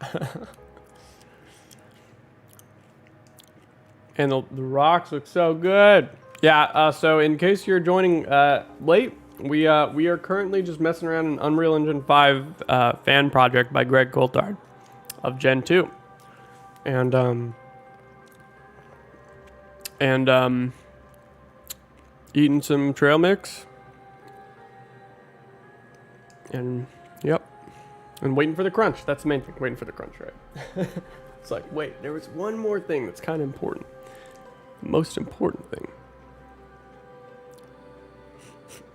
And the rocks look so good. Yeah, so in case you're joining late, we are currently just messing around in Unreal Engine 5 fan project by Greg Coulthard of Gen 2. And eating some trail mix. And yep. And waiting for the crunch. That's the main thing. Waiting for the crunch, right? It's like, wait, there was one more thing that's kind of important. The most important thing.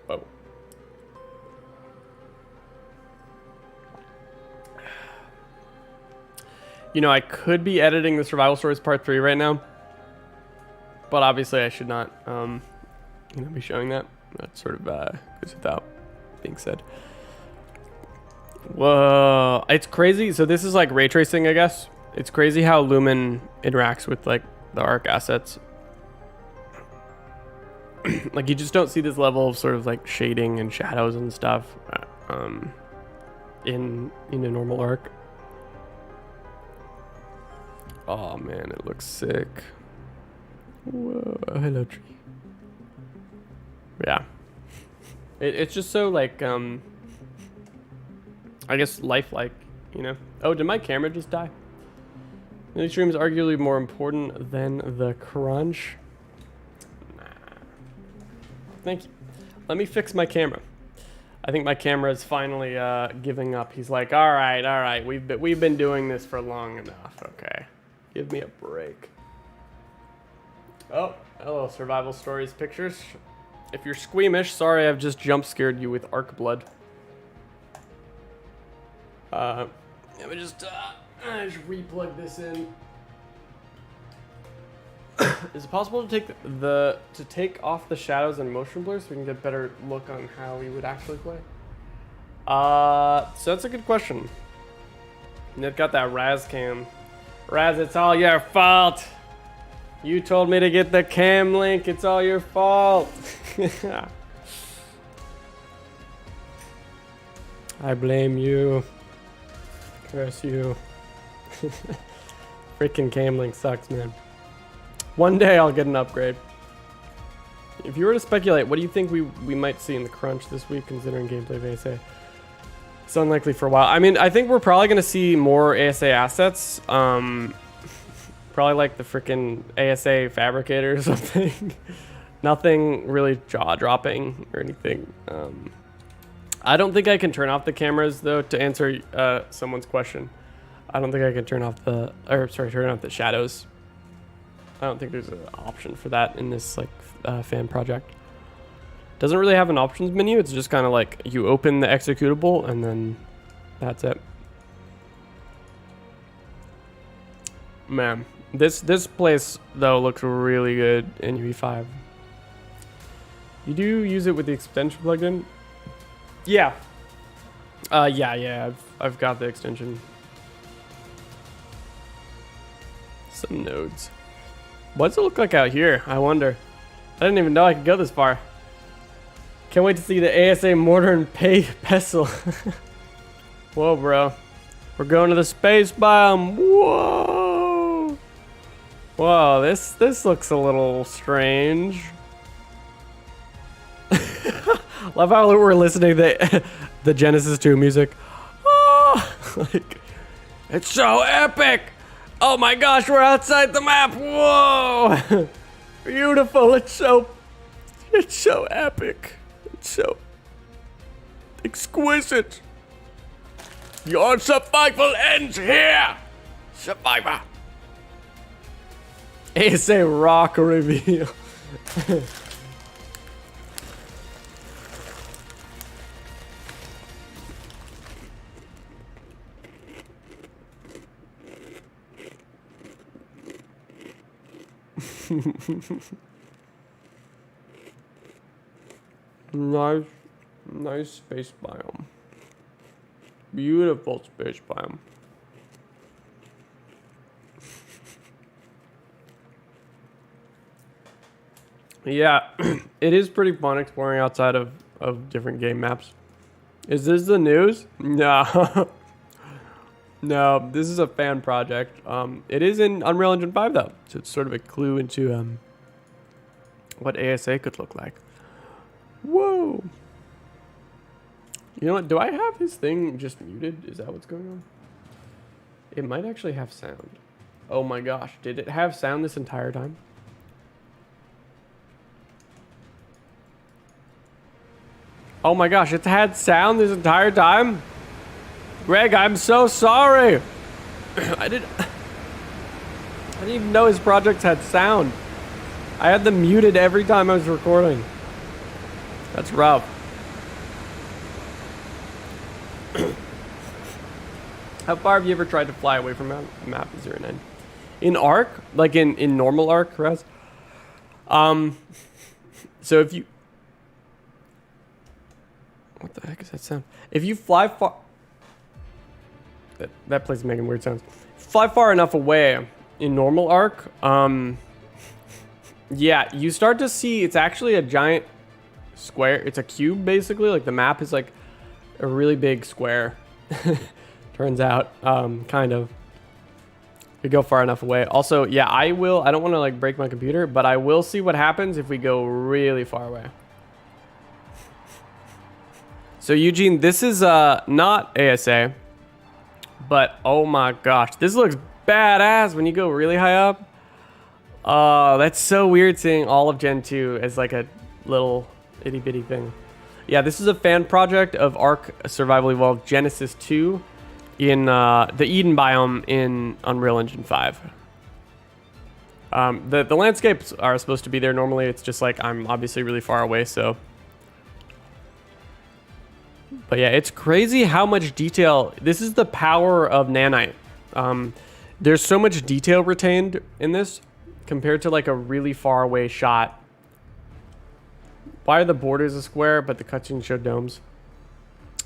Oh. You know, I could be editing the Survival Stories Part 3 right now. But obviously I should not be showing that. That sort of goes without being said. Whoa, it's crazy. So this is like ray tracing, I guess. It's crazy how Lumen interacts with like the ARK assets. Like you just don't see this level of sort of like shading and shadows and stuff in a normal ARK. Oh man, it looks sick. Whoa, hello tree. Yeah, it's just so like I guess lifelike, you know. Oh, did my camera just die? The stream is arguably more important than the crunch. Nah. Thank you. Let me fix my camera. I think my camera is finally giving up. He's like, all right, we've been doing this for long enough. Okay, give me a break. Oh, hello, Survival Stories pictures. If you're squeamish, sorry, I've just jump scared you with ARK blood. Let me just replug this in. Is it possible to take off the shadows and motion blur so we can get a better look on how we would actually play? So that's a good question. Nick got that Raz cam. Raz, it's all your fault. You told me to get the cam link. It's all your fault. I blame you. Curse you. Freaking cam link sucks, man. One day I'll get an upgrade. If you were to speculate, what do you think we might see in the crunch this week, considering gameplay of ASA? It's unlikely for a while. I mean, I think we're probably going to see more ASA assets. Probably like the freaking ASA fabricator or something. Nothing really jaw-dropping or anything. I don't think I can turn off the cameras, though, to answer someone's question. I don't think I can turn off the shadows. I don't think there's an option for that in this like fan project. Doesn't really have an options menu. It's just kind of like you open the executable and then that's it. Man, this place though looks really good in UE5. You do use it with the extension plugged in? Yeah. Yeah. I've got the extension. Some nodes. What does it look like out here? I wonder. I didn't even know I could go this far. Can't wait to see the ASA mortar and pestle. Whoa, bro. We're going to the space biome. Whoa. Whoa, this looks a little strange. Love how we're listening to the Genesis 2 music. Oh, like, it's so epic. Oh my gosh, we're outside the map. Whoa. Beautiful. It's so epic. It's so exquisite. Your survival ends here. Survivor. ASA rock reveal. Nice space biome. Beautiful space biome. Yeah, it is pretty fun exploring outside of different game maps. Is this the news? No. No, this is a fan project. It is in Unreal Engine 5 though, so it's sort of a clue into what ASA could look like. Whoa. You know what? Do I have his thing just muted? Is that what's going on? It might actually have sound. Oh my gosh, did it have sound this entire time? Oh my gosh, it's had sound this entire time? Greg, I'm so sorry. I didn't even know his projects had sound. I had them muted every time I was recording. That's rough. How far have you ever tried to fly away from a map? 09. In ARK, like in normal ARK, Raz. So if you, what the heck is that sound? If you fly far, that place is making weird sounds. Fly far enough away in normal ARK, yeah, you start to see it's actually a giant square. It's a cube basically. Like the map is like a really big square. Turns out, kind of. We go far enough away. Also, yeah, I don't want to like break my computer, but I will see what happens if we go really far away. So Eugene, this is not ASA, but oh my gosh, this looks badass when you go really high up. Oh, that's so weird seeing all of Gen 2 as like a little itty bitty thing. Yeah, this is a fan project of ARK Survival Evolved Genesis 2 in the Eden biome in Unreal Engine 5. The landscapes are supposed to be there normally. It's just like I'm obviously really far away, so. But yeah, it's crazy how much detail. This is the power of nanite. There's so much detail retained in this compared to like a really far away shot. Why are the borders a square but the cutscenes show domes?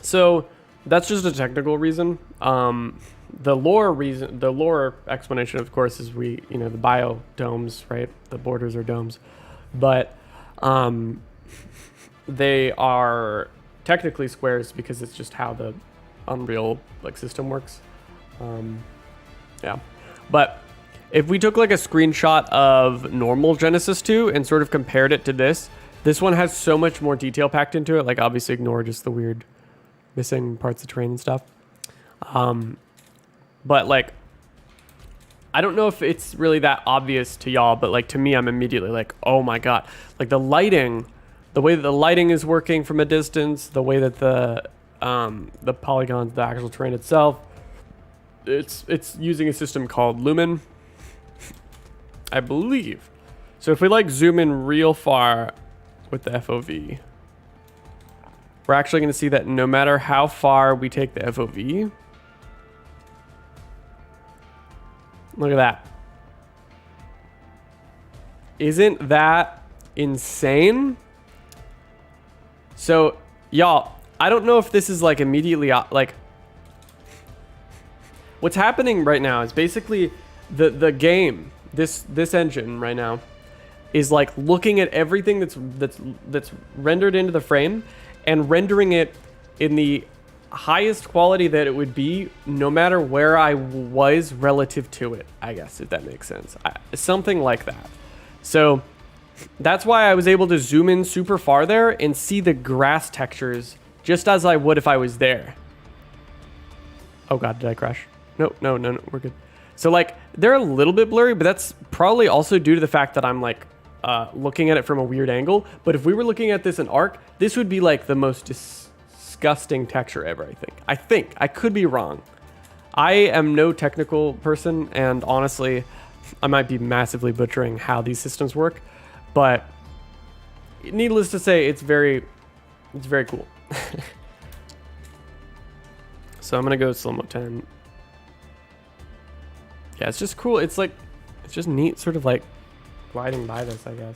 So that's just a technical reason. The lore explanation, of course, is the bio domes, right? The borders are domes, but they are technically squares because it's just how the Unreal like system works. Yeah, but if we took like a screenshot of normal Genesis 2 and sort of compared it to this one has so much more detail packed into it. Like obviously ignore just the weird missing parts of terrain and stuff. But like, I don't know if it's really that obvious to y'all, but like to me, I'm immediately like, oh my God, like the lighting, the way that the lighting is working from a distance, the way that the polygons, the actual terrain itself, it's using a system called Lumen, I believe. So if we like zoom in real far with the FOV, we're actually going to see that no matter how far we take the FOV, look at that. Isn't that insane? So y'all, I don't know if this is like immediately like what's happening right now is basically the game, this engine right now is like looking at everything that's rendered into the frame and rendering it in the highest quality that it would be no matter where I was relative to it, I guess, if that makes sense. Something like that. So that's why I was able to zoom in super far there and see the grass textures just as I would if I was there. Oh God, did I crash? No, we're good. So like they're a little bit blurry, but that's probably also due to the fact that I'm like looking at it from a weird angle. But if we were looking at this in ARK, this would be like the most disgusting texture ever, I think. I could be wrong. I am no technical person, and honestly, I might be massively butchering how these systems work, but needless to say, it's very cool. So I'm gonna go slow-mo 10. Yeah, it's just cool. It's just neat, sort of like gliding by this, I guess.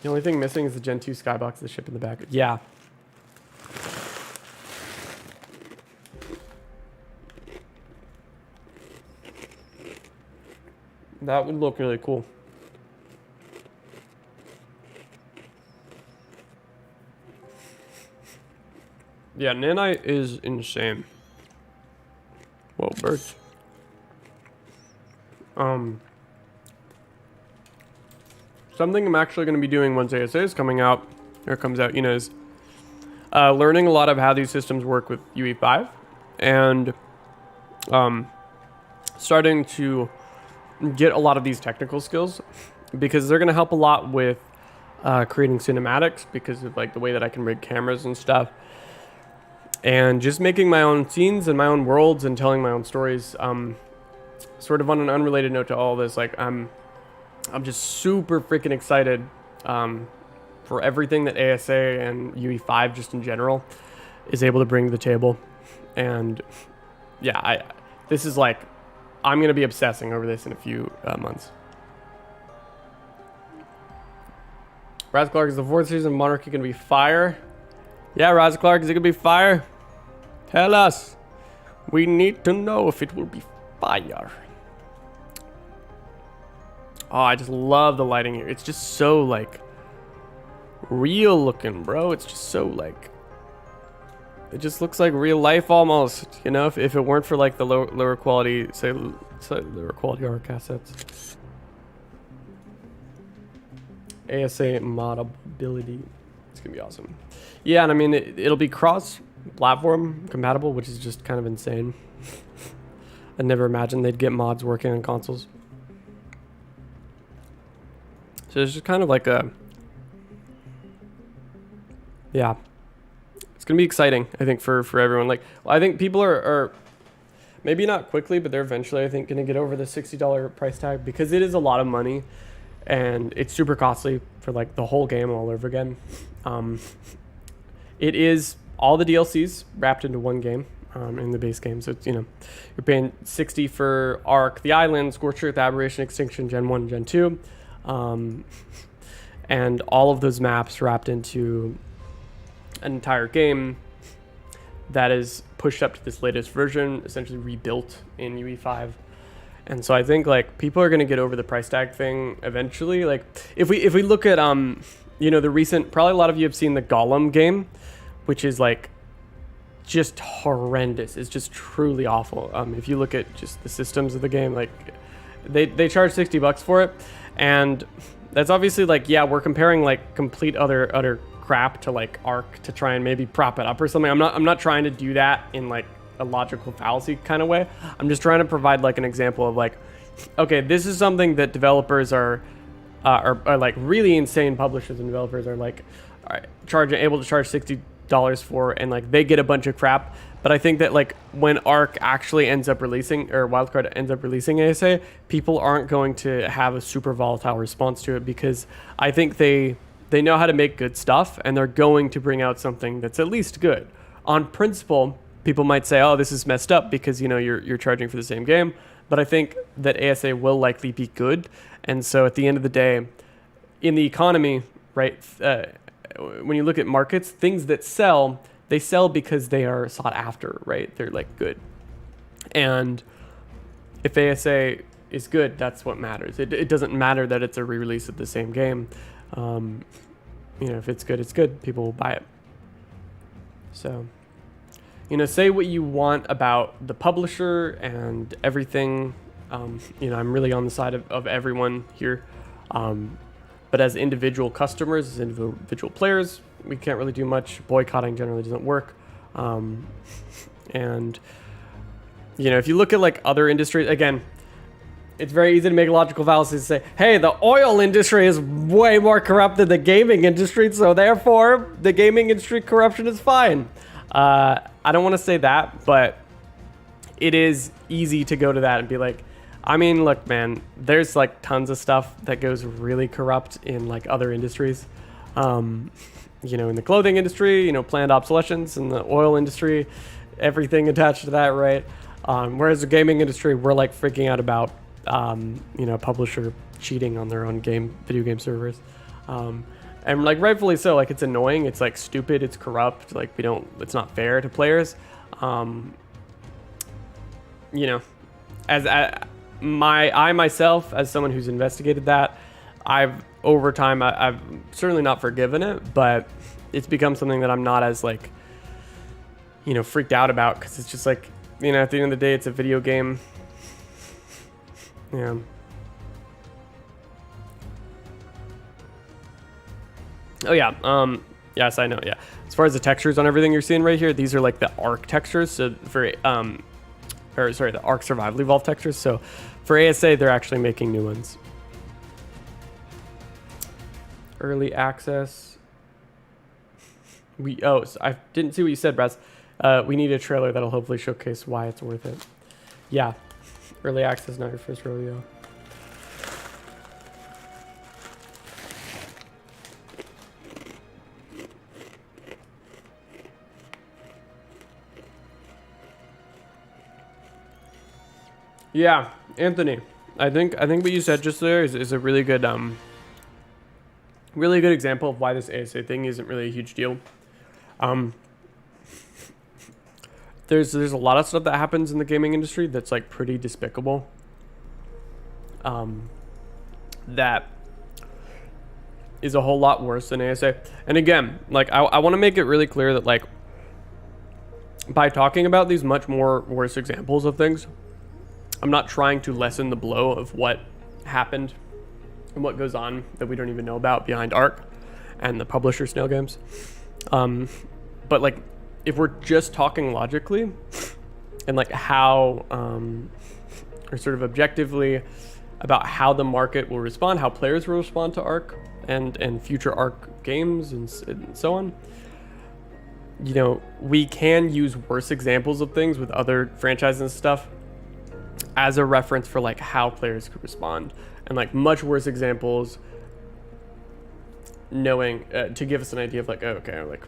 The only thing missing is the Gen 2 skybox, the ship in the back. Yeah. That would look really cool. Yeah, nanite is insane. Whoa, birds. Something I'm actually going to be doing once ASA is coming out, or comes out, is learning a lot of how these systems work with UE5, and starting to get a lot of these technical skills, because they're going to help a lot with creating cinematics, because of like the way that I can rig cameras and stuff, and just making my own scenes and my own worlds and telling my own stories. Sort of on an unrelated note to all this, like I'm just super freaking excited for everything that ASA and UE5 just in general is able to bring to the table. And yeah, this is like, I'm going to be obsessing over this in a few months. Raz Clark, is the fourth season of Monarchy going to be fire? Yeah, Raz Clark, is it going to be fire? Tell us. We need to know if it will be fire. Oh, I just love the lighting here. It's just so like real looking, bro. It's just so like, it just looks like real life almost, if it weren't for like the lower quality, say lower quality ARK assets. ASA modability. It's gonna be awesome. Yeah, and I mean it'll be cross-platform compatible, which is just kind of insane. I never imagined they'd get mods working on consoles. So it's just kind of like yeah, it's gonna be exciting, I think, for everyone. Like, I think people are maybe not quickly, but they're eventually, I think, gonna get over the $60 price tag, because it is a lot of money and it's super costly for like the whole game all over again. It is all the DLCs wrapped into one game in the base game. So it's, you're paying $60 for ARK, The Island, Scorched Earth, Aberration, Extinction, Gen 1, Gen 2. And all of those maps wrapped into an entire game that is pushed up to this latest version, essentially rebuilt in UE5. And so I think like people are going to get over the price tag thing eventually. Like if we look at the recent, probably a lot of you have seen the Gollum game, which is like just horrendous. It's just truly awful. If you look at just the systems of the game, like they charge $60 for it. And that's obviously like, yeah, we're comparing like complete utter crap to like ARK to try and maybe prop it up or something. I'm not trying to do that in like a logical fallacy kind of way. I'm just trying to provide like an example of like, okay, this is something that developers are like really insane publishers and developers are like able to charge $60 for, and like they get a bunch of crap. But I think that like when ARK actually ends up releasing, or Wildcard ends up releasing ASA, people aren't going to have a super volatile response to it, because I think they know how to make good stuff, and they're going to bring out something that's at least good. On principle, people might say, oh, this is messed up because you're charging for the same game. But I think that ASA will likely be good. And so at the end of the day, in the economy, right, when you look at markets, things that sell, they sell because they are sought after, right? They're like good. And if ASA is good, that's what matters. It doesn't matter that it's a re-release of the same game. If it's good, it's good. People will buy it. So, say what you want about the publisher and everything. I'm really on the side of everyone here. But as individual customers, as individual players, we can't really do much. Boycotting generally doesn't work. And if you look at like other industries, again, it's very easy to make logical fallacies to say, hey, the oil industry is way more corrupt than the gaming industry, so therefore the gaming industry corruption is fine. I don't want to say that, but it is easy to go to that and be like, I mean, look, man, there's like tons of stuff that goes really corrupt in like other industries. In the clothing industry, planned obsolescence, in the oil industry, everything attached to that, right? Whereas the gaming industry, we're like freaking out about, publisher cheating on their own video game servers. And like rightfully so, like it's annoying, it's like stupid, it's corrupt, like it's not fair to players. As I myself, as someone who's investigated that, over time, I've certainly not forgiven it, but it's become something that I'm not as like freaked out about, because it's just like, at the end of the day, it's a video game. Yeah. Oh yeah. Yes, I know. Yeah. As far as the textures on everything you're seeing right here, these are like the ARK textures. So the ARK Survival Evolved textures. So for ASA, they're actually making new ones. Early access. So I didn't see what you said, Braz. We need a trailer that'll hopefully showcase why it's worth it. Yeah. Early access, not your first rodeo. Yeah, Anthony. I think what you said just there is a really good example of why this ASA thing isn't really a huge deal. There's a lot of stuff that happens in the gaming industry that's like pretty despicable. That is a whole lot worse than ASA. And again, like I want to make it really clear that like by talking about these much more worse examples of things, I'm not trying to lessen the blow of what happened and what goes on that we don't even know about behind ARK and the publisher Snail Games. But like, if we're just talking logically and like how, or sort of objectively about how the market will respond, how players will respond to ARK and future ARK games and so on, we can use worse examples of things with other franchises and stuff as a reference for like how players could respond, and like much worse examples knowing to give us an idea of like, oh, okay, like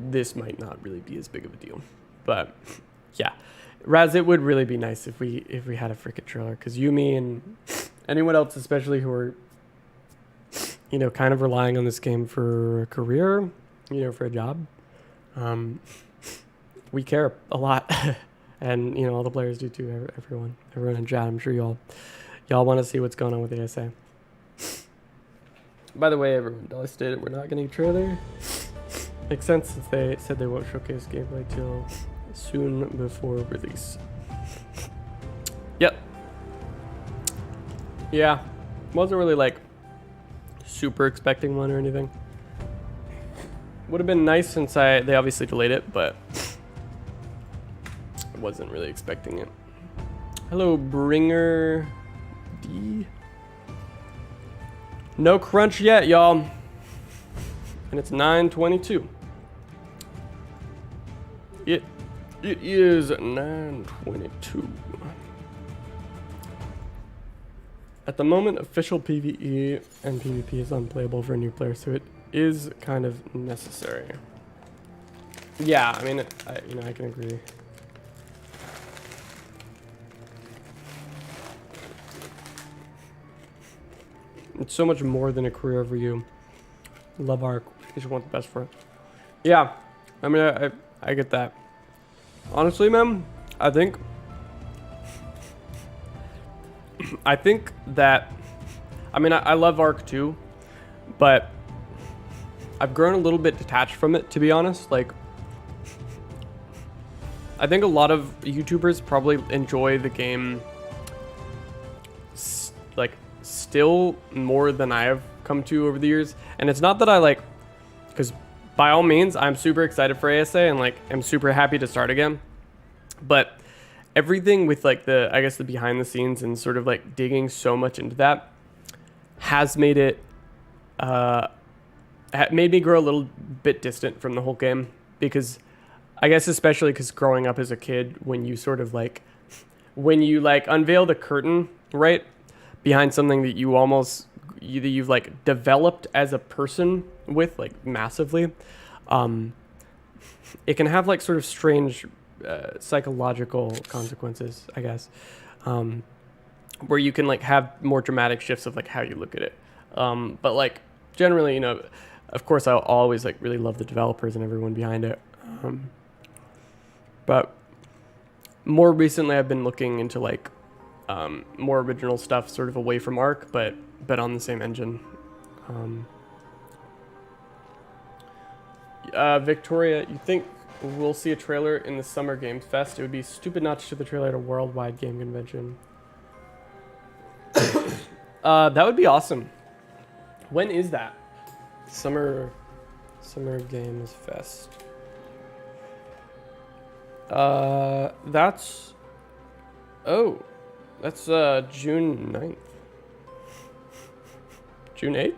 this might not really be as big of a deal. But yeah, Raz, it would really be nice if we had a freaking trailer, because you, me, and anyone else especially who are kind of relying on this game for a career, for a job, we care a lot. And all the players do too. Everyone in chat, I'm sure y'all want to see what's going on with ASA. By the way, everyone, Dolly stated we're not getting a trailer. Makes sense, since they said they won't showcase gameplay till soon before release. Yep. Yeah, wasn't really like super expecting one or anything. Would have been nice since they obviously delayed it, but wasn't really expecting it. Hello, Bringer D. No crunch yet, y'all. And it's 9:22. It is 9:22. At the moment, official PvE and PvP is unplayable for new players, so it is kind of necessary. Yeah, I mean, I can agree. It's so much more than a career over you. Love ARK. You just want the best for it. Yeah, I mean, I get that. Honestly, man, I think that, I mean, I love ARK too, but I've grown a little bit detached from it, to be honest. Like, I think a lot of YouTubers probably enjoy the game like still more than I have come to over the years. And it's not that I like, because by all means, I'm super excited for ASA and like I'm super happy to start again. But everything with like I guess the behind the scenes and sort of like digging so much into that has made it, made me grow a little bit distant from the whole game. Because I guess especially because growing up as a kid, when you sort of like, when you like unveil the curtain, right, behind something that you've like developed as a person with like massively, it can have like sort of strange psychological consequences, I guess, where you can like have more dramatic shifts of like how you look at it. But like generally, of course I'll always like really love the developers and everyone behind it. But more recently I've been looking into like more original stuff, sort of away from ARK, but on the same engine. Victoria, you think we'll see a trailer in the Summer Games Fest. It would be stupid not to show the trailer at a worldwide game convention. That would be awesome. When is that? Summer Games Fest. That's June 9th. June 8th?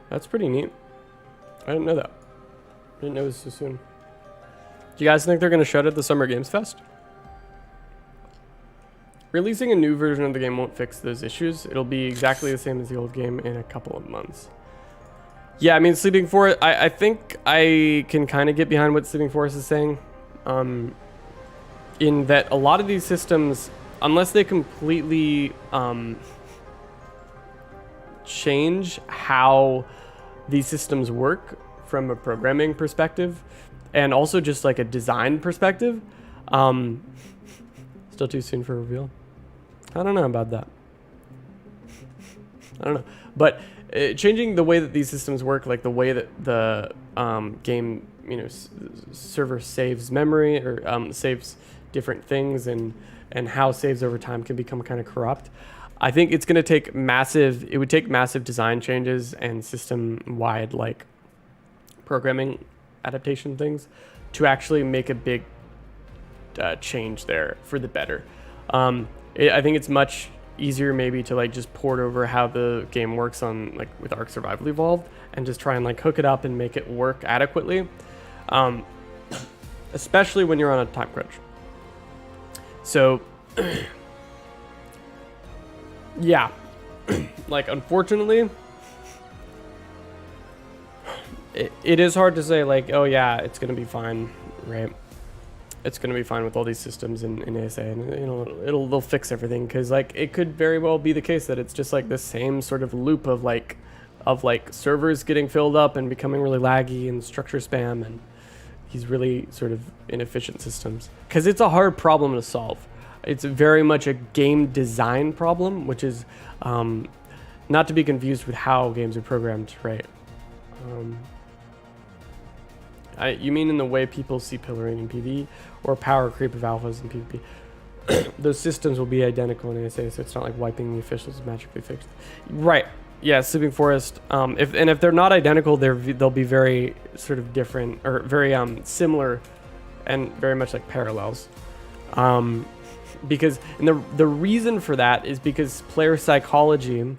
That's pretty neat. I didn't know that. I didn't know it was so soon. Do you guys think they're going to show it at the Summer Games Fest? Releasing a new version of the game won't fix those issues. It'll be exactly the same as the old game in a couple of months. Yeah, I mean, Sleeping Forest, I think I can kind of get behind what Sleeping Forest is saying. In that a lot of these systems, unless they completely change how these systems work from a programming perspective, and also just like a design perspective, still too soon for a reveal. I don't know about that. I don't know. But changing the way that these systems work, like the way that the game, server saves memory or saves different things, and how saves over time can become kind of corrupt. I think it's going to take it would take massive design changes and system-wide like programming adaptation things to actually make a big change there for the better. I think it's much easier maybe to like just port over how the game works on like with ARK Survival Evolved and just try and like hook it up and make it work adequately, especially when you're on a time crunch. So yeah, like unfortunately it is hard to say like, oh yeah, it's gonna be fine, right? It's going to be fine with all these systems in ASA, and they'll fix everything, because like it could very well be the case that it's just like the same sort of loop of like servers getting filled up and becoming really laggy and structure spam and these really sort of inefficient systems, because it's a hard problem to solve. It's very much a game design problem, which is not to be confused with how games are programmed, right? You mean in the way people see pillaring in PvE or power creep of alphas in PvP? Those systems will be identical in ASA, so it's not like wiping the officials is magically fixed. Right. Yeah, Sleeping Forest. If they're not identical, they'll be very sort of different, or very similar, and very much like parallels. Because the reason for that is because player psychology.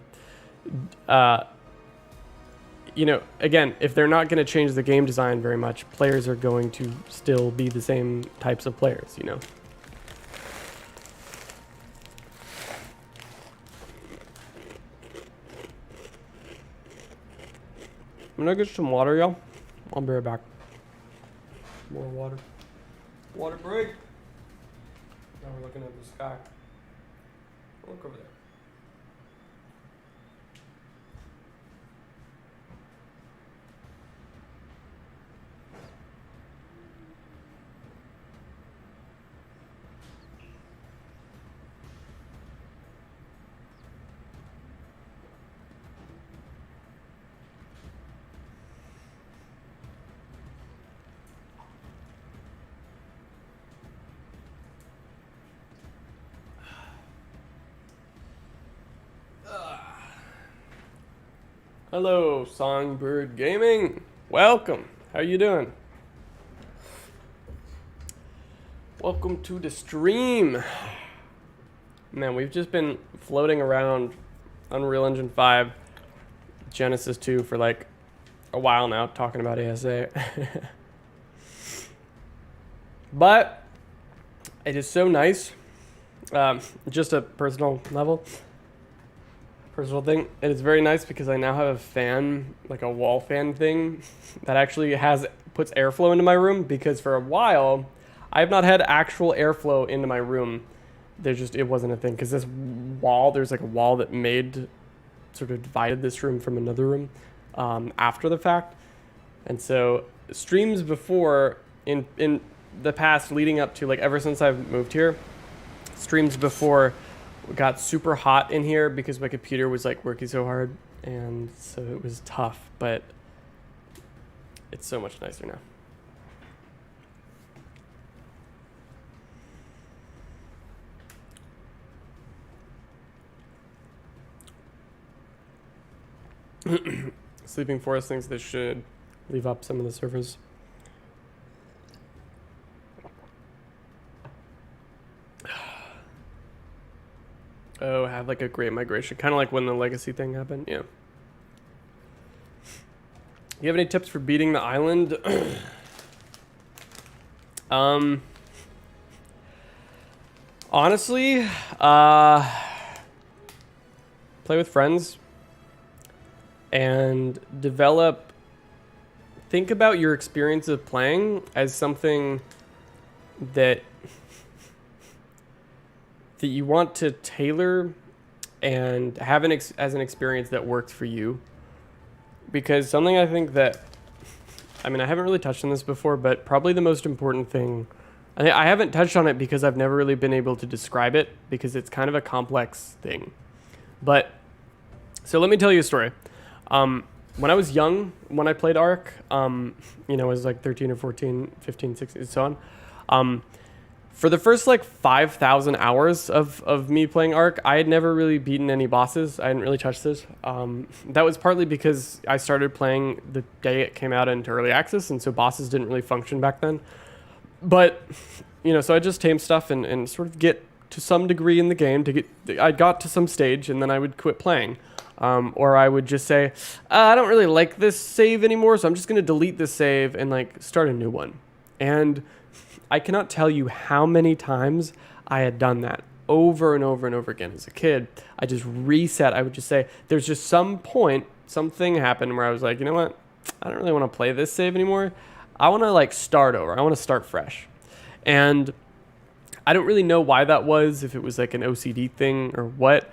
Again, if they're not going to change the game design very much, players are going to still be the same types of players, I'm gonna get some water, y'all. I'll be right back. More water. Water break. Now we're looking at the sky. Look over there. Hello, Songbird Gaming. Welcome. How you doing? Welcome to the stream. Man, we've just been floating around Unreal Engine 5, Genesis 2 for like a while now, talking about ASA. But it is so nice. Just a personal thing. It is very nice because I now have a fan, like a wall fan thing, that actually puts airflow into my room, because for a while I have not had actual airflow into my room. It wasn't a thing, because there's like a wall that sort of divided this room from another room after the fact. And so streams before, in the past leading up to, like, ever since I've moved here, streams before got super hot in here because my computer was like working so hard, and so it was tough, but it's so much nicer now. Sleeping Forest thinks they should leave up some of the servers. Oh, have like a great migration, kind of like when the legacy thing happened. Yeah. You have any tips for beating the island? Honestly, play with friends and think about your experience of playing as something that you want to tailor and have as an experience that works for you. Because something I think that, I mean, I haven't really touched on this before, but probably the most important thing, I haven't touched on it because I've never really been able to describe it because it's kind of a complex thing. But, so let me tell you a story. When I was young, when I played ARK, I was like 13 or 14, 15, 16, and so on. For the first like 5,000 hours of me playing ARK, I had never really beaten any bosses. I hadn't really touched this. That was partly because I started playing the day it came out into early access, and so bosses didn't really function back then. But, so I just tamed stuff and sort of get to some degree in the game I got to some stage and then I would quit playing. Or I would just say, I don't really like this save anymore, so I'm just going to delete this save and like start a new one. And I cannot tell you how many times I had done that over and over and over again as a kid. I just reset. I would just say, there's just some point, something happened where I was like, you know what? I don't really want to play this save anymore. I want to like start over. I want to start fresh. And I don't really know why that was, if it was like an OCD thing or what.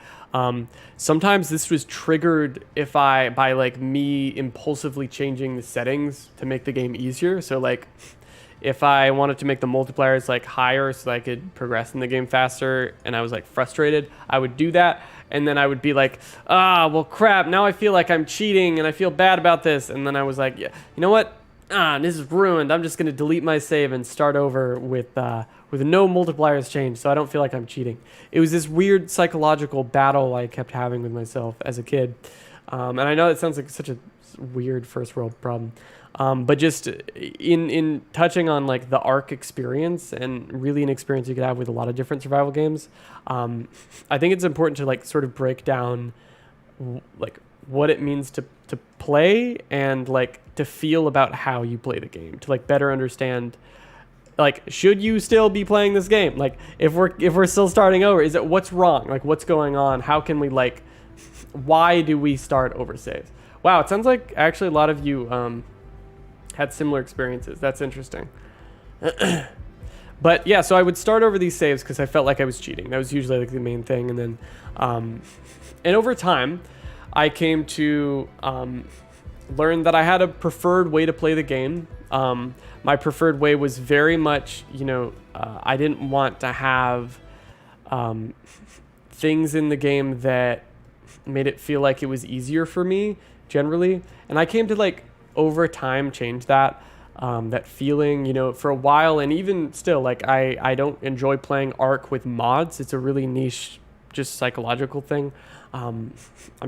Sometimes this was triggered by like me impulsively changing the settings to make the game easier. So like if I wanted to make the multipliers like higher so I could progress in the game faster and I was like frustrated, I would do that. And then I would be like, well crap, now I feel like I'm cheating and I feel bad about this. And then I was like, yeah, you know what? This is ruined. I'm just going to delete my save and start over with no multipliers changed so I don't feel like I'm cheating. It was this weird psychological battle I kept having with myself as a kid. And I know it sounds like such a weird first world problem. But just in touching on like the ARK experience and really an experience you could have with a lot of different survival games, I think it's important to like sort of break down like what it means to play and like to feel about how you play the game, to like better understand like should you still be playing this game, like if we're still starting over, is it what's wrong, like what's going on, how can we like why do we start over saves? Wow, it sounds like actually a lot of you had similar experiences. That's interesting. But yeah, so I would start over these saves because I felt like I was cheating. That was usually like the main thing. And then and over time I came to learn that I had a preferred way to play the game. My preferred way was very much, I didn't want to have things in the game that made it feel like it was easier for me generally. And I came to like over time change that feeling, for a while. And even still, like I don't enjoy playing ARK with mods. It's a really niche, just psychological thing. I'm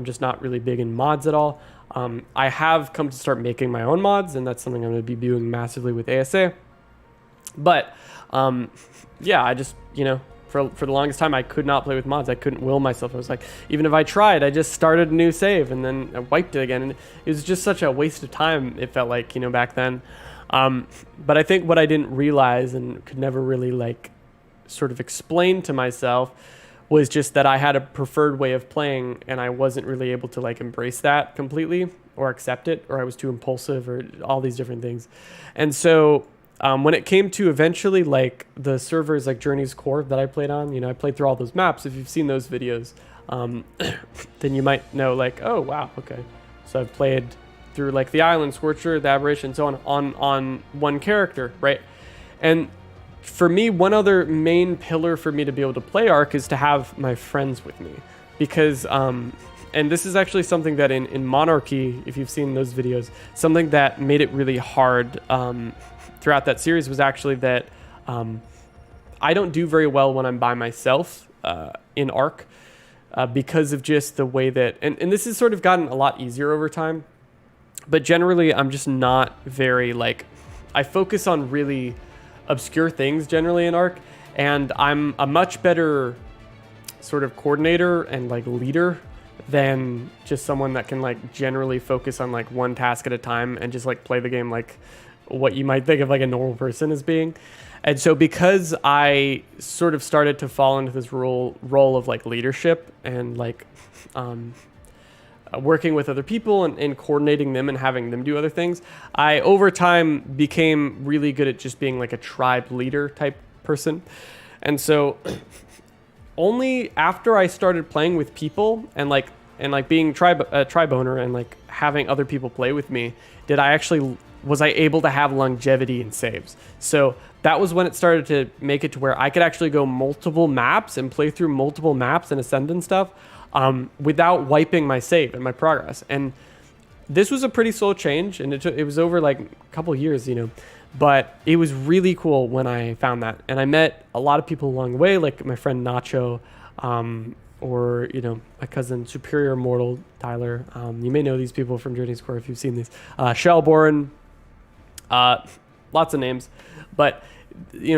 just not really big in mods at all. I have come to start making my own mods, and that's something I'm going to be doing massively with ASA. But yeah, I just, for the longest time, I could not play with mods. I couldn't will myself. I was like, even if I tried, I just started a new save and then I wiped it again. And it was just such a waste of time, it felt like, back then. But I think what I didn't realize and could never really like sort of explain to myself was just that I had a preferred way of playing and I wasn't really able to like embrace that completely or accept it, or I was too impulsive or all these different things. And so when it came to eventually like the servers like Journey's Core that I played on, I played through all those maps. If you've seen those videos, then you might know like, oh wow, okay. So I've played through like the Island, Scorcher, the Aberration, and so on one character, right? And for me, one other main pillar for me to be able to play ARK is to have my friends with me. Because, and this is actually something that in Monarchy, if you've seen those videos, something that made it really hard throughout that series was actually that I don't do very well when I'm by myself in ARK. because of just the way that, and this has sort of gotten a lot easier over time, but generally I'm just not very like, I focus on really obscure things generally in ARK, and I'm a much better sort of coordinator and like leader than just someone that can like generally focus on like one task at a time and just like play the game like what you might think of like a normal person as being. And so because I sort of started to fall into this role of like leadership and like working with other people and coordinating them and having them do other things, I over time became really good at just being like a tribe leader type person. And so only after I started playing with people and being a tribe owner and like having other people play with me was I able to have longevity in saves. So that was when it started to make it to where I could actually go multiple maps and play through multiple maps and ascend and stuff without wiping my save and my progress. And this was a pretty slow change, and it was over like a couple years, but it was really cool when I found that. And I met a lot of people along the way, like my friend Nacho, or my cousin Superior Mortal Tyler. You may know these people from Journey's Core if you've seen these. Shellborn, lots of names, but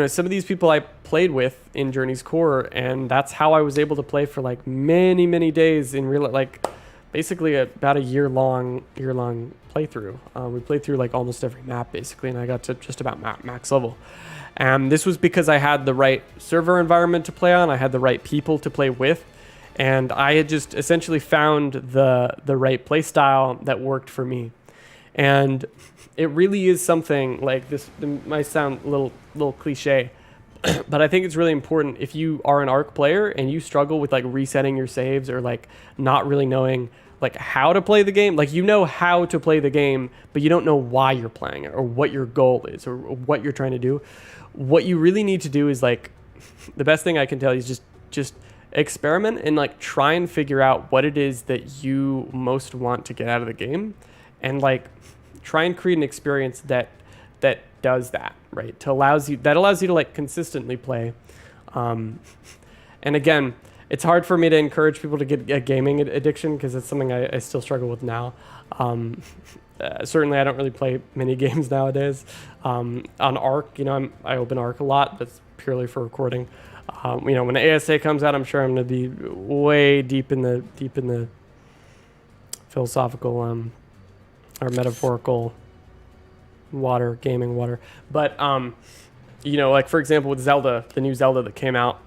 some of these people I played with in Journey's Core, and that's how I was able to play for like many days in real, like basically about a year long playthrough. We played through like almost every map basically, and I got to just about max level. And this was because I had the right server environment to play on, I had the right people to play with, and I had just essentially found the right play style that worked for me. And it really is something like this. It might sound a little cliche, but I think it's really important if you are an ARK player and you struggle with like resetting your saves or like not really knowing like how to play the game. Like how to play the game, but you don't know why you're playing it or what your goal is or what you're trying to do. What you really need to do is like, the best thing I can tell you is just experiment and like try and figure out what it is that you most want to get out of the game, and like try and create an experience that does that, right? Allows you to like consistently play. And again, it's hard for me to encourage people to get a gaming addiction because it's something I still struggle with now. Certainly I don't really play many games nowadays. On ARK, I open ARK a lot. That's purely for recording. When the ASA comes out, I'm sure I'm going to be way deep in the philosophical or metaphorical gaming water. But like for example with Zelda, the new Zelda that came out,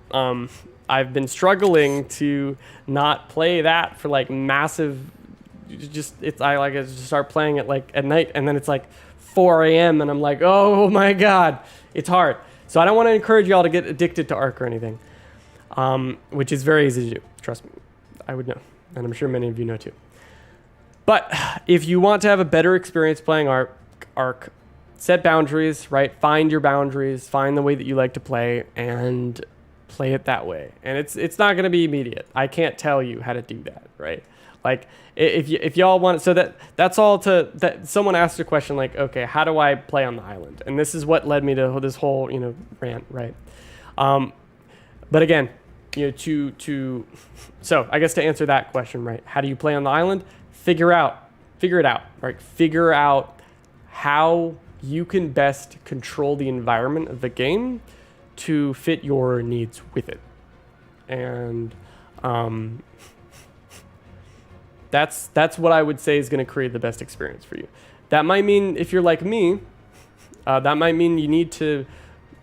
I've been struggling to not play that for like massive. I just start playing it like at night, and then it's like 4 a.m. and I'm like, oh my god, it's hard. So I don't want to encourage y'all to get addicted to ARK or anything, which is very easy to do. Trust me, I would know, and I'm sure many of you know too. But if you want to have a better experience playing ARK, set boundaries, right? Find your boundaries, find the way that you like to play, and play it that way. And it's not going to be immediate. I can't tell you how to do that, right? Like if y'all want, so that's all that someone asked a question like, okay, how do I play on the island? And this is what led me to this whole, rant, right? But again, so I guess to answer that question, right? How do you play on the island? Figure it out, right? Figure out how you can best control the environment of the game to fit your needs with it. And that's what I would say is going to create the best experience for you. That might mean, if you're like me, that might mean you need to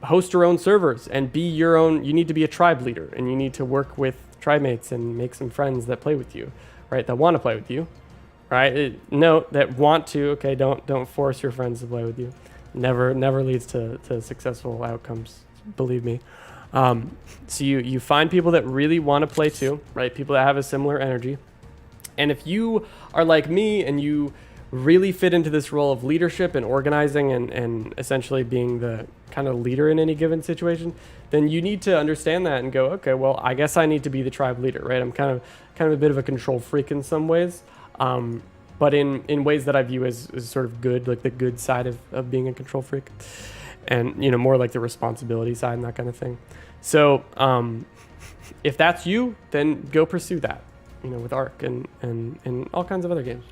host your own servers and you need to be a tribe leader, and you need to work with tribe mates and make some friends that play with you, right? That want to play with you, right? Note that want to, okay, don't force your friends to play with you. Never leads to successful outcomes, believe me. So you find people that really want to play too, right? People that have a similar energy. And if you are like me and you really fit into this role of leadership and organizing and essentially being the kind of leader in any given situation, then you need to understand that and go, okay, well, I guess I need to be the tribe leader, right? I'm kind of a bit of a control freak in some ways, but in ways that I view as sort of good, like the good side of being a control freak, and more like the responsibility side and that kind of thing. So if that's you, then go pursue that, you know, with ARK and all kinds of other games.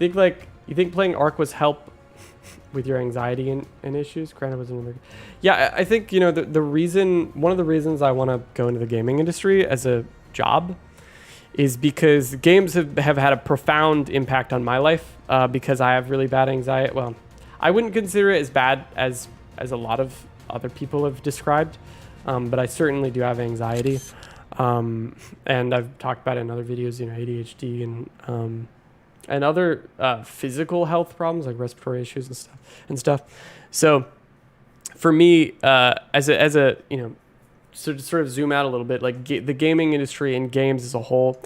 You think playing ARK was help with your anxiety and issues? Granted, was another. Yeah, I think, you know, one of the reasons I want to go into the gaming industry as a job is because games have had a profound impact on my life, because I have really bad anxiety. Well, I wouldn't consider it as bad as a lot of other people have described, but I certainly do have anxiety, and I've talked about it in other videos, you know, ADHD and other physical health problems like respiratory issues and stuff. So for me, as a you know, so to sort of zoom out a little bit, like the gaming industry and games as a whole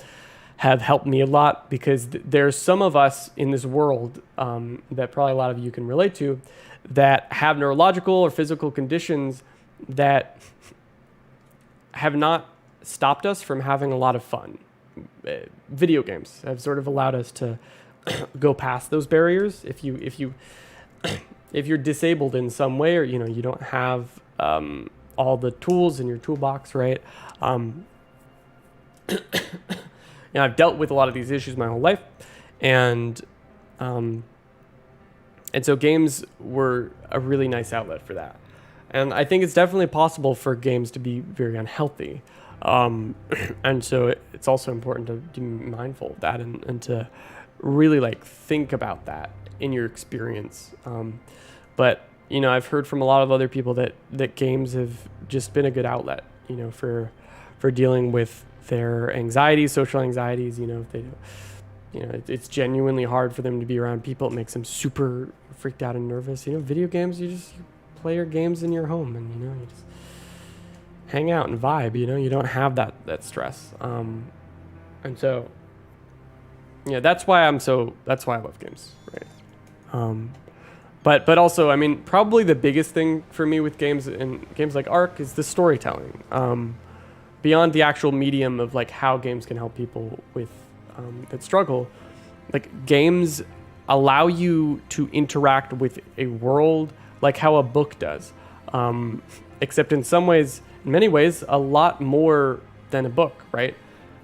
have helped me a lot, because there's some of us in this world that probably a lot of you can relate to, that have neurological or physical conditions that have not stopped us from having a lot of fun. Video games have sort of allowed us to go past those barriers. If you're disabled in some way, or, you know, you don't have all the tools in your toolbox, right? You know, I've dealt with a lot of these issues my whole life, and so games were a really nice outlet for that. And I think it's definitely possible for games to be very unhealthy. And so it's also important to be mindful of that and to really like think about that in your experience. But, you know, I've heard from a lot of other people that games have just been a good outlet, you know, for dealing with their anxieties, social anxieties. You know, if they, you know, it's genuinely hard for them to be around people. It makes them super freaked out and nervous. You know, video games, you play your games in your home, and, you know, you just hang out and vibe. You know, you don't have that stress. And so, yeah, that's why I love games, right? But also, I mean, probably the biggest thing for me with games and games like ARK is the storytelling. Beyond the actual medium of like how games can help people with that struggle, like games allow you to interact with a world like how a book does, except in many ways, a lot more than a book, right?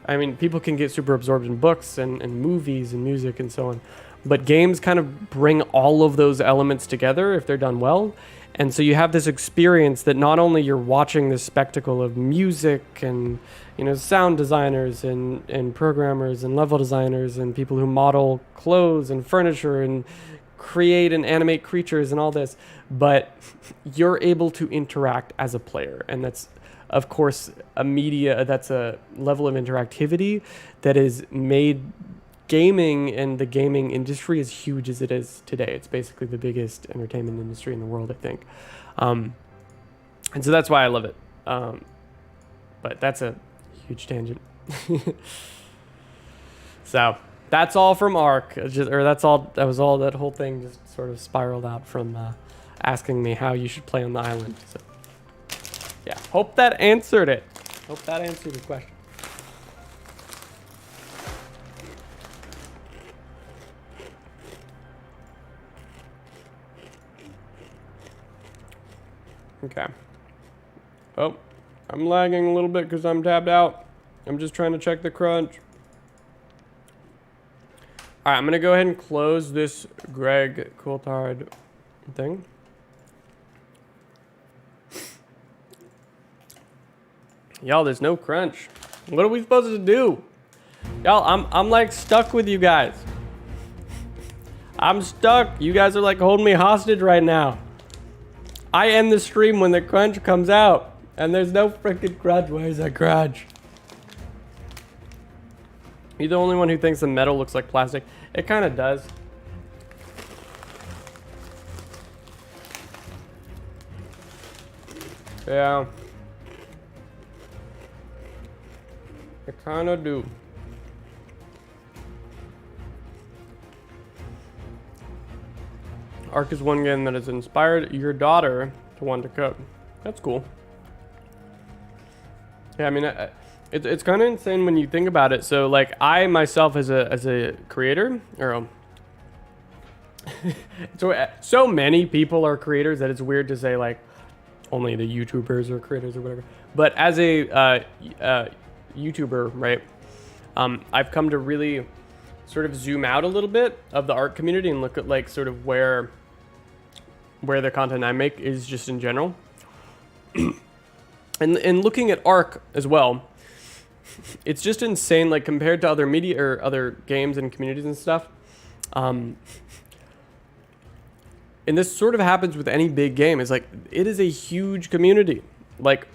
I mean, people can get super absorbed in books and movies and music and so on, but games kind of bring all of those elements together if they're done well. And so you have this experience that not only you're watching this spectacle of music and, you know, sound designers and programmers and level designers and people who model clothes and furniture and create and animate creatures and all this, but you're able to interact as a player. And that's, of course, that's a level of interactivity that is made gaming and the gaming industry as huge as it is today. It's basically the biggest entertainment industry in the world, I think. And so that's why I love it. But that's a huge tangent. So that's all from ARK. That whole thing just sort of spiraled out from asking me how you should play on the island. So yeah, hope that answered it. Hope that answered the question. Okay. Oh, I'm lagging a little bit because I'm tabbed out. I'm just trying to check the crunch. All right, I'm going to go ahead and close this Greg Coulthard thing. Y'all, there's no crunch. What are we supposed to do? Y'all, I'm like stuck with you guys. I'm stuck. You guys are like holding me hostage right now. I end the stream when the crunch comes out, and there's no freaking crunch. Where's that crunch? You're the only one who thinks the metal looks like plastic. It kind of does. Yeah. I kind of do. ARK is one game that has inspired your daughter to want to cook. That's cool. Yeah, I mean, it's kind of insane when you think about it. So, like, I myself as a creator, or so many people are creators that it's weird to say, like, only the YouTubers or creators or whatever. But as a YouTuber, right, I've come to really sort of zoom out a little bit of the art community and look at like sort of where the content I make is just in general. and looking at ARK as well, it's just insane, like compared to other media or other games and communities and stuff. And this sort of happens with any big game, is like it is a huge community. Like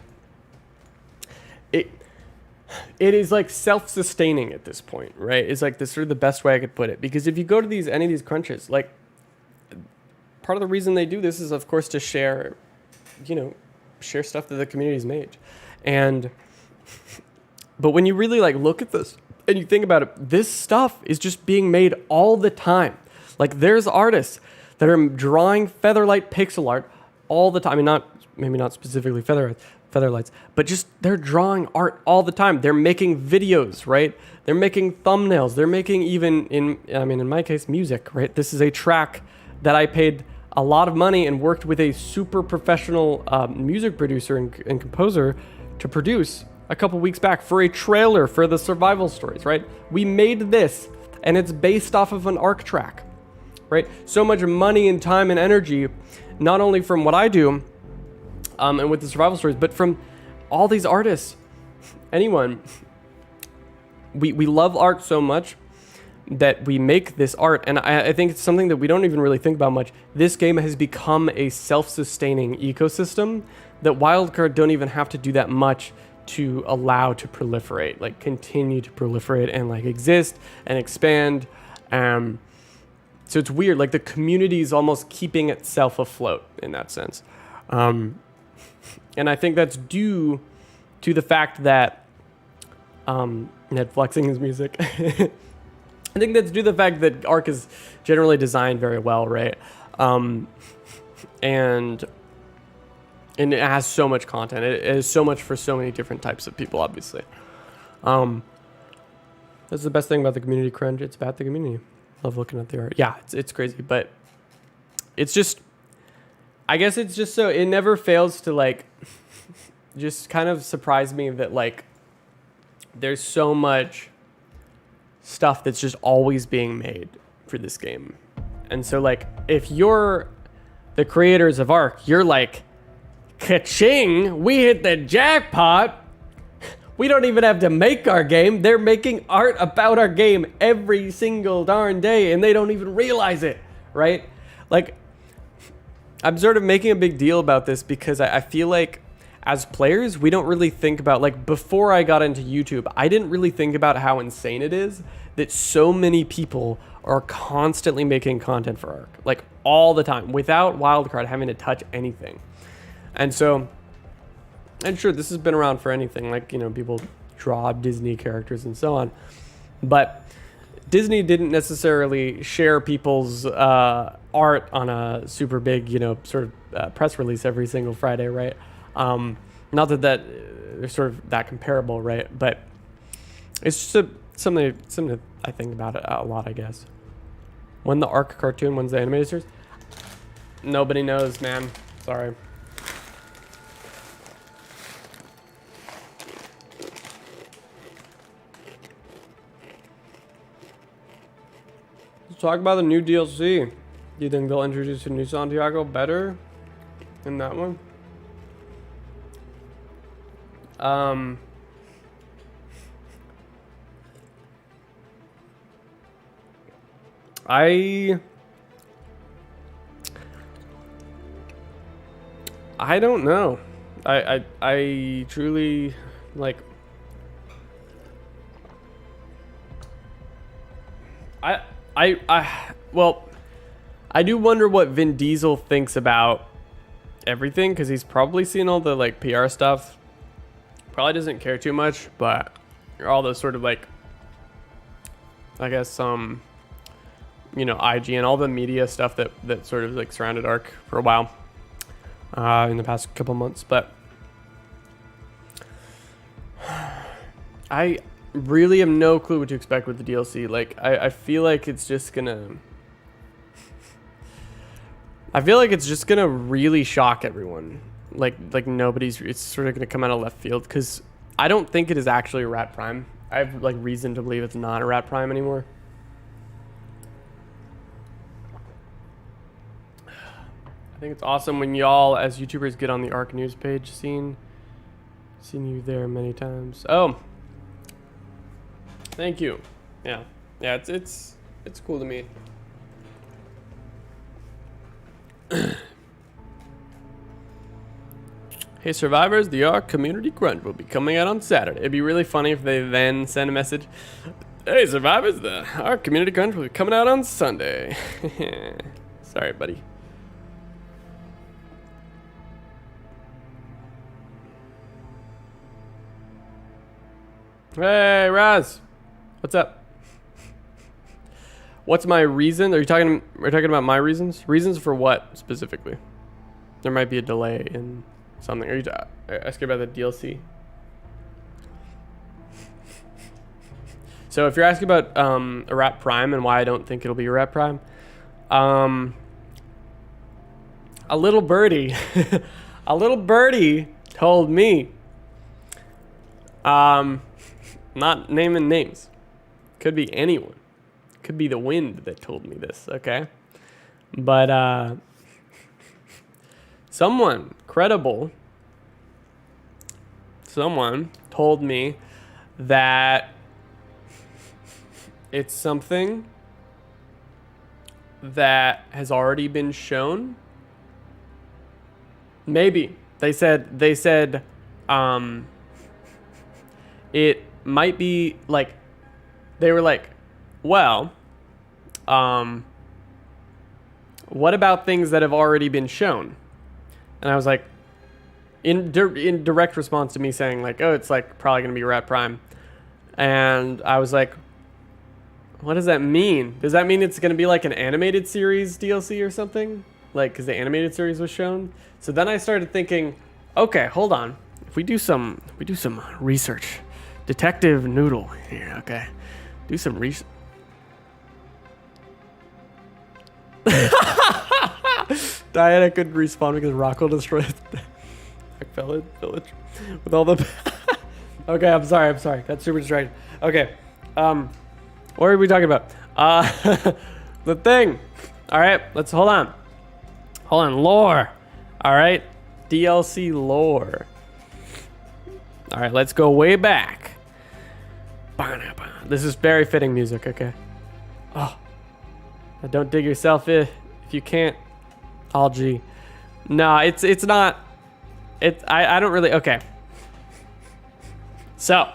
it is like self-sustaining at this point, right? It's like this sort of the best way I could put it. Because if you go to any of these crunches, like part of the reason they do this is of course to share stuff that the community's made. But when you really like look at this and you think about it, this stuff is just being made all the time. Like there's artists that are drawing Featherlight pixel art all the time. I mean, maybe not specifically Featherlights, but just they're drawing art all the time. They're making videos, right? They're making thumbnails. They're making in my case, music, right? This is a track that I paid a lot of money and worked with a super professional music producer and composer to produce a couple weeks back for a trailer for the survival stories, right? We made this and it's based off of an ARK track, right? So much money and time and energy, not only from what I do and with the survival stories, but from all these artists, anyone. We love ARK so much that we make this art, and I think it's something that we don't even really think about much. This game has become a self-sustaining ecosystem that Wildcard don't even have to do that much to allow to proliferate, like continue to proliferate and like exist and expand. So it's weird, like the community is almost keeping itself afloat in that sense. And I think that's due to the fact that Ned flexing his music. I think that's due to the fact that ARK is generally designed very well, right? And it has so much content. It is so much for so many different types of people, obviously. That's the best thing about the community crunch. It's about the community. Love looking at the art. Yeah, it's crazy, but it's just, I guess it's just so, it never fails to like, just kind of surprise me that like, there's so much stuff that's just always being made for this game. And so like if you're the creators of ARK, you're like, ka-ching, we hit the jackpot. We don't even have to make our game. They're making art about our game every single darn day and they don't even realize it, right? Like I'm sort of making a big deal about this because I feel like as players, we don't really think about, like before I got into YouTube, I didn't really think about how insane it is that so many people are constantly making content for ARK, like all the time, without Wildcard having to touch anything. And so, and sure, this has been around for anything, like, people draw Disney characters and so on, but Disney didn't necessarily share people's art on a super big, sort of press release every single Friday, right? Not that they're sort of that comparable, right? But it's just something I think about it a lot, I guess. When the ARK cartoon, when's the animated series? Nobody knows, man. Sorry. Let's talk about the new DLC. Do you think they'll introduce a new Santiago better in that one? I don't know. I truly like. Well, I do wonder what Vin Diesel thinks about everything, because he's probably seen all the like PR stuff. Probably doesn't care too much, but all those sort of like, I guess IG and all the media stuff that sort of like surrounded ARK for a while in the past couple months. But I really have no clue what to expect with the DLC. Like I feel like it's just gonna really shock everyone. like nobody's. It's sort of gonna come out of left field because I don't think it is actually a rat prime. I have like reason to believe it's not a rat prime anymore. I think it's awesome when y'all as YouTubers get on the ARK news page. Seen you there many times. Oh, thank you. Yeah, it's cool to me. Hey survivors, the ARK Community Crunch will be coming out on Saturday. It'd be really funny if they then send a message. Hey survivors, the ARK Community Crunch will be coming out on Sunday. Sorry, buddy. Hey Raz, what's up? What's my reason? Are you talking about my reasons? Reasons for what specifically? There might be a delay in something. Are you asking about the DLC? So if you're asking about a rat prime and why I don't think it'll be a rat prime, a little birdie, a little birdie told me, not naming names, could be anyone, could be the wind that told me this, okay? But someone credible, someone told me that it's something that has already been shown. Maybe they said it might be like, they were like, well, what about things that have already been shown? And I was like, in direct response to me saying like, oh, it's like probably gonna be Rat Prime. And I was like, what does that mean? Does that mean it's gonna be like an animated series DLC or something? Like, cause the animated series was shown. So then I started thinking, okay, hold on. If we do some research, Detective Noodle here, okay? Do some research. Diana couldn't respawn because Rockwell destroyed the village with all the. Okay, I'm sorry. Got super distracted. Okay, what are we talking about? The thing. All right, let's hold on. Lore. All right, DLC lore. All right, let's go way back. This is very fitting music. Okay. Oh, don't dig yourself if you can't. All G. No, it's not. I don't really. Okay. So,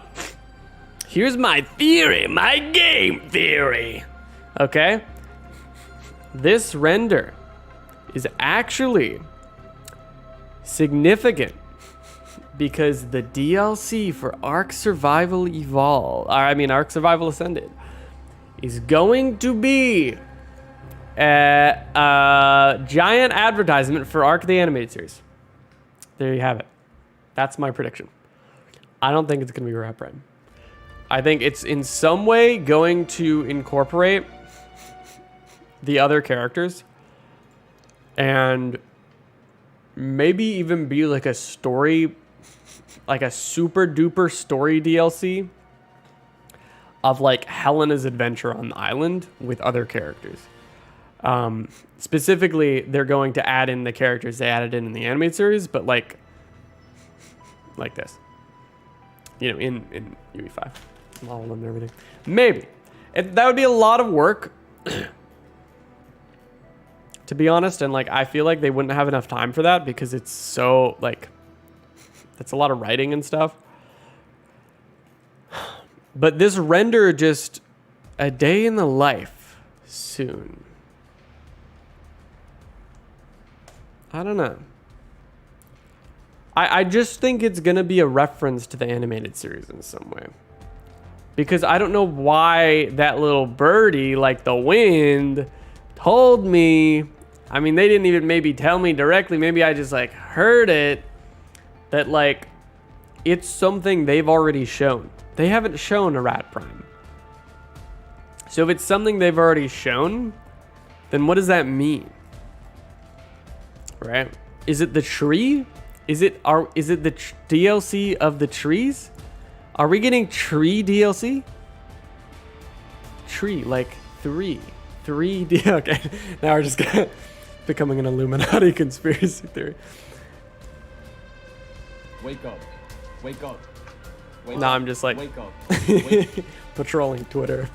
here's my theory, my game theory. Okay. This render is actually significant because the DLC for ARK Survival ARK Survival Ascended is going to be a giant advertisement for ARK the Animated Series. There you have it. That's my prediction. I don't think it's going to be Rat Prime. I think it's in some way going to incorporate the other characters and maybe even be like a story, like a super duper story DLC of like Helena's adventure on the island with other characters. Specifically, they're going to add in the characters they added in the animated series, but like this, you know, in UE5, model and everything. Maybe that would be a lot of work, to be honest. And like, I feel like they wouldn't have enough time for that because it's so like, that's a lot of writing and stuff. But this render, just a day in the life soon. I don't know. I just think it's going to be a reference to the animated series in some way. Because I don't know why that little birdie, like the wind, told me. I mean, they didn't even maybe tell me directly. Maybe I just like heard it. That like, it's something they've already shown. They haven't shown a Rat Prime. So if it's something they've already shown, then what does that mean? Right? Is it the tree? Is it the DLC of the trees? Are we getting tree DLC? Tree, like 3. 3D. Okay, now we're just becoming an Illuminati conspiracy theory. Wake up. Wake up. Wake No, up. I'm just like Wake up. Wake patrolling Twitter,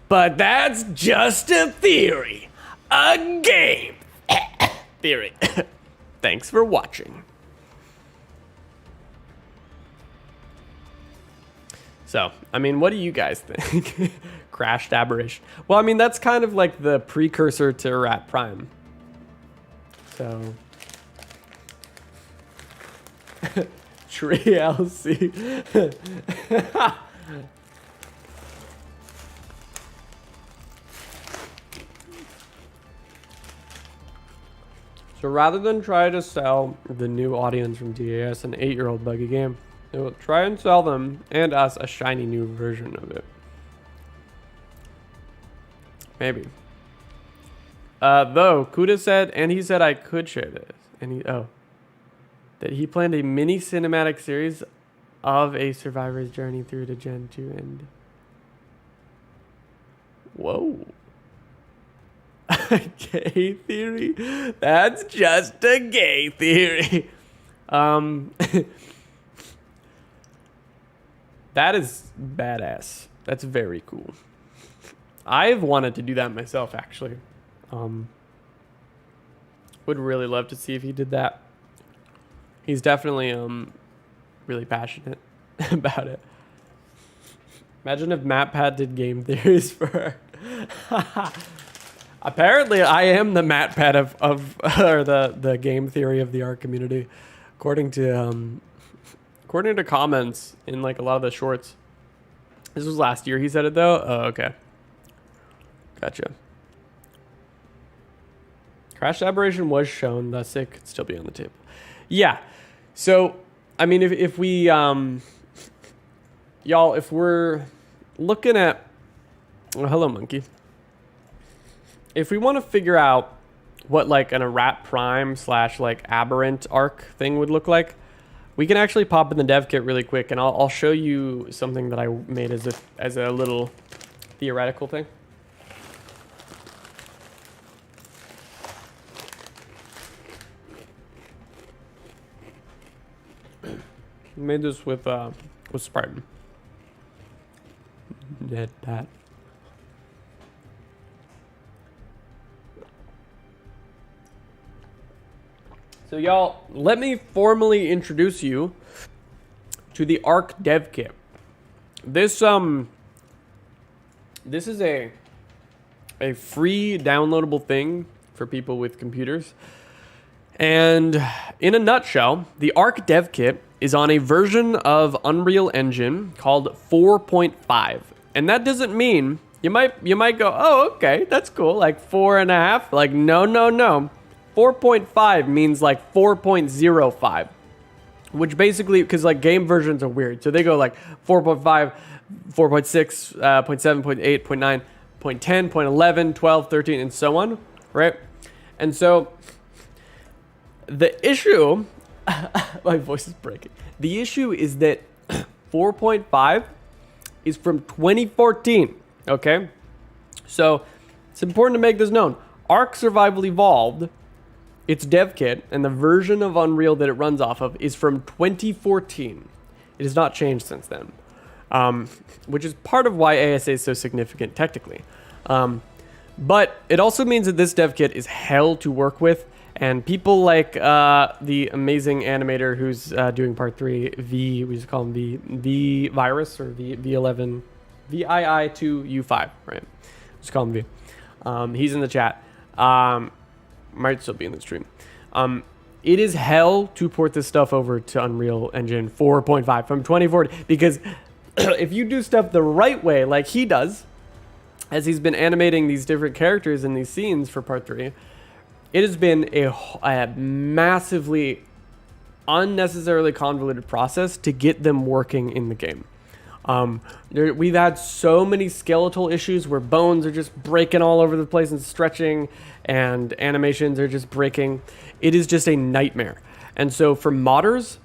but that's just a theory. A game theory. Thanks for watching. So, I mean, what do you guys think? Crashed aberration. Well, I mean, that's kind of like the precursor to Rat Prime. So, Tree LC. So rather than try to sell the new audience from DAS an 8-year-old buggy game, they will try and sell them and us a shiny new version of it. Maybe. Though Kuda said, and he said I could share this, and that he planned a mini cinematic series of a survivor's journey through to Gen 2 and. Whoa. Gay theory? That's just a gay theory. That is badass. That's very cool. I've wanted to do that myself, actually. Would really love to see if he did that. He's definitely really passionate about it. Imagine if MatPat did game theories for her. Apparently, I am the MatPat of or the game theory of the ARK community, according to comments in like a lot of the shorts. This was last year. He said it though. Oh, okay. Gotcha. Crash aberration was shown, thus it could still be on the table. Yeah. So, I mean, if we y'all, if we're looking at, oh, hello monkey. If we want to figure out what like an Rat Prime / like aberrant ARK thing would look like, we can actually pop in the dev kit really quick, and I'll show you something that I made as a little theoretical thing. Made this with Spartan. Dead Pat. So y'all, let me formally introduce you to the ARK dev kit. This is a free downloadable thing for people with computers. And in a nutshell, the ARK dev kit is on a version of Unreal Engine called 4.5. And that doesn't mean you might go, "Oh, okay, that's cool." Like 4.5. Like no. 4.5 means like 4.05, which basically, because like game versions are weird. So they go like 4.5, 4.6, 0.7, 0.8, 0.9, 0.10, 0.11, 12, 13, and so on, right? And so the issue, my voice is breaking. The issue is that 4.5 is from 2014, okay? So it's important to make this known. ARK Survival Evolved, its dev kit, and the version of Unreal that it runs off of is from 2014. It has not changed since then, which is part of why ASA is so significant technically. But it also means that this dev kit is hell to work with, and people like the amazing animator who's doing part 3, we just call him V Virus, or V11, VII2U5, right? Just call him V. He's in the chat. Might still be in the stream. It is hell to port this stuff over to Unreal Engine 4.5 from 2014, because if you do stuff the right way, like he does, as he's been animating these different characters in these scenes for part 3, it has been a massively unnecessarily convoluted process to get them working in the game. We've had so many skeletal issues where bones are just breaking all over the place and stretching, and animations are just breaking. It is just a nightmare. And so for modders,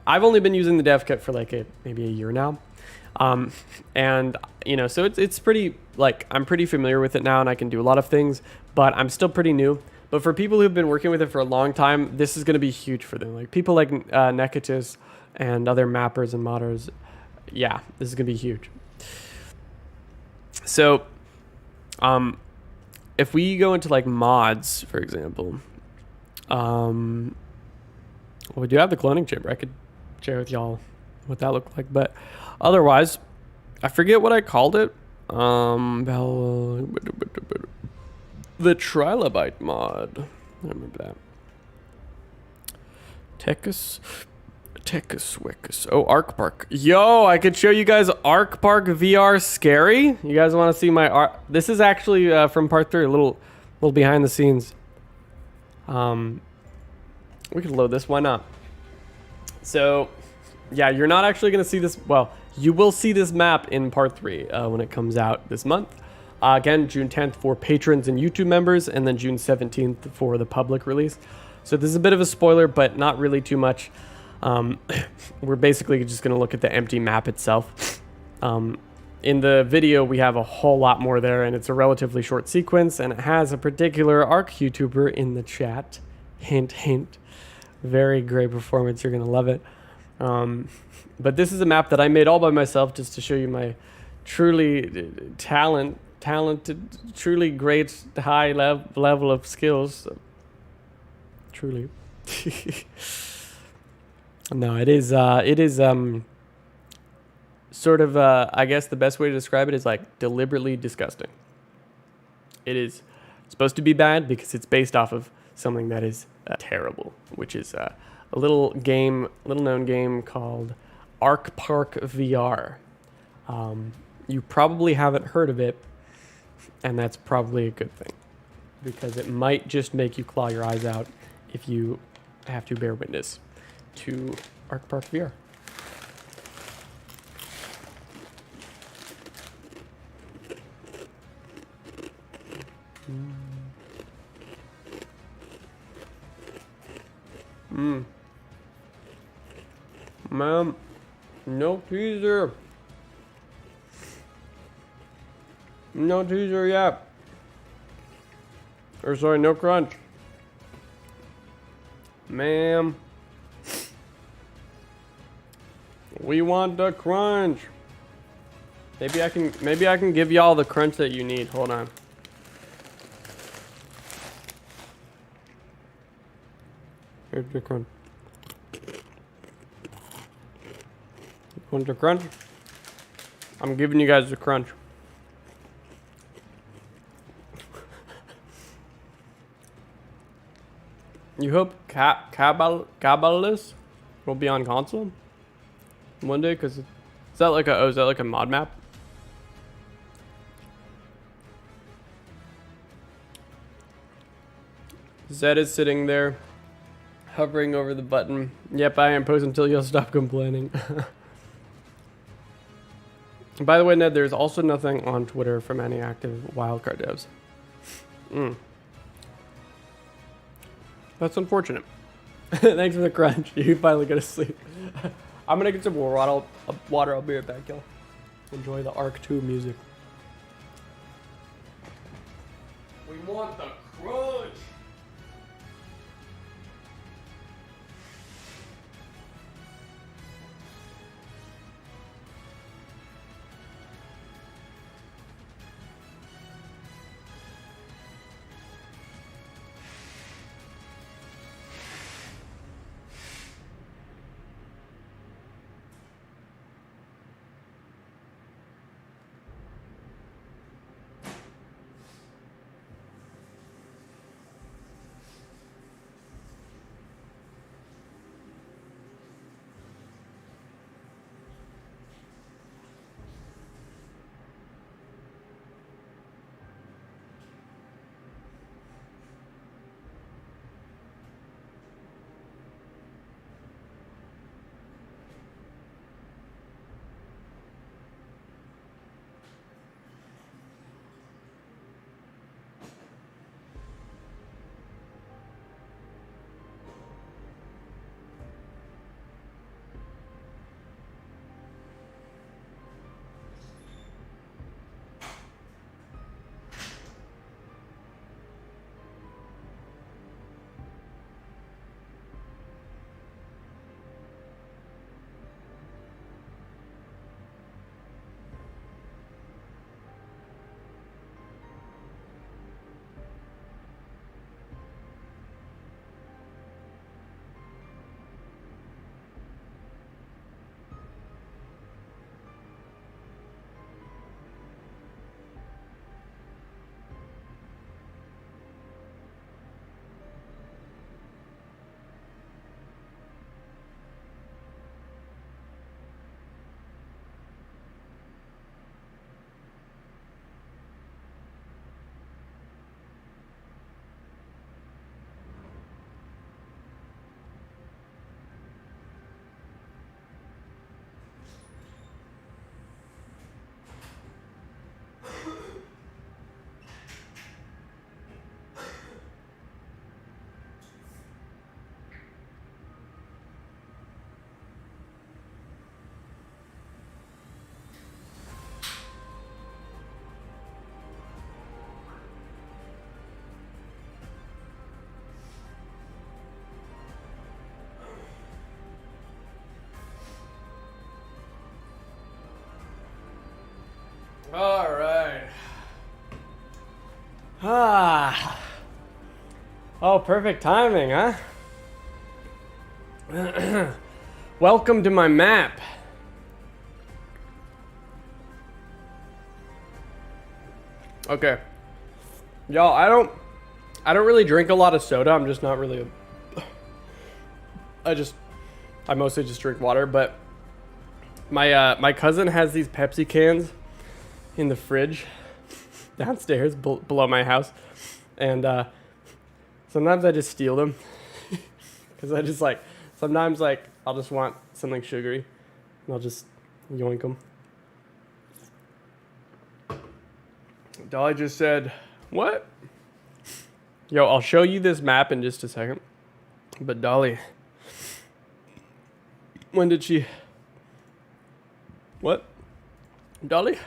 I've only been using the dev kit for like maybe a year now. And you know, so it's pretty, like, I'm pretty familiar with it now and I can do a lot of things, but I'm still pretty new. But for people who've been working with it for a long time, this is going to be huge for them. Like people like Nekatis and other mappers and modders, yeah, this is going to be huge. So, if we go into like mods, for example, well, we do have the cloning chamber. I could share with y'all what that looked like, but otherwise, I forget what I called it. The Trilobite mod. I remember that. Tekis. Oh, ARK Park. Yo, I could show you guys ARK Park VR scary. You guys want to see my art? This is actually from part 3, a little behind the scenes. We could load this. Why not? So, yeah, you're not actually going to see this. Well, you will see this map in part 3 when it comes out this month. Again, June 10th for patrons and YouTube members, and then June 17th for the public release. So this is a bit of a spoiler, but not really too much. We're basically just going to look at the empty map itself. In the video, we have a whole lot more there, and it's a relatively short sequence, and it has a particular ARK YouTuber in the chat. Hint, hint. Very great performance. You're going to love it. But this is a map that I made all by myself just to show you my truly talented, truly great high level of skills. So, truly. No, it is sort of, I guess the best way to describe it is like deliberately disgusting. It is supposed to be bad because it's based off of something that is terrible, which is a little known game called ARK Park VR. You probably haven't heard of it, and that's probably a good thing, because it might just make you claw your eyes out if you have to bear witness to ARK Park VR. Ma'am, no teaser. No teaser yet. Or sorry, no crunch. Ma'am. We want the crunch. Maybe I can give y'all the crunch that you need. Hold on. Here's the crunch. Want the crunch? I'm giving you guys the crunch. You hope Cabalist will be on console one day, because is that like a mod map? Zed is sitting there hovering over the button. Yep, I am posting until you'll stop complaining. By the way, Ned, there's also nothing on Twitter from any active wildcard devs. That's unfortunate. Thanks for the crunch. You finally go to sleep. I'm gonna get some more water. I'll be right back, y'all. Enjoy the ARK 2 music. We want the crunch. All right. Ah. Oh, perfect timing, huh? Welcome to my map. Okay. Y'all, I don't really drink a lot of soda. I'm just not really I mostly just drink water, but my cousin has these Pepsi cans in the fridge downstairs below my house, and sometimes I just steal them because I just like sometimes like I'll just want something sugary and I'll just yoink them. Dolly just said, "What?" Yo, I'll show you this map in just a second. But Dolly, when did she? What? Dolly?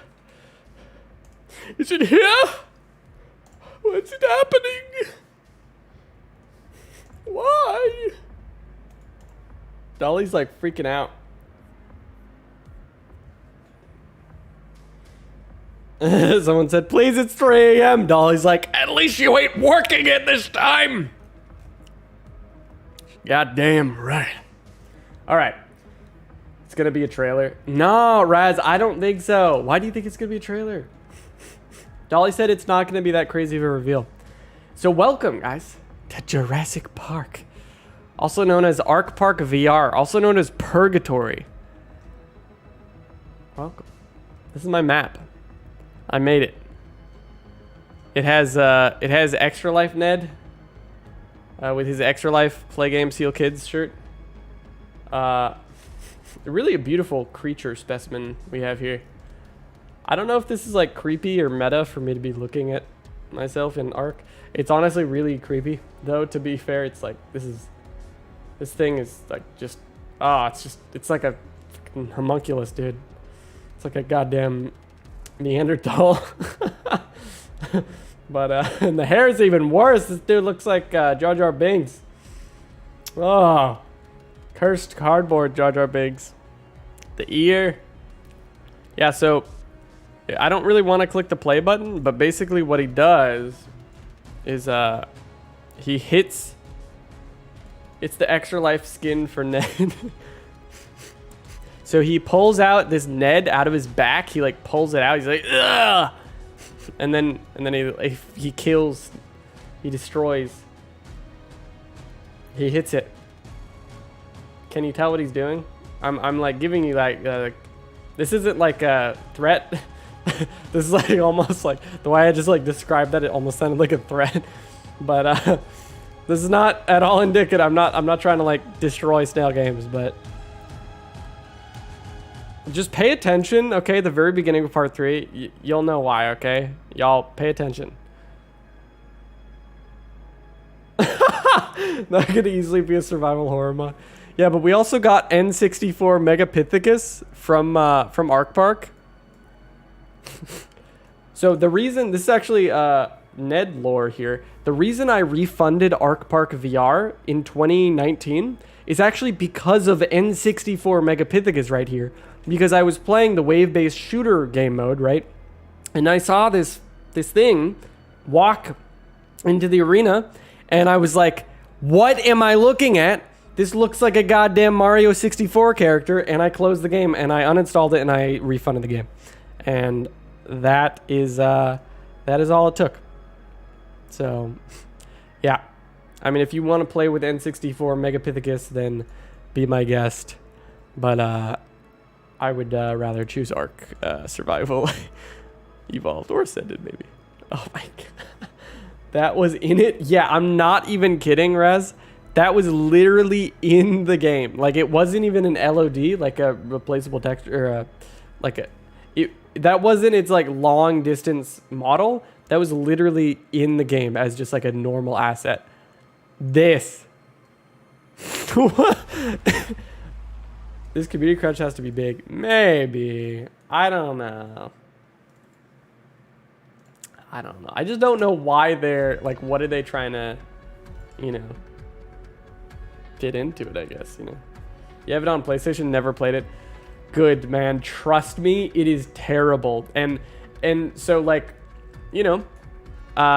Is it here? What's it happening? Why? Dolly's like freaking out. Someone said, please, it's 3 a.m. Dolly's like, at least you ain't working it this time. God damn right. All right. It's going to be a trailer. No, Raz, I don't think so. Why do you think it's going to be a trailer? Dolly said it's not going to be that crazy of a reveal. So welcome, guys, to Jurassic Park. Also known as ARK Park VR. Also known as Purgatory. Welcome. This is my map. I made it. It has Extra Life Ned with his Extra Life Play Game Seal Kids shirt. Really a beautiful creature specimen we have here. I don't know if this is like creepy or meta for me to be looking at myself in ARK. It's honestly really creepy though, to be fair. It's like this thing is like just it's like a fucking homunculus, dude. It's like a goddamn Neanderthal. But and the hair is even worse. This dude looks like Jar Jar Binks. Oh, cursed cardboard Jar Jar Binks. The ear. Yeah, so I don't really want to click the play button, but basically what he does is he hits. It's the Extra Life skin for Ned. So he pulls out this Ned out of his back. He like pulls it out. He's like, ugh! And then he kills. He destroys. He hits it. Can you tell what he's doing? I'm like giving you like this isn't like a threat. This is like almost like the way I just like described that, it almost sounded like a threat. But this is not at all indicative. I'm not trying to like destroy snail games, but just pay attention, okay? The very beginning of part 3, you'll know why, okay? Y'all pay attention. That could easily be a survival horror mod. Yeah, but we also got N64 Megapithecus from ARK Park. So the reason, this is actually Ned lore here. The reason I refunded ARK Park VR in 2019 is actually because of N64 Megapithecus right here. Because I was playing the wave-based shooter game mode, right? And I saw this thing walk into the arena, and I was like, what am I looking at? This looks like a goddamn Mario 64 character, and I closed the game, and I uninstalled it, and I refunded the game. And that is all it took. So, yeah. I mean, if you want to play with N64 Megapithecus, then be my guest. But I would rather choose ARK Survival Evolved or Ascended, maybe. Oh my god. That was in it? Yeah, I'm not even kidding, Rez. That was literally in the game. Like, it wasn't even an LOD, like a replaceable text, or that wasn't its like long distance model. That was literally in the game as just like a normal asset. This. This community crunch has to be big. Maybe. I don't know. I just don't know why they're like, what are they trying to, fit into it, I guess, You have it on PlayStation, never played it. Good, man. Trust me, it is terrible. And And so like, you know,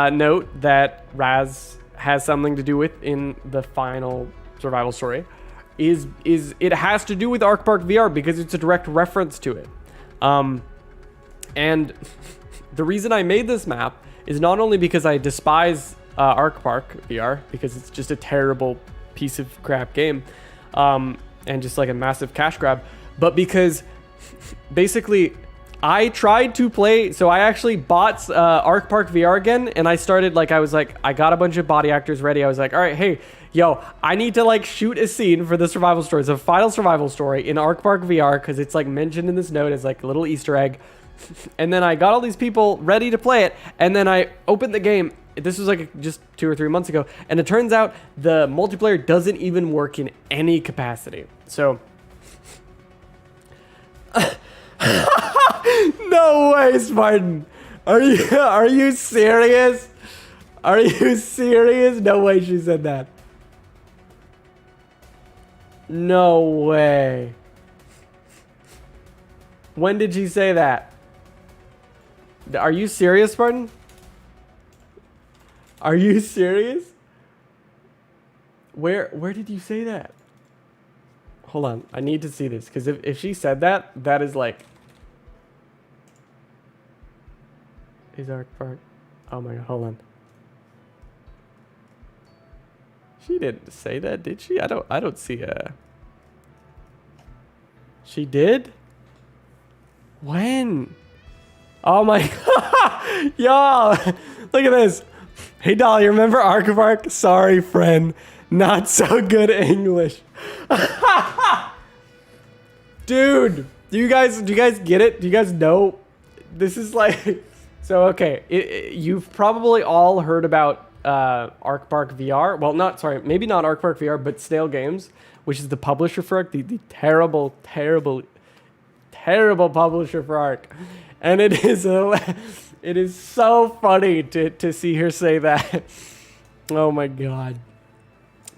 note that Raz has something to do with in the final survival story is it has to do with ARK Park VR because it's a direct reference to it. And the reason I made this map is not only because I despise ARK Park VR because it's just a terrible piece of crap game, and just like a massive cash grab, but because basically I tried to play, so I actually bought ARK Park VR again, and I started like, I got a bunch of body actors ready. I was like, all right, hey, yo, I need to like shoot a scene for the survival story. It's a final survival story in ARK Park VR because it's like mentioned in this note as like a little Easter egg. And then I got all these people ready to play it, and then I opened the game. This was like just 2 or 3 months ago, and it turns out the multiplayer doesn't even work in any capacity. So no way, Spartan. Are you serious? Are you serious? No way she said that. No way. When did she say that? Are you serious, Spartan? Are you serious? Where did you say that? Hold on, I need to see this, because if she said that, that is like... Is ARK Park... Oh my god, hold on. She didn't say that, did she? I don't see a... She did? When? Oh my god! Y'all! Look at this! Hey Dolly, remember ARK Park? Sorry, friend. Not so good English. Dude, do you guys get it? Do you guys know? This is like... So, okay. You've probably all heard about ARK Park VR. Well, maybe not ARK Park VR, but Snail Games, which is the publisher for ARK. The terrible, terrible, terrible publisher for ARK. And it is so funny to see her say that. Oh my god.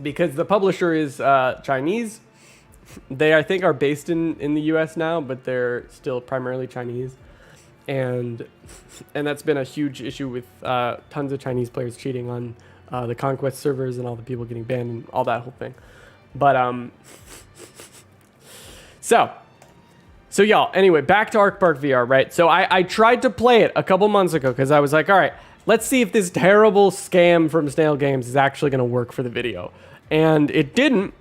Because the publisher is Chinese. They, I think, are based in the US now, but they're still primarily Chinese. And that's been a huge issue with tons of Chinese players cheating on the Conquest servers and all the people getting banned and all that whole thing. But, So y'all, anyway, back to ARK Park VR, right? So I tried to play it a couple months ago because I was like, all right, let's see if this terrible scam from Snail Games is actually going to work for the video. And it didn't,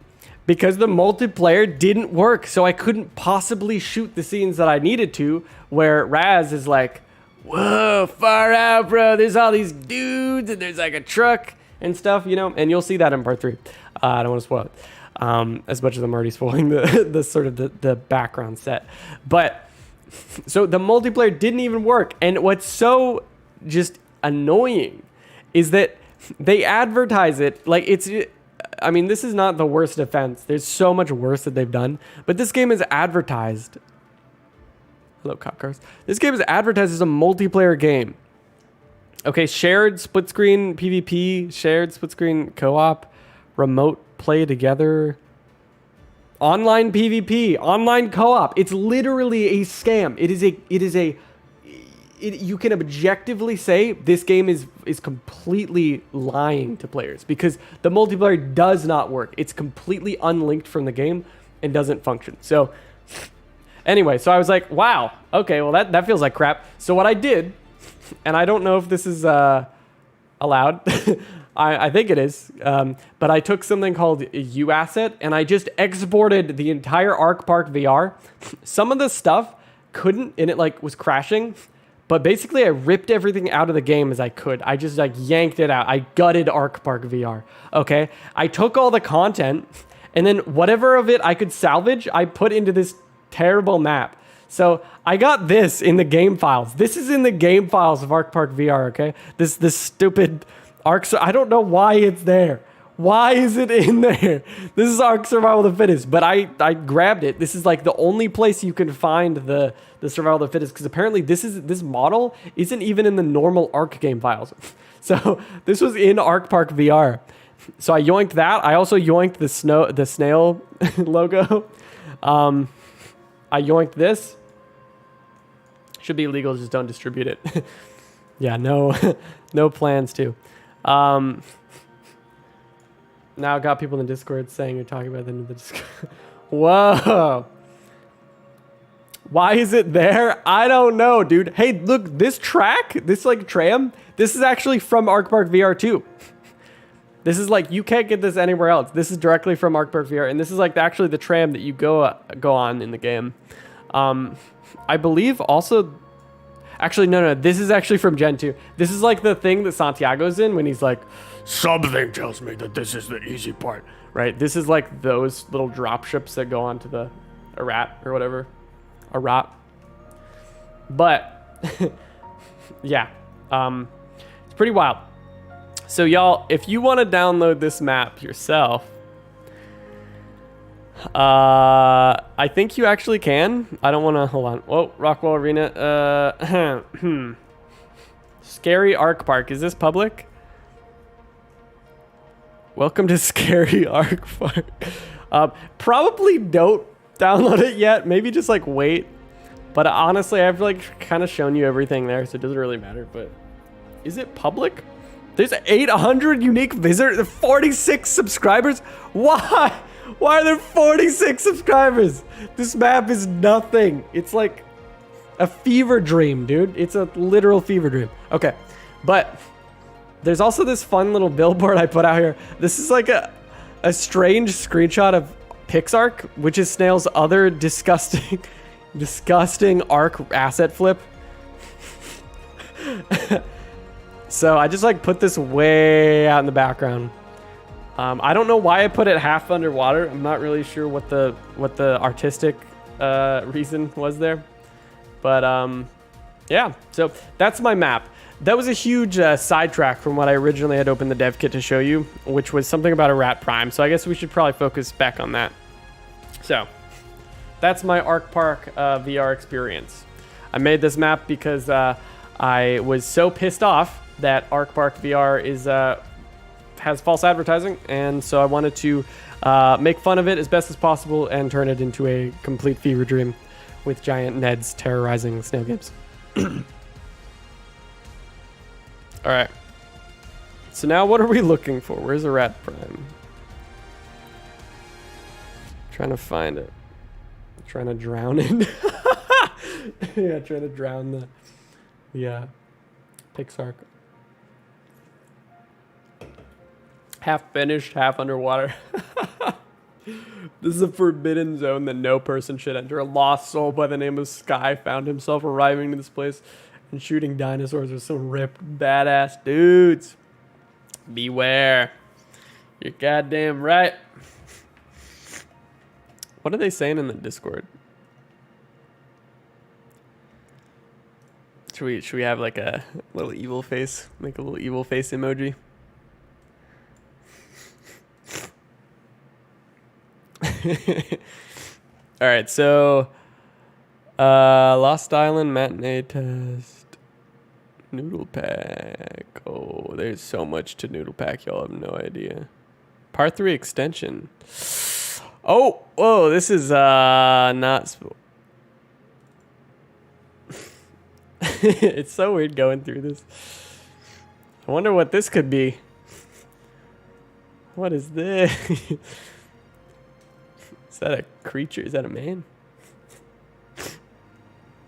because the multiplayer didn't work. So I couldn't possibly shoot the scenes that I needed to, where Raz is like, whoa, far out, bro. There's all these dudes and there's like a truck and stuff, you know? And you'll see that in part 3. I don't want to spoil it. As much as I'm already spoiling the sort of the background set. But so the multiplayer didn't even work. And what's so just annoying is that they advertise it like I mean, this is not the worst offense. There's so much worse that they've done. But this game is advertised. Hello, cop cars. This game is advertised as a multiplayer game. Okay, shared split screen PvP, shared split screen co-op, remote play together, online PvP, online co-op. It's literally a scam. You can objectively say this game is completely lying to players because the multiplayer does not work. It's completely unlinked from the game and doesn't function. So anyway, so I was like, wow, okay, well that feels like crap. So what I did, and I don't know if this is allowed, I think it is, but I took something called UAsset and I just exported the entire ARK Park VR. Some of the stuff couldn't, and it like was crashing. But basically, I ripped everything out of the game as I could. I just like yanked it out. I gutted ARK Park VR. Okay, I took all the content, and then whatever of it I could salvage, I put into this terrible map. So I got this in the game files. This is in the game files of ARK Park VR. Okay, this stupid ARK. I don't know why it's there. Why is it in there? This is ARK Survival of the Fittest, but I grabbed it. This is like the only place you can find the Survival of the Fittest, because apparently this model isn't even in the normal ARK game files. So this was in ARK Park VR. So I yoinked that. I also yoinked the snail logo. I yoinked this. Should be illegal, just don't distribute it. Yeah, no, no plans to. Now I got people in the Discord saying you're talking about them in the Discord. Whoa. Why is it there? I don't know, dude. Hey, look, this track, this like tram, this is actually from ARK Park VR 2. This is like, you can't get this anywhere else. This is directly from ARK Park VR, and this is like actually the tram that you go on in the game. I believe also, actually, no, this is actually from Gen 2. This is like the thing that Santiago's in when he's like, something tells me that this is the easy part, right? This is like those little drop ships that go onto the Arat or whatever. Arat. But, yeah, it's pretty wild. So y'all, if you want to download this map yourself, I think you actually can. I don't want to, hold on. Whoa, Rockwell Arena. Scary ARK Park. Is this public? Welcome to Scary ARK Park. Probably don't download it yet. Maybe just like wait. But honestly, I've like kind of shown you everything there, so it doesn't really matter. But is it public? There's 800 unique visitors, 46 subscribers. Why? Why are there 46 subscribers? This map is nothing. It's like a fever dream, dude. It's a literal fever dream. Okay, but there's also this fun little billboard I put out here. This is like a strange screenshot of PixARK, which is Snail's other disgusting ARK asset flip. So I just like put this way out in the background. I don't know why I put it half underwater. I'm not really sure what the artistic reason was there, but yeah. So that's my map. That was a huge sidetrack from what I originally had opened the dev kit to show you, which was something about a Rat Prime. So I guess we should probably focus back on that. So that's my ARK Park VR experience. I made this map because I was so pissed off that ARK Park VR has false advertising, and so I wanted to make fun of it as best as possible and turn it into a complete fever dream with giant Neds terrorizing snail games. All right. So now what are we looking for? Where's the Rat Prime? Trying to find it. Trying to drown it. Yeah, trying to drown the PixARK. Half finished, half underwater. This is a forbidden zone that no person should enter. A lost soul by the name of Sky found himself arriving to this place and shooting dinosaurs with some ripped badass dudes. Beware. You're goddamn right. What are they saying in the Discord? Should we have like a little evil face? Make a little evil face emoji. All right, so Lost Island matinee test, Noodle Pack. Oh, there's so much to Noodle Pack, y'all have no idea. Part 3 extension. Oh, whoa, this is not. It's so weird going through this. I wonder what this could be. What is this? Is that a creature? Is that a man?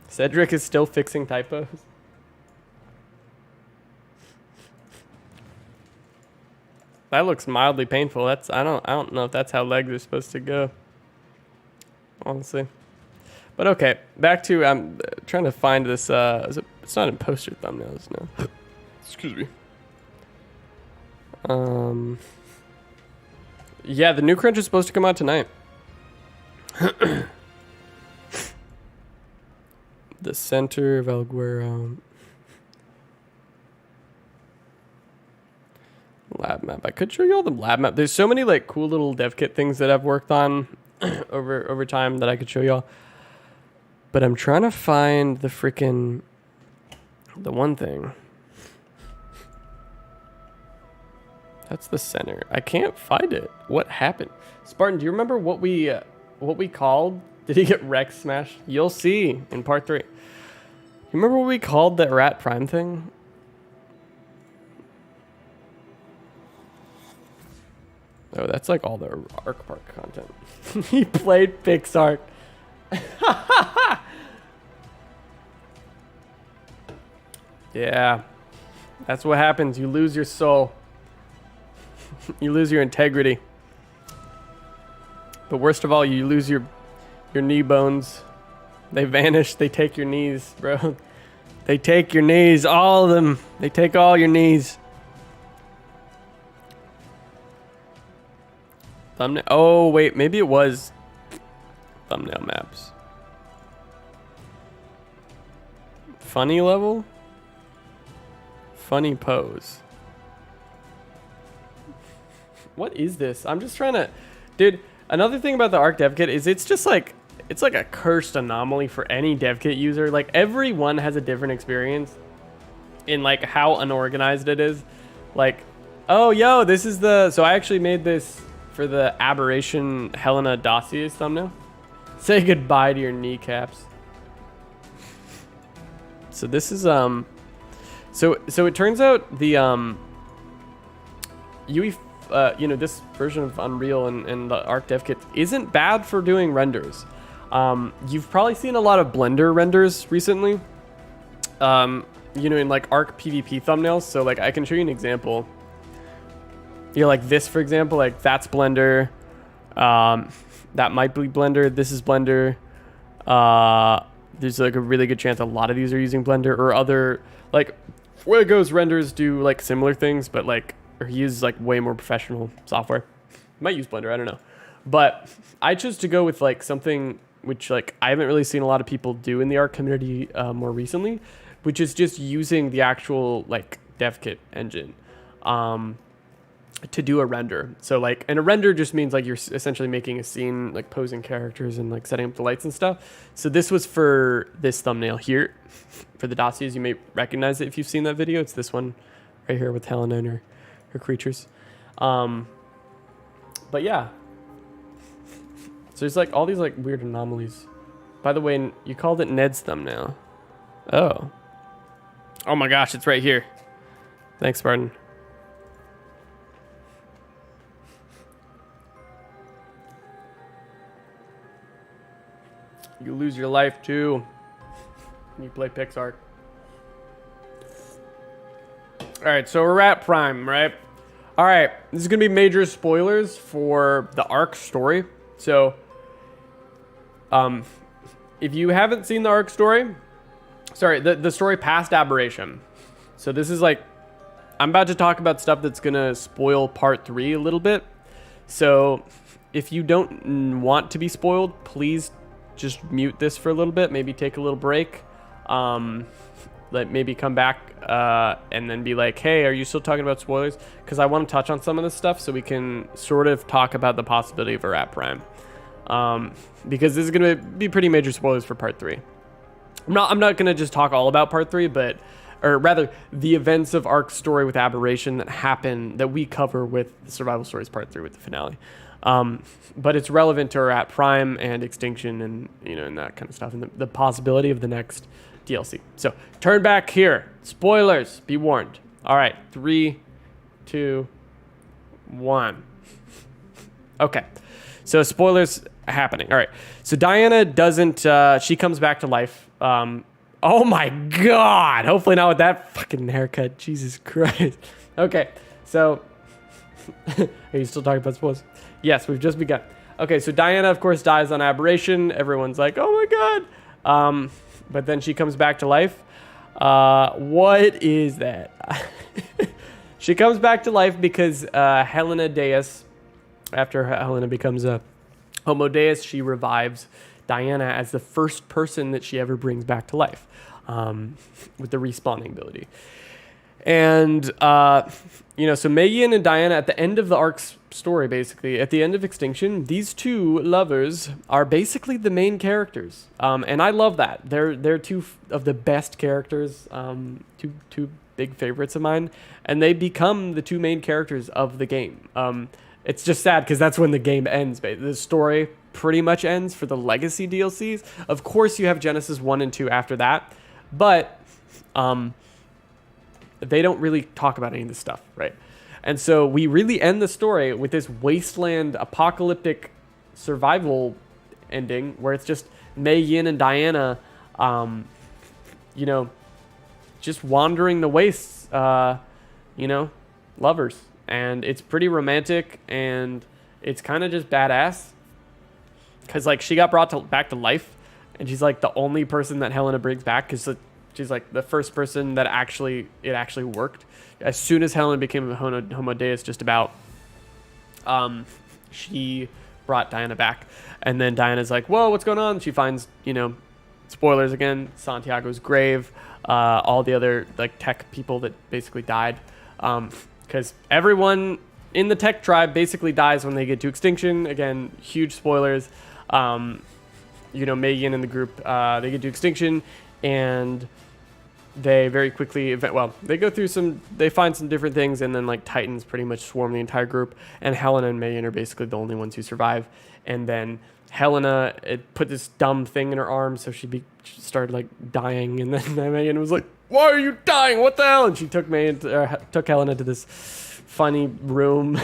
Cedric is still fixing typos. That looks mildly painful. I don't know if that's how legs are supposed to go. Honestly. But okay, back to I'm trying to find this it's not in poster thumbnails, no. Excuse me. Yeah, the new crunch is supposed to come out tonight. The center of Alguero. Lab map. I could show you all the lab map. There's so many like cool little dev kit things that I've worked on over time that I could show y'all. But I'm trying to find the one thing. That's the center. I can't find it. What happened? Spartan, do you remember what we called? Did he get Rex smashed? You'll see in part 3. remember what we called the Rat Prime thing? Oh, that's like all the ARK Park content. He played Pixar. Yeah. That's what happens. You lose your soul. You lose your integrity. But worst of all, you lose your knee bones. They vanish. They take your knees, bro. They take your knees, all of them. They take all your knees. Thumbnail. Oh, wait. Maybe it was thumbnail maps. Funny level? Funny pose. What is this? I'm just trying to... Dude, another thing about the ARK dev kit is it's just like... It's like a cursed anomaly for any dev kit user. Like, everyone has a different experience in, like, how unorganized it is. Like, oh, yo, this is the... So I actually made this for the Aberration Helena Dossier's thumbnail. Say goodbye to your kneecaps. So this is, So it turns out the, UE... this version of Unreal and the ARK dev kit isn't bad for doing renders. You've probably seen a lot of Blender renders recently, in like ARK PvP thumbnails. So like I can show you an example. Like this, for example, like that's Blender. That might be Blender. This is Blender. There's like a really good chance a lot of these are using Blender or other like Fuego's renders do like similar things, but like or he uses like way more professional software. Might use Blender, I don't know. But I chose to go with like something which like I haven't really seen a lot of people do in the ARK community more recently, which is just using the actual like dev kit engine to do a render. So like, and a render just means like you're essentially making a scene, like posing characters and like setting up the lights and stuff. So this was for this thumbnail here for the dossiers. You may recognize it if you've seen that video. It's this one right here with Helena and her creatures. But yeah, so there's like all these like weird anomalies. By the way, you called it Ned's thumbnail. Oh my gosh, it's right here. Thanks, Spartan. You lose your life too when you play Pixar. All right, so we're at Prime, right? All right, this is gonna be major spoilers for the ARK story. So, if you haven't seen the ARK story, sorry, the story past Aberration. So this is like, I'm about to talk about stuff that's gonna spoil part 3 a little bit. So if you don't want to be spoiled, please just mute this for a little bit, maybe take a little break, maybe come back and then be like, hey, are you still talking about spoilers? Because I want to touch on some of this stuff so we can sort of talk about the possibility of a Rat Prime, because this is going to be pretty major spoilers for part 3. I'm not going to just talk all about part 3, or rather the events of ARK's story with Aberration that we cover with Survival Stories part 3 with the finale. But it's relevant to Rat Prime and Extinction and, and that kind of stuff, and the possibility of the next DLC. So turn back here. Spoilers, be warned. All right, 3, 2, 1. Okay, so spoilers happening. All right, so Diana doesn't, she comes back to life. Oh my God, hopefully not with that fucking haircut. Jesus Christ. Okay, so are you still talking about spoilers? Yes, we've just begun. Okay, so Diana, of course, dies on Aberration. Everyone's like, oh my God. But then she comes back to life. What is that? She comes back to life because Helena Deus, after Helena becomes a Homo Deus, she revives Diana as the first person that she ever brings back to life, with the respawning ability. And, so Megan and Diana, at the end of the ARK's story, basically, at the end of Extinction, these two lovers are basically the main characters. And I love that. They're two of the best characters, two big favorites of mine, and they become the two main characters of the game. It's just sad because that's when the game ends. The story pretty much ends for the Legacy DLCs. Of course, you have Genesis 1 and 2 after that. But they don't really talk about any of this stuff, right? And so we really end the story with this wasteland apocalyptic survival ending where it's just Mei Yin and Diana, just wandering the wastes, lovers. And it's pretty romantic, and it's kind of just badass. Because, like, she got brought back to life, and she's, like, the only person that Helena brings back, because she's, like, the first person that it actually worked. As soon as Helena became a Homo Deus, just about, she brought Diana back. And then Diana's like, whoa, what's going on? She finds, spoilers again, Santiago's grave, all the other, like, tech people that basically died. Because everyone in the tech tribe basically dies when they get to extinction. Again, huge spoilers. Mei Yin and the group, they get to extinction, and they very quickly, they go through they find some different things, and then, like, Titans pretty much swarm the entire group, and Helena and Mei Yin are basically the only ones who survive. And then Helena put this dumb thing in her arm, so she started, like, dying, and then Mei Yin was like, why are you dying? What the hell? And she took Helena to this funny room,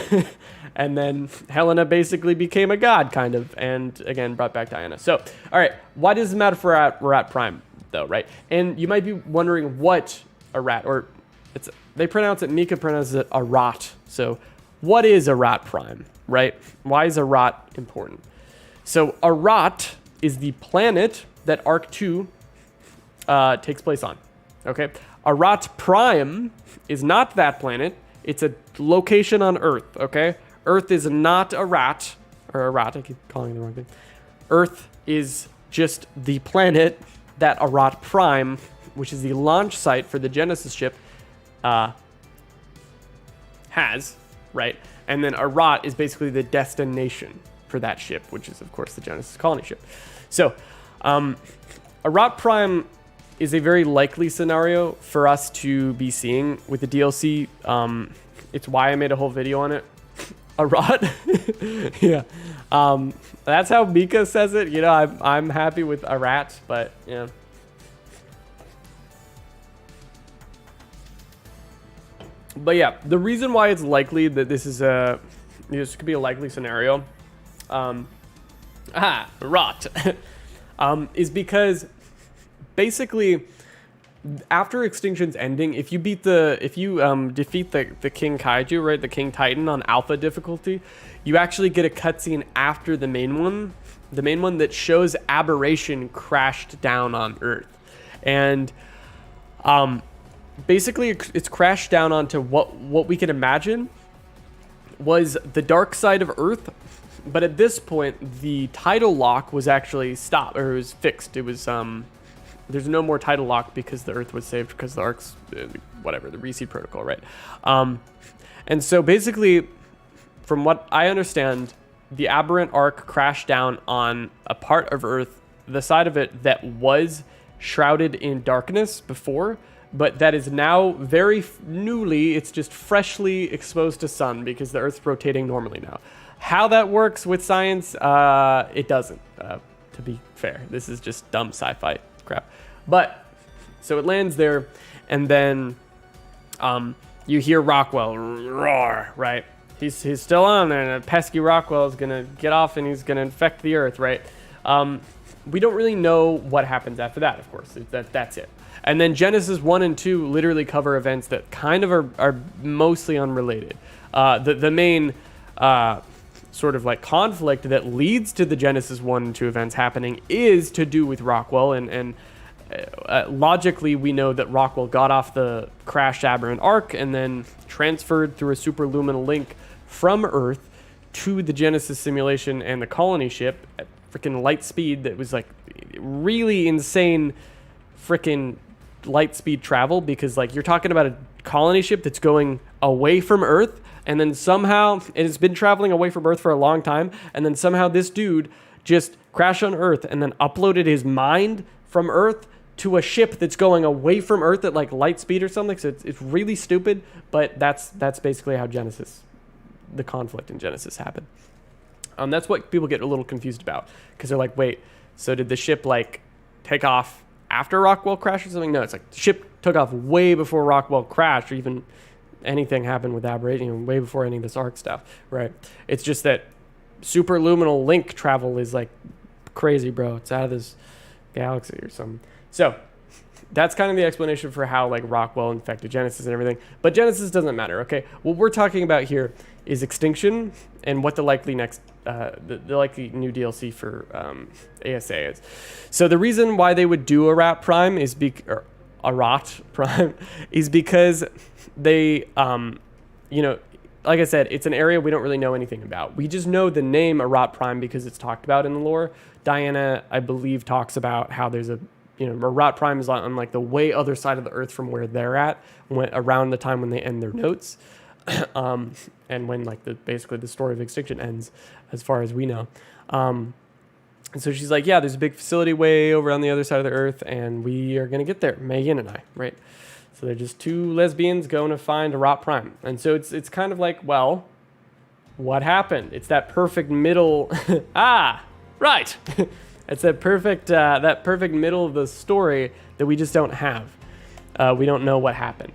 and then Helena basically became a god, kind of, and again brought back Diana. So, all right, why does it matter for Rat Prime, though, right? And you might be wondering what a rat, or they pronounce it, Mika pronounces it a rot. So, what is a Rat Prime, right? Why is a rot important? So, a rot is the planet that ARK 2 takes place on. Okay, Arat Prime is not that planet. It's a location on Earth, okay? Earth is not a rat, or a rat, I keep calling it the wrong thing. Earth is just the planet that Arat Prime, which is the launch site for the Genesis ship, has, right? And then Arat is basically the destination for that ship, which is, of course, the Genesis colony ship. So, Arat Prime is a very likely scenario for us to be seeing with the DLC. It's why I made a whole video on it. Arat. Yeah. That's how Mika says it. I'm happy with Arat, but yeah. But yeah, the reason why it's likely that this could be a likely scenario, rot, is because basically, after Extinction's ending, if you defeat the King Kaiju, right, the King Titan on Alpha difficulty, you actually get a cutscene after the main one that shows Aberration crashed down on Earth, and basically it's crashed down onto what we can imagine was the dark side of Earth, but at this point the tidal lock was actually stopped, or it was fixed. It was there's no more tidal lock because the Earth was saved because the ARK's, the reseed protocol, right? And so basically, from what I understand, the aberrant ARK crashed down on a part of Earth, the side of it that was shrouded in darkness before, but that is now very newly, it's just freshly exposed to sun because the Earth's rotating normally now. How that works with science, it doesn't, to be fair. This is just dumb sci-fi crap. But so it lands there, and then you hear Rockwell roar, right? He's still on there, and pesky Rockwell is gonna get off and he's gonna infect the Earth, right? We don't really know what happens after that, of course. That's it. And then Genesis 1 and 2 literally cover events that kind of are mostly unrelated. The main sort of like conflict that leads to the Genesis 1 and 2 events happening is to do with Rockwell, and logically we know that Rockwell got off the crashed aberrant ARK and then transferred through a superluminal link from Earth to the Genesis simulation and the colony ship at freaking light speed. That was like really insane freaking light speed travel, because like you're talking about a colony ship that's going away from Earth, and then somehow it has been traveling away from Earth for a long time, and then somehow this dude just crashed on Earth and then uploaded his mind from Earth to a ship that's going away from Earth at like light speed or something. So it's really stupid, but that's basically how the conflict in Genesis happened. That's what people get a little confused about, because they're like, wait, so did the ship like take off after Rockwell crashed or something. No, it's like the ship took off way before Rockwell crashed, or even anything happened with aberration, way before any of this ARK stuff, right? It's just that superluminal link travel is like crazy, bro. It's out of this galaxy or something. So that's kind of the explanation for how like Rockwell infected Genesis and everything. But Genesis doesn't matter, okay? What we're talking about here is extinction and what the likely next, the likely new DLC for ASA is. So the reason why they would do Arat Prime is Arat Prime is because they, you know, like I said, it's an area we don't really know anything about. We just know the name Arat Prime because it's talked about in the lore. Diana, I believe, talks about how there's a, you know, Arat Prime is on like the way other side of the Earth from where they're at, around the time when they end their notes, and when like basically the story of extinction ends, as far as we know. And so she's like, yeah, there's a big facility way over on the other side of the Earth, and we are gonna get there, Megan and I, right? So they're just two lesbians going to find Arat Prime, and so it's kind of like, well, what happened? It's that perfect middle. Right. It's that perfect middle of the story that we just don't have. We don't know what happened.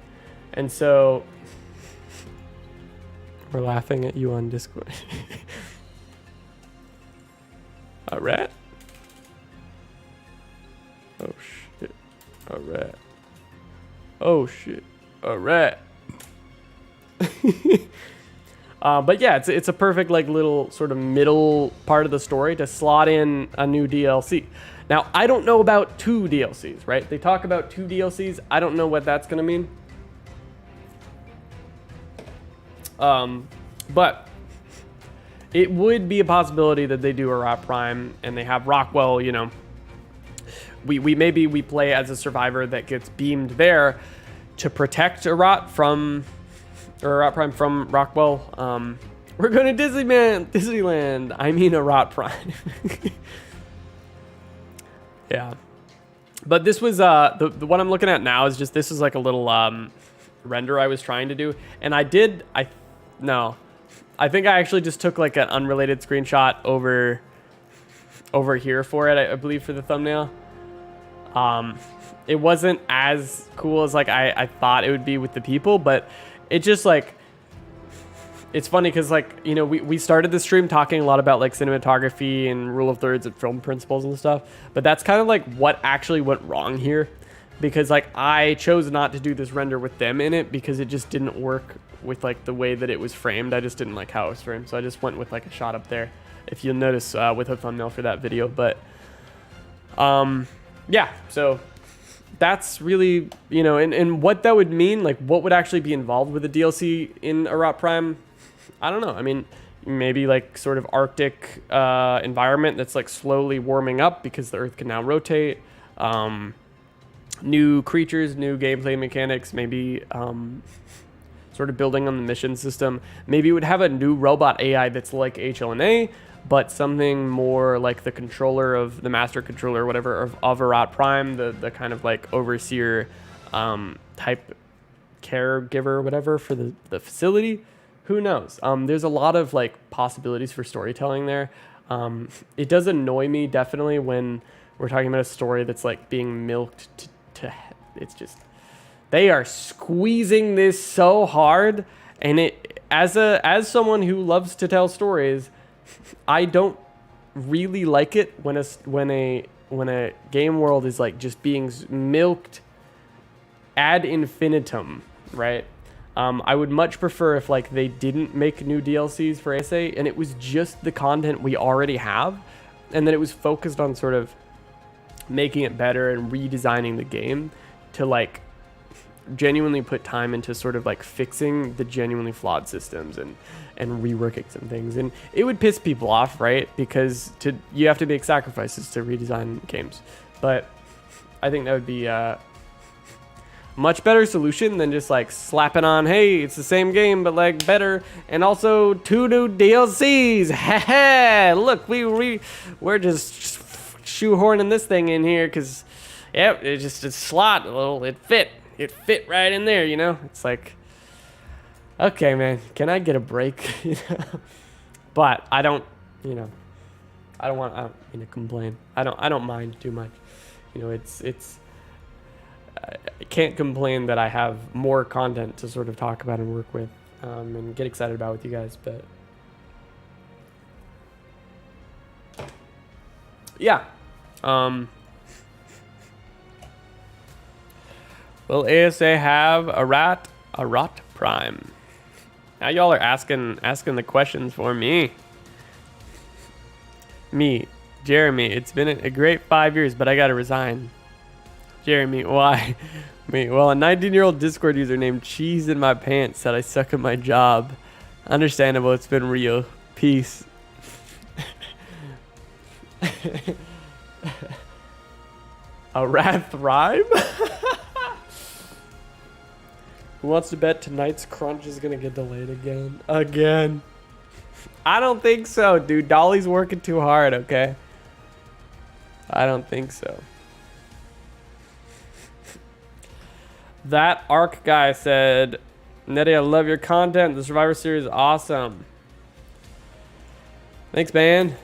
And so we're laughing at you on Discord. A rat? Oh shit. A rat. Oh shit. A rat. But yeah, it's a perfect like little sort of middle part of the story to slot in a new DLC. Now, I don't know about 2 DLCs, right? They talk about 2 DLCs. I don't know what that's going to mean. But it would be a possibility that they do a Arat Prime and they have Rockwell, you know. We play as a survivor that gets beamed there to protect Arat Prime from Rockwell. We're going to Disneyland. I mean Arat Prime. Yeah. But this was the one I'm looking at now is just, this is like a little render I was trying to do, and I think I actually just took like an unrelated screenshot over here for it, I believe, for the thumbnail. It wasn't as cool as like I thought it would be with the people, but it just like, it's funny because like, you know, we started the stream talking a lot about like cinematography and rule of thirds and film principles and stuff, but that's kind of like what actually went wrong here, because like I chose not to do this render with them in it because it just didn't work with like the way that it was framed. I just didn't like how it was framed, so I just went with like a shot up there, if you'll notice, with a thumbnail for that video. But yeah, so that's really, you know, and what that would mean, like what would actually be involved with the DLC in Arat Prime, I don't know. I mean, maybe like sort of Arctic environment that's like slowly warming up because the Earth can now rotate. New creatures, new gameplay mechanics, maybe sort of building on the mission system. Maybe it would have a new robot AI that's like HLNA, but something more like the controller of the master controller or whatever of Arat Prime, the kind of like overseer type caregiver or whatever for the facility. Who knows? There's a lot of like possibilities for storytelling there. It does annoy me definitely when we're talking about a story that's like being milked to it's just, they are squeezing this so hard, and it, as someone who loves to tell stories, I don't really like it when a game world is like just being milked ad infinitum, right? I would much prefer if like they didn't make new DLCs for ASA and it was just the content we already have, and then it was focused on sort of making it better and redesigning the game to like genuinely put time into sort of like fixing the genuinely flawed systems and reworking some things. And it would piss people off, right? Because you have to make sacrifices to redesign games. But I think that would be much better solution than just like slapping on, hey, it's the same game but like better, and also 2 new DLCs. Look, we're just shoehorning this thing in here because it just a slot a little, it fit right in there, you know. It's like, okay, man, can I get a break? You know? But I don't mean to complain. I don't mind too much, you know. It's I can't complain that I have more content to sort of talk about and work with and get excited about with you guys. But yeah. Will ASA have a rot prime? Now y'all are asking the questions for me. Me, Jeremy. It's been a great 5 years, but I gotta resign. Jeremy, why? Me, well, a 19-year-old Discord user named Cheese in My Pants said I suck at my job. Understandable. It's been real. Peace. A Wrath rhyme? Who wants to bet tonight's crunch is gonna get delayed again? Again. I don't think so, dude. Dolly's working too hard, okay? I don't think so. That ARK guy said, Nettie, I love your content. The Survivor series is awesome. Thanks, man.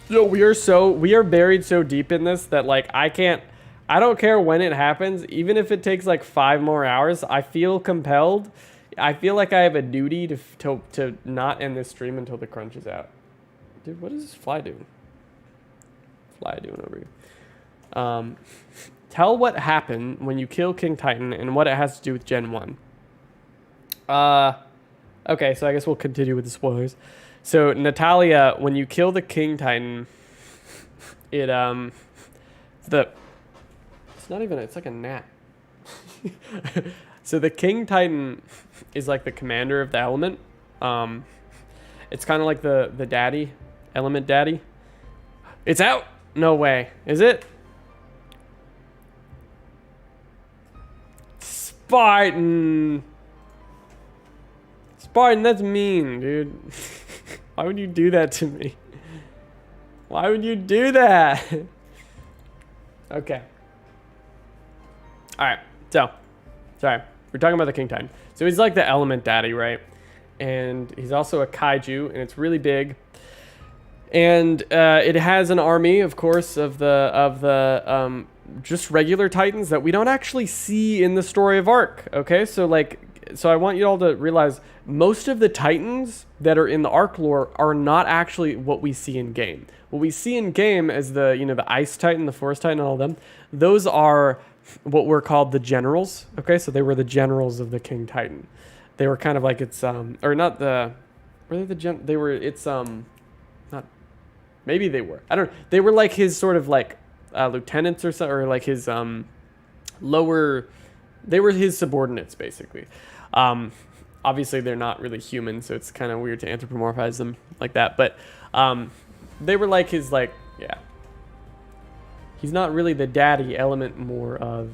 Yo, we are buried so deep in this that like I don't care when it happens, even if it takes like 5 more hours. I feel compelled. I feel like I have a duty to not end this stream until the crunch is out. Dude, what is this fly doing? Fly doing over here. Tell what happened when you kill King Titan and what it has to do with Gen 1. Okay, so I guess we'll continue with the spoilers. So Natalia, when you kill the King Titan, it's like a gnat. So the King Titan is like the commander of the element. It's kind of like the daddy, element daddy. It's out. No way. Is it? Spartan, that's mean, dude. Why would you do that to me? Why would you do that? Okay. All right. So, sorry. We're talking about the King Titan. So he's like the element daddy, right? And he's also a kaiju, and it's really big. And it has an army, of course, of the just regular Titans that we don't actually see in the story of ARK. Okay, so I want you all to realize most of the Titans that are in the ARK lore are not actually what we see in game. What we see in game as the Ice Titan, the Forest Titan, and all of them, those are what were called the generals. Okay, so they were the generals of the King Titan. They were kind of like its or not the were they the gen they were its not maybe they were, I don't know, they were like his sort of like lieutenants or so, or like his lower, they were his subordinates basically. Obviously they're not really human, so it's kind of weird to anthropomorphize them like that, but they were like his, like, yeah, he's not really the daddy element, more of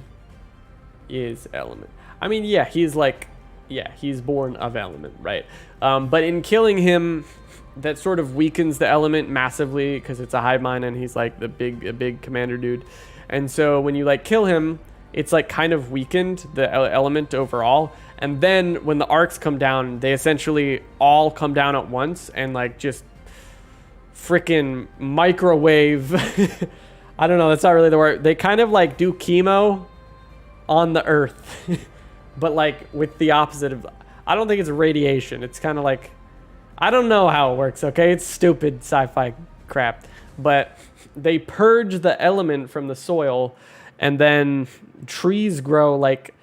is element. I mean, yeah, he's like, yeah, he's born of element, right? But in killing him, that sort of weakens the element massively because it's a hive mind and he's like a big commander dude. And so when you like kill him, it's like kind of weakened the element overall. And then when the arcs come down, they essentially all come down at once and like just freaking microwave. I don't know, that's not really the word. They kind of like do chemo on the earth, but like with the opposite of, I don't think it's radiation. It's kind of like, I don't know how it works, okay? It's stupid sci-fi crap. But they purge the element from the soil, and then trees grow like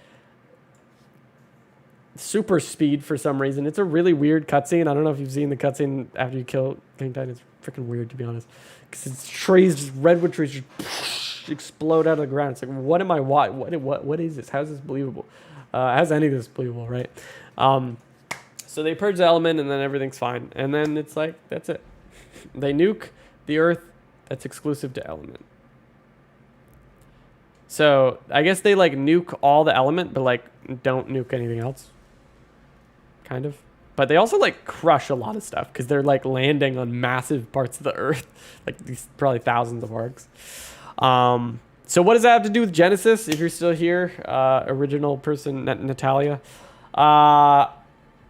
super speed for some reason. It's a really weird cutscene. I don't know if you've seen the cutscene after you kill King Titan. It's freaking weird, to be honest. Because it's trees, just redwood trees just explode out of the ground. It's like, what am I, what is this? How is this believable? How's any of this believable, right? So they purge the element and then everything's fine. And then it's like, that's it. They nuke the earth. That's exclusive to element. So I guess they like nuke all the element, but like don't nuke anything else. Kind of. But they also like crush a lot of stuff because they're like landing on massive parts of the earth. Like these probably thousands of arcs. So what does that have to do with Genesis? If you're still here, original person, Natalia.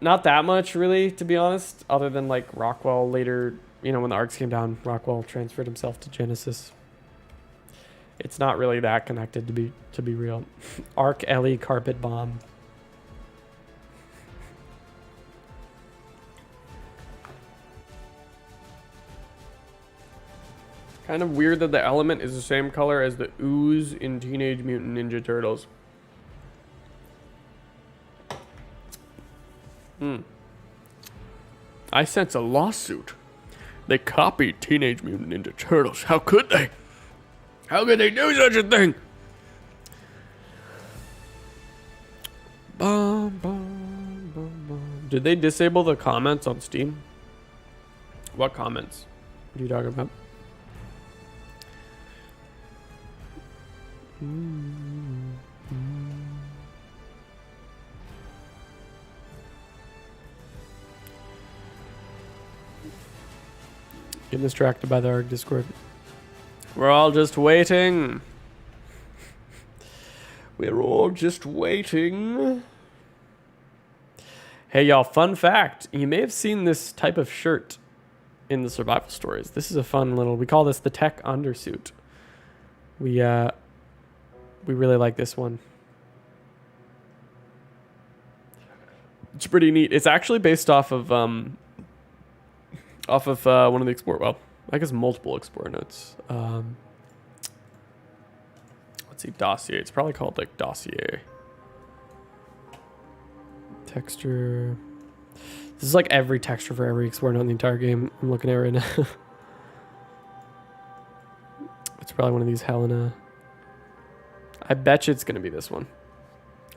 Not that much, really, to be honest, other than like Rockwell later, you know, when the ARKs came down, Rockwell transferred himself to Genesis. It's not really that connected to be real. ARK Ellie Carpet Bomb. Kind of weird that the element is the same color as the ooze in Teenage Mutant Ninja Turtles. I sense a lawsuit. They copied Teenage Mutant Ninja Turtles. How could they? How could they do such a thing? Bum, bum, bum, bum. Did they disable the comments on Steam? What comments? What are you talking about? Getting distracted by the ARK Discord. We're all just waiting. We're all just waiting. Hey y'all, fun fact. You may have seen this type of shirt in the survival stories. This is a fun little, we call this the tech undersuit. We really like this one. It's pretty neat. It's actually based off of one of the Explorer, well, I guess multiple Explorer notes. Let's see, Dossier. It's probably called like Dossier. Texture. This is like every texture for every Explorer note in the entire game I'm looking at right now. It's probably one of these Helena. I bet you it's going to be this one.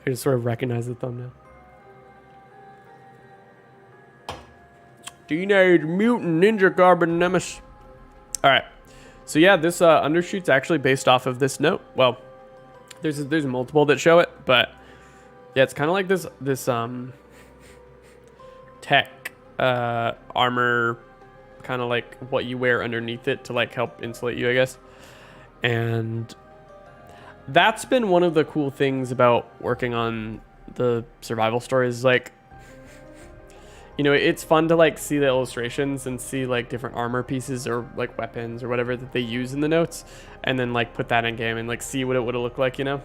I just sort of recognize the thumbnail. Teenage Mutant Ninja Carbon Nemesis. All right. So yeah, this undershoot's actually based off of this note. Well, there's multiple that show it, but yeah, it's kind of like this tech armor, kind of like what you wear underneath it to like help insulate you, I guess. And that's been one of the cool things about working on the survival stories. Like, you know, it's fun to like see the illustrations and see like different armor pieces or like weapons or whatever that they use in the notes, and then like put that in game and like see what it would have looked like, you know?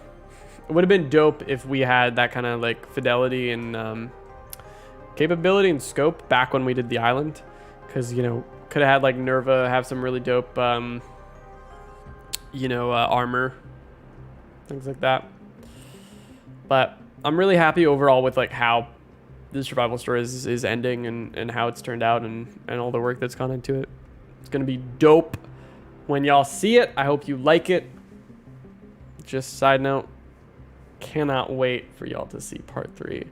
It would have been dope if we had that kind of like fidelity and capability and scope back when we did the island, because, you know, could have had like Nerva have some really dope armor, things like that. But I'm really happy overall with like how the survival story is ending and how it's turned out and all the work that's gone into it. It's gonna be dope when y'all see it. I hope you like it. Just side note, cannot wait for y'all to see part 3.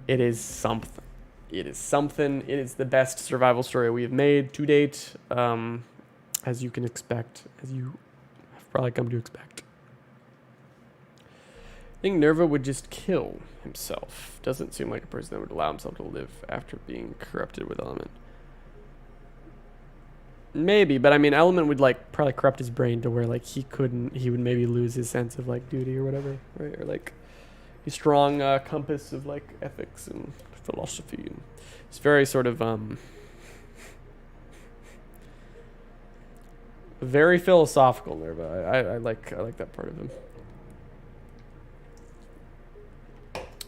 It is something. It is something. It is the best survival story we have made to date, as you can expect, as you have probably come to expect. I think Nerva would just kill himself. Doesn't seem like a person that would allow himself to live after being corrupted with Element. Maybe, but I mean, Element would like probably corrupt his brain to where like he would maybe lose his sense of like duty or whatever, right? Or like a strong compass of like ethics and philosophy. And it's very sort of very philosophical, Nerva. I like that part of him.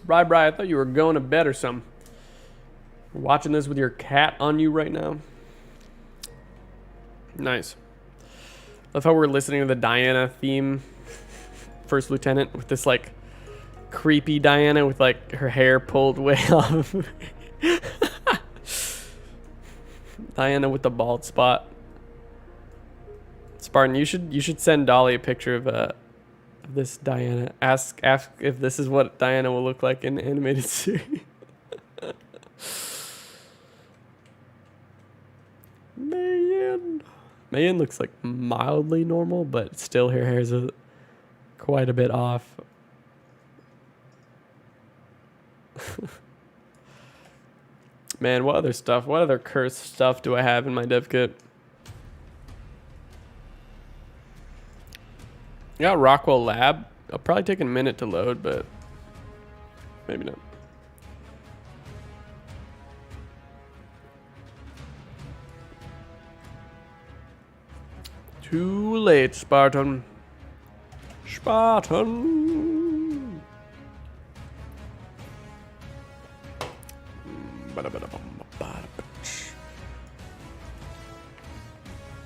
Bri, I thought you were going to bed or something. You're watching this with your cat on you right now. Nice. Love how we're listening to the Diana theme. First Lieutenant with this like creepy Diana with like her hair pulled way off. Diana with the bald spot. Spartan, you should send Dolly a picture of this Diana. Ask if this is what Diana will look like in the animated series. Mayan looks like mildly normal, but still her hair's quite a bit off. Man, what other cursed stuff do I have in my dev kit? Yeah, Rockwell Lab. It'll probably take a minute to load, but maybe not. Too late, Spartan. Spartan.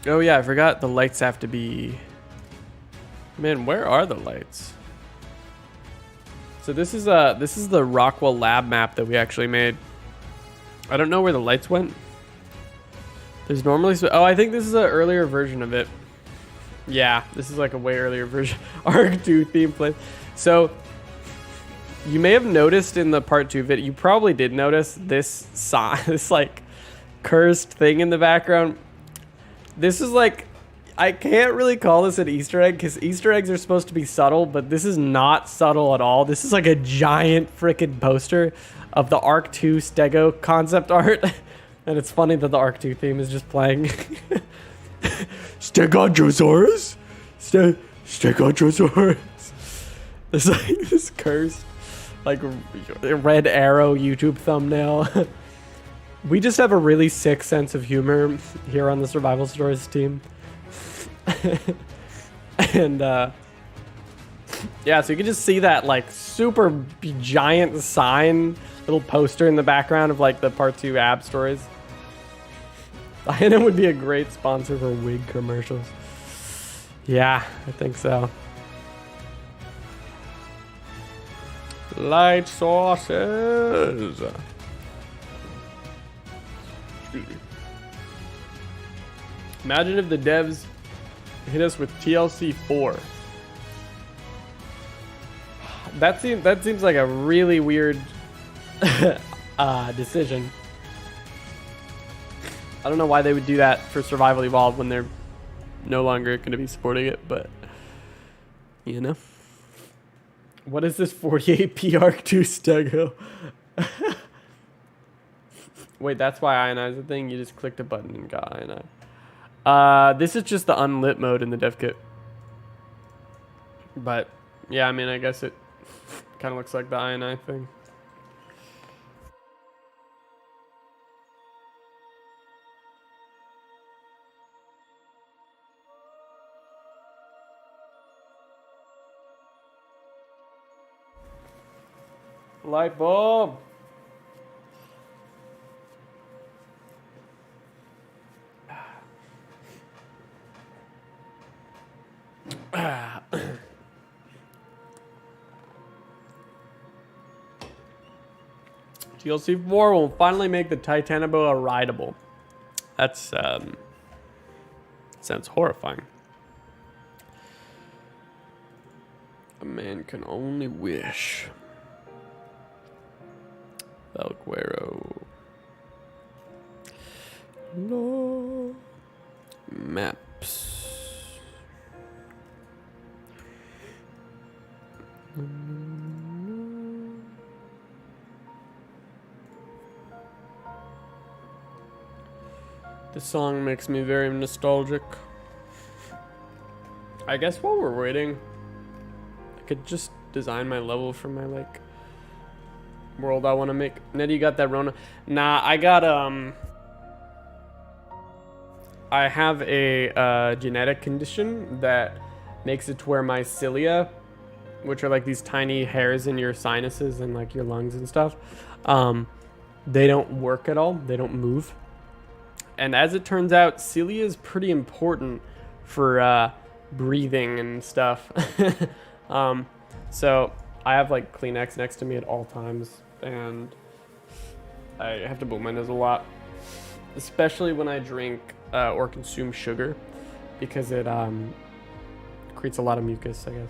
Oh yeah, I forgot the lights have to be... Man, where are the lights? So this is the Rockwell lab map that we actually made. I don't know where the lights went. There's normally... Oh, I think this is an earlier version of it. Yeah, this is like a way earlier version. ARK 2 theme play. So, you may have noticed in the part 2 video, you probably did notice this sign, this like cursed thing in the background. This is like, I can't really call this an Easter egg because Easter eggs are supposed to be subtle, but this is not subtle at all. This is like a giant freaking poster of the ARK 2 Stego concept art. And it's funny that the ARK 2 theme is just playing. Stegosaurus? Stegosaurus. There's like this cursed, like red arrow YouTube thumbnail. We just have a really sick sense of humor here on the Survival Stories team. And yeah, so you can just see that like super giant sign, little poster in the background of like the part 2 ab stories. Diana would be a great sponsor for wig commercials. Yeah, I think so. Light sources. Excuse me. Imagine if the devs hit us with TLC 4. That seems like a really weird decision. I don't know why they would do that for Survival Evolved when they're no longer going to be supporting it, but you know. What is this 48p ARK 2 Stego? Wait, that's why ionize the thing? You just clicked a button and got ionized. This is just the unlit mode in the dev kit. But yeah, I mean, I guess it kind of looks like the ionize thing. Light bulb. TLC 4 will finally make the Titanoboa rideable. That's sounds horrifying. A man can only wish. Valguero. No. Maps. This song makes me very nostalgic. I guess while we're waiting, I could just design my level for my like world I want to make. Nettie, you got that Rona? Nah, I got I have a genetic condition that makes it to where my cilia, which are like these tiny hairs in your sinuses and like your lungs and stuff, they don't work at all. They don't move. And as it turns out, cilia is pretty important for breathing and stuff. So I have like Kleenex next to me at all times, and I have to blow my nose a lot, especially when I drink or consume sugar, because it creates a lot of mucus, I guess.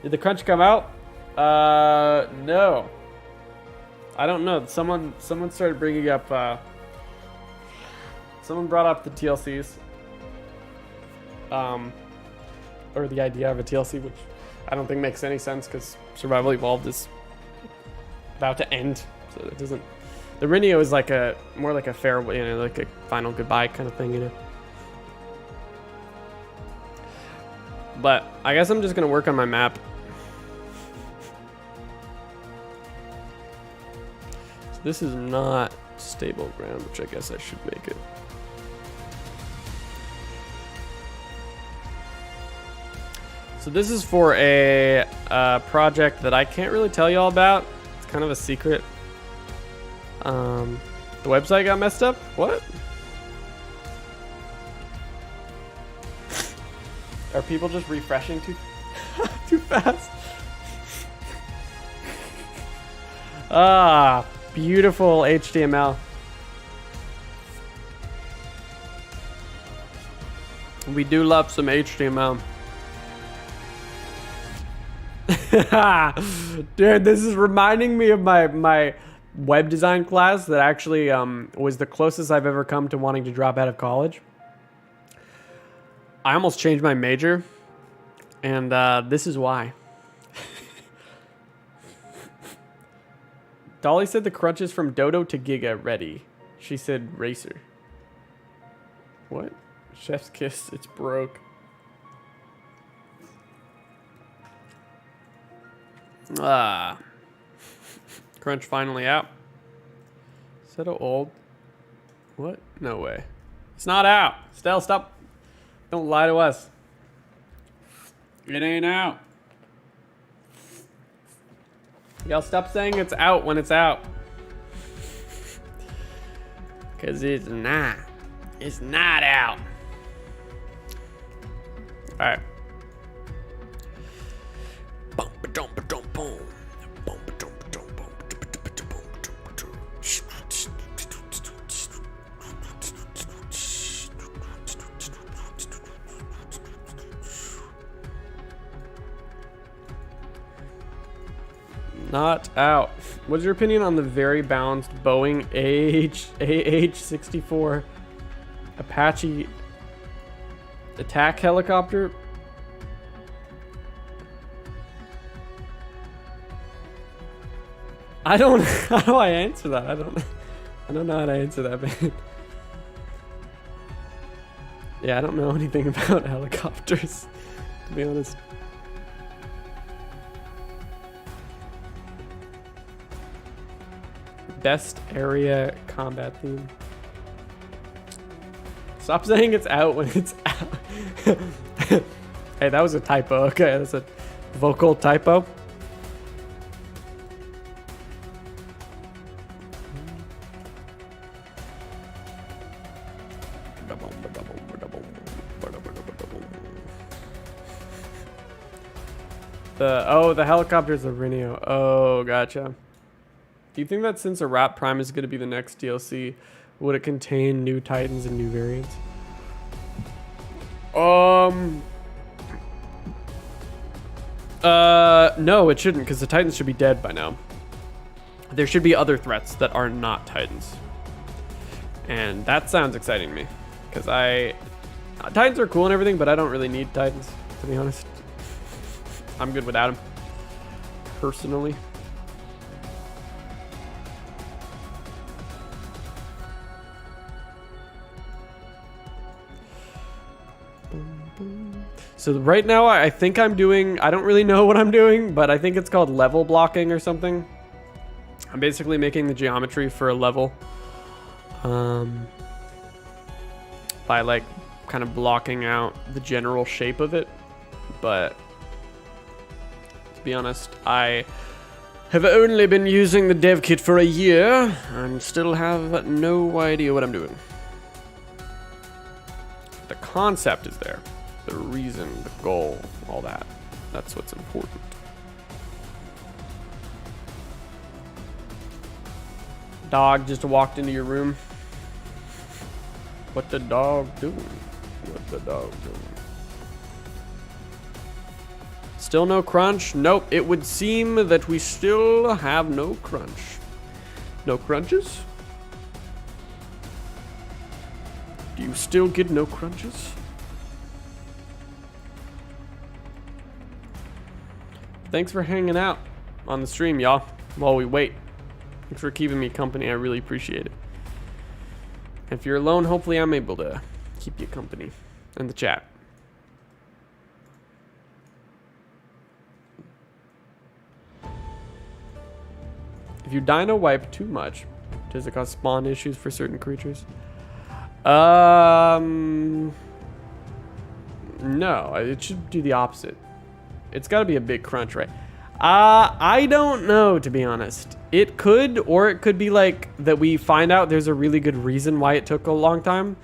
Did the crunch come out? No. I don't know. Someone started bringing up. Someone brought up the TLCs. Or the idea of a TLC, which I don't think makes any sense because Survival Evolved is about to end, so it doesn't. The Rinio is like a more like a farewell, you know, like a final goodbye kind of thing, you know. But I guess I'm just gonna work on my map. So this is not stable ground, which I guess I should make it. So this is for a project that I can't really tell you all about. It's kind of a secret. The website got messed up? What? Are people just refreshing too too fast? Ah, beautiful HTML. We do love some HTML. Dude, this is reminding me of my web design class that actually was the closest I've ever come to wanting to drop out of college. I almost changed my major, and this is why. Dolly said the crunches from Dodo to Giga ready. She said racer. What? Chef's kiss, it's broke. Ah. Crunch finally out. Settle old. What? No way. It's not out. Stell, stop. Don't lie to us. It ain't out. Y'all stop saying it's out when it's out. Cause it's not. It's not out. Alright. Not out. What's your opinion on the very balanced Boeing AH-64 Apache attack helicopter? I don't. How do I answer that? I don't know how to answer that, man. Yeah, I don't know anything about helicopters, to be honest. Best area combat theme. Stop saying it's out when it's out. Hey, that was a typo. Okay, that's a vocal typo. The helicopter's a Rhino. Oh, gotcha. Do you think that since a Rat Prime is going to be the next DLC, would it contain new Titans and new variants? No, it shouldn't, because the Titans should be dead by now. There should be other threats that are not Titans. And that sounds exciting to me, because Titans are cool and everything, but I don't really need Titans, to be honest. I'm good without them, personally. So right now I think I'm doing, I don't really know what I'm doing, but I think it's called level blocking or something. I'm basically making the geometry for a level by like kind of blocking out the general shape of it. But to be honest, I have only been using the dev kit for a year and still have no idea what I'm doing. The concept is there. The reason, the goal, all that. That's what's important. Dog just walked into your room. What the dog doing? What the dog doing? Still no crunch? Nope. It would seem that we still have no crunch. No crunches? Do you still get no crunches? Thanks for hanging out on the stream, y'all, while we wait. Thanks for keeping me company. I really appreciate it. If you're alone, hopefully I'm able to keep you company in the chat. If you dino wipe too much, does it cause spawn issues for certain creatures? No, it should do the opposite. It's got to be a big crunch, right? I don't know, to be honest. It could, or it could be like that we find out there's a really good reason why it took a long time.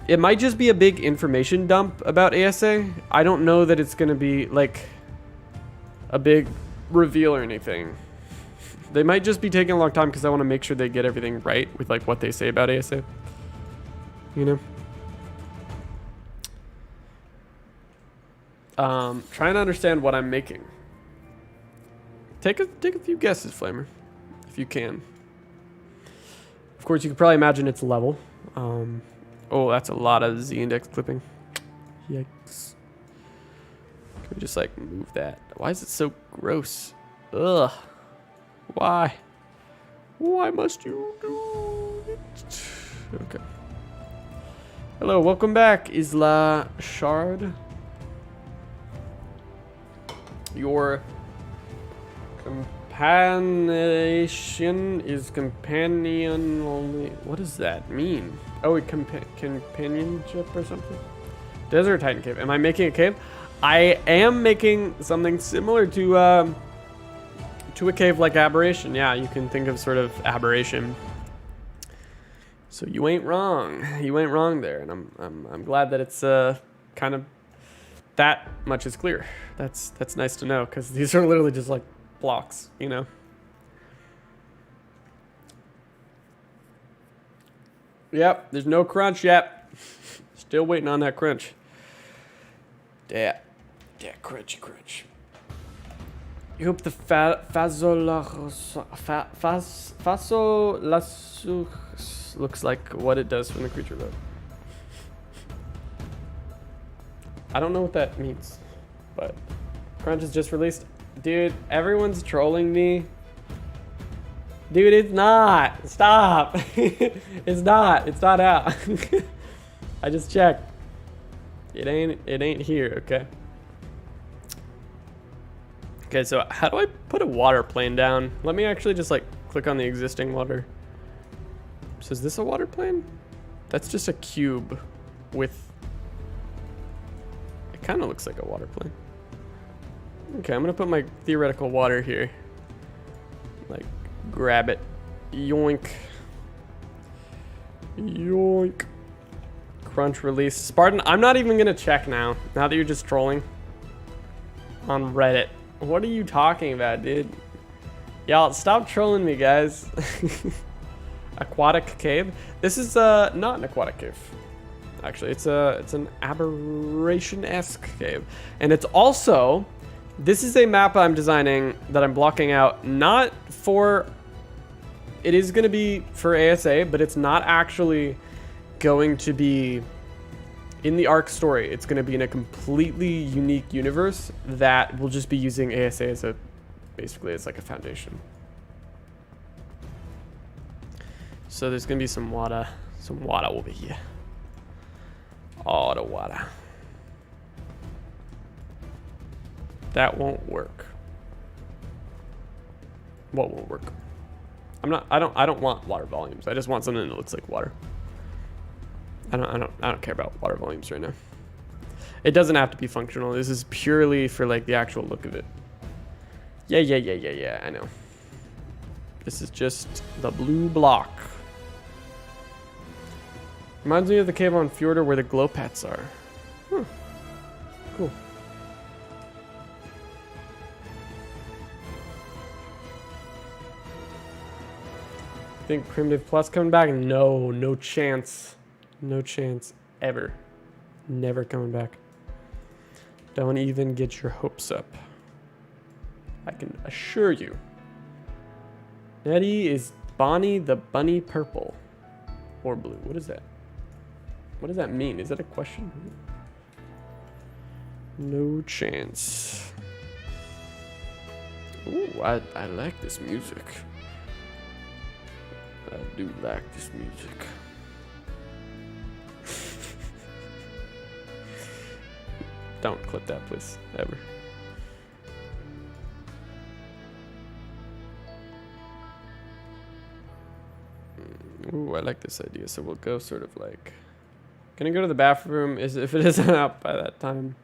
It might just be a big information dump about ASA. I don't know that it's going to be like a big reveal or anything. They might just be taking a long time because I want to make sure they get everything right with like what they say about ASA. You know? Trying to understand what I'm making. Take a few guesses, Flamer, if you can. Of course, you could probably imagine it's level. Oh, that's a lot of Z-index clipping. Yikes. Can we just like move that? Why is it so gross? Ugh. Why? Why must you do it? Okay. Hello, welcome back, Isla Shard. Your companionation is companion only. What does that mean? Oh, companionship or something? Desert Titan cave. Am I making a cave? I am making something similar to a cave like Aberration. Yeah, you can think of sort of Aberration. So you ain't wrong. You ain't wrong there, and I'm glad that it's kind of that much is clear. That's nice to know, because these are literally just like blocks, you know. Yep, there's no crunch yet. Still waiting on that crunch. That crunchy crunch. You hope the Fasolasuch looks like what it does from the creature mode. I don't know what that means, but crunch is just released. Dude, everyone's trolling me. Dude, it's not. Stop. It's not. It's not out. I just checked. It ain't here, okay? Okay, so how do I put a water plane down? Let me actually just like click on the existing water. So is this a water plane? That's just a cube with... It kind of looks like a water plane. Okay, I'm gonna put my theoretical water here. Like, grab it. Yoink. Yoink. Crunch release. Spartan, I'm not even gonna check now. Now that you're just trolling on Reddit. What are you talking about, dude? Y'all, stop trolling me, guys. Aquatic cave. This is not an aquatic cave. Actually, it's an aberration-esque cave. And it's also... This is a map I'm designing that I'm blocking out, not for... It is going to be for ASA, but it's not actually going to be in the ARK story. It's going to be in a completely unique universe that will just be using ASA as a... Basically, it's like a foundation. So there's going to be some water over here. All the water. That won't work. What won't work? I don't want water volumes. I just want something that looks like water. I don't care about water volumes right now. It doesn't have to be functional. This is purely for like the actual look of it. Yeah, I know. This is just the blue block. Reminds me of the cave on Fjordur where the glow pets are. Huh. Cool. Think Primitive Plus coming back? No chance. No chance. Ever. Never coming back. Don't even get your hopes up. I can assure you. Nettie is Bonnie the Bunny purple. Or blue. What is that? What does that mean? Is that a question? No chance. Ooh, I like this music. I do like this music. Don't clip that, please. Ever. Ooh, I like this idea. So we'll go sort of like... Can I go to the bathroom? If it isn't out by that time?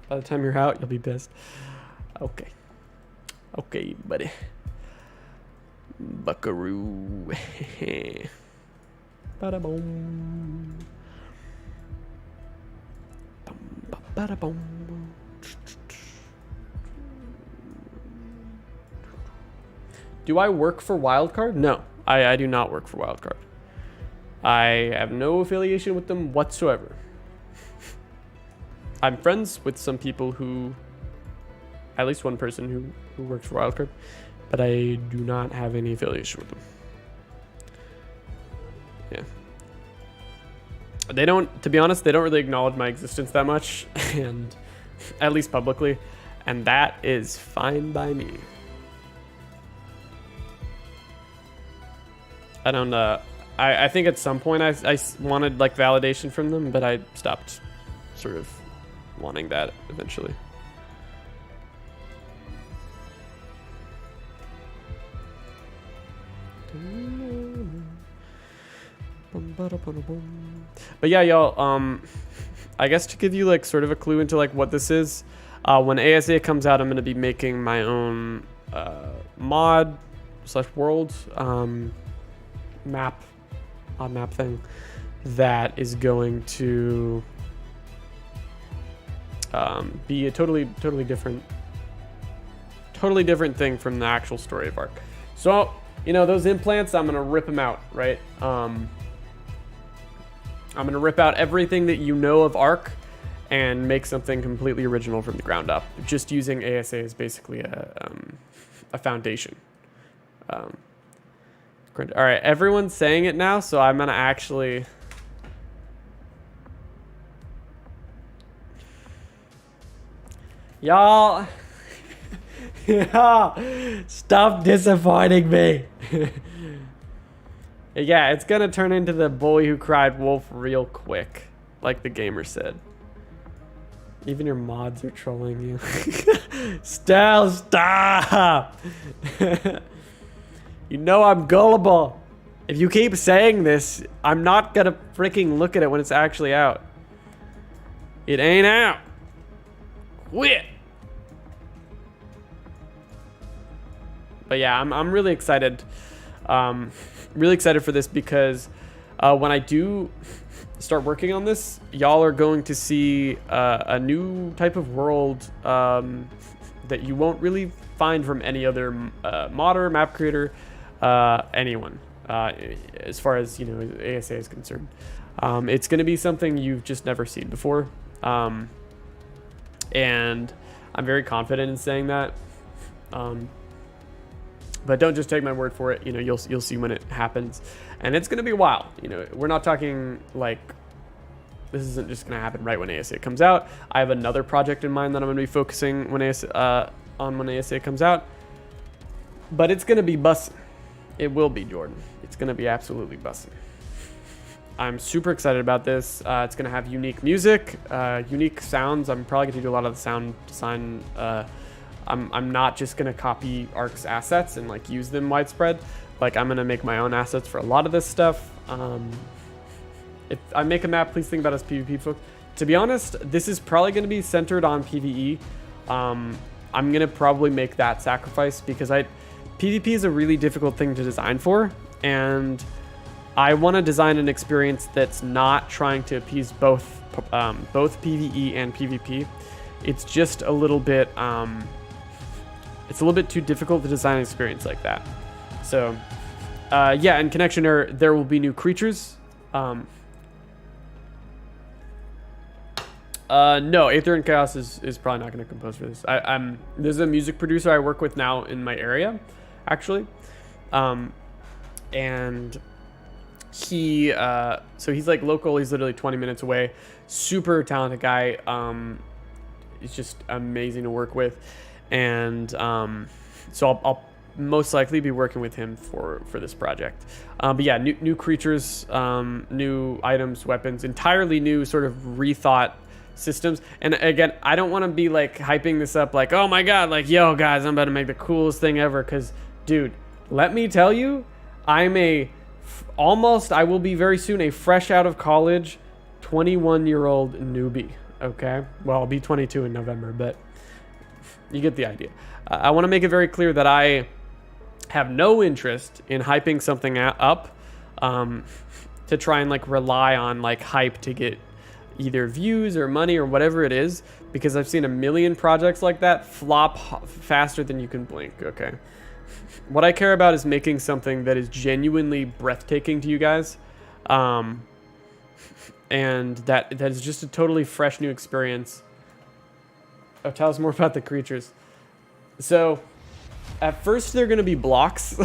By the time you're out, you'll be pissed. Okay. Okay, buddy. Buckaroo. Bada-boom. Bada-boom. Do I work for Wildcard? No, I do not work for Wildcard. I have no affiliation with them whatsoever. I'm friends with some people who, at least one person who works for Wildcard, but I do not have any affiliation with them. Yeah. They don't, to be honest, they don't really acknowledge my existence that much, and at least publicly, and that is fine by me. I don't, I think at some point I wanted like validation from them, but I stopped sort of wanting that eventually. But yeah, y'all, I guess to give you like sort of a clue into like what this is, when ASA comes out, I'm going to be making my own mod / world map thing that is going to be a totally different thing from the actual story of ARK. So, you know, those implants, I'm gonna rip them out, right? I'm gonna rip out everything that you know of ARK and make something completely original from the ground up, just using ASA as basically a foundation. All right, everyone's saying it now, so I'm gonna actually. Y'all, stop disappointing me. Yeah, it's gonna turn into the boy who cried wolf real quick, like the gamer said. Even your mods are trolling you. Stell, stop! You know I'm gullible. If you keep saying this, I'm not gonna freaking look at it when it's actually out. It ain't out. Quit. But yeah, I'm really excited. Really excited for this because when I do start working on this, y'all are going to see a new type of world that you won't really find from any other modder, map creator, anyone, as far as, you know, ASA is concerned. It's going to be something you've just never seen before. And I'm very confident in saying that. But don't just take my word for it. You know, you'll see when it happens, and it's going to be a while. You know, we're not talking like this isn't just going to happen right when ASA comes out. I have another project in mind that I'm going to be focusing when ASA comes out. But it's going to be bussin'. It will be, Jordan. It's going to be absolutely bussin'. I'm super excited about this. It's going to have unique music, unique sounds. I'm probably going to do a lot of the sound design. I'm not just going to copy ARK's assets and like use them widespread. Like, I'm going to make my own assets for a lot of this stuff. If I make a map, please think about us PvP folks. To be honest, this is probably going to be centered on PvE. I'm going to probably make that sacrifice because PvP is a really difficult thing to design for, and I want to design an experience that's not trying to appease both PvE and PvP. It's just a little bit it's a little bit too difficult to design an experience like that. So yeah, in Connection Error, there will be new creatures. No, Aether and Chaos is probably not going to compose for this. There's a music producer I work with now in my area, actually. And he, so he's like local, he's literally 20 minutes away. Super talented guy. He's just amazing to work with. And so I'll most likely be working with him for this project. But yeah, new creatures, new items, weapons, entirely new sort of rethought systems. And again, I don't want to be like hyping this up like, oh my god, like, yo guys, I'm about to make the coolest thing ever. Because dude, let me tell you, I'm I will be very soon a fresh out of college 21-year-old newbie. Okay, well, I'll be 22 in November, but you get the idea. I want to make it very clear that I have no interest in hyping something up to try and like rely on like hype to get either views or money or whatever it is, because I've seen a million projects like that flop faster than you can blink. Okay, what I care about is making something that is genuinely breathtaking to you guys, and that is just a totally fresh new experience. Oh, tell us more about the creatures. So at first they're going to be blocks.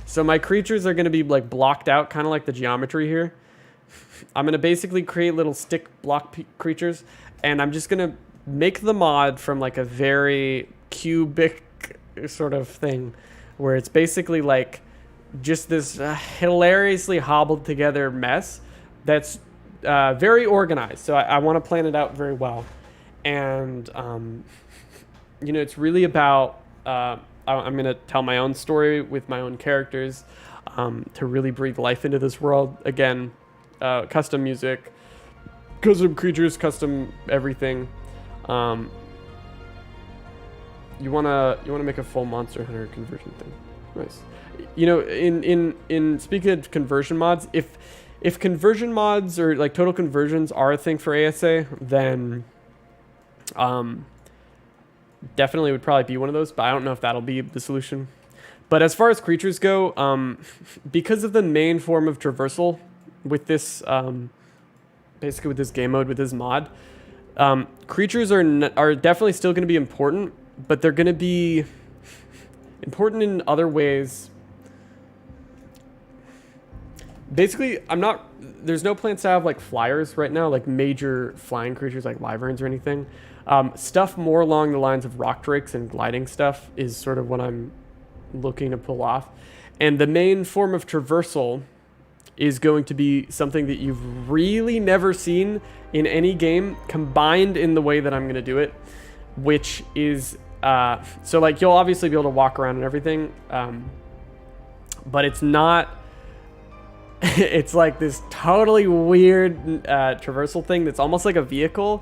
So my creatures are going to be like blocked out, kind of like the geometry here. I'm going to basically create little stick block creatures, and I'm just going to make the mod from like a very cubic sort of thing, where it's basically like just this hilariously hobbled together mess that's very organized. So I want to plan it out very well. And, you know, it's really about, I'm going to tell my own story with my own characters to really breathe life into this world. Again, custom music, custom creatures, custom everything. You wanna make a full Monster Hunter conversion thing. Nice. You know, in speaking of conversion mods, if conversion mods or like total conversions are a thing for ASA, then definitely would probably be one of those, but I don't know if that'll be the solution. But as far as creatures go, because of the main form of traversal with this, basically with this game mode, with this mod, creatures are definitely still going to be important, but they're going to be important in other ways. Basically, there's no plans to have like flyers right now, like major flying creatures like wyverns or anything. Stuff more along the lines of rock drakes and gliding stuff is sort of what I'm looking to pull off. And the main form of traversal is going to be something that you've really never seen in any game combined in the way that I'm going to do it, which is, so like you'll obviously be able to walk around and everything, but it's not, it's like this totally weird traversal thing that's almost like a vehicle,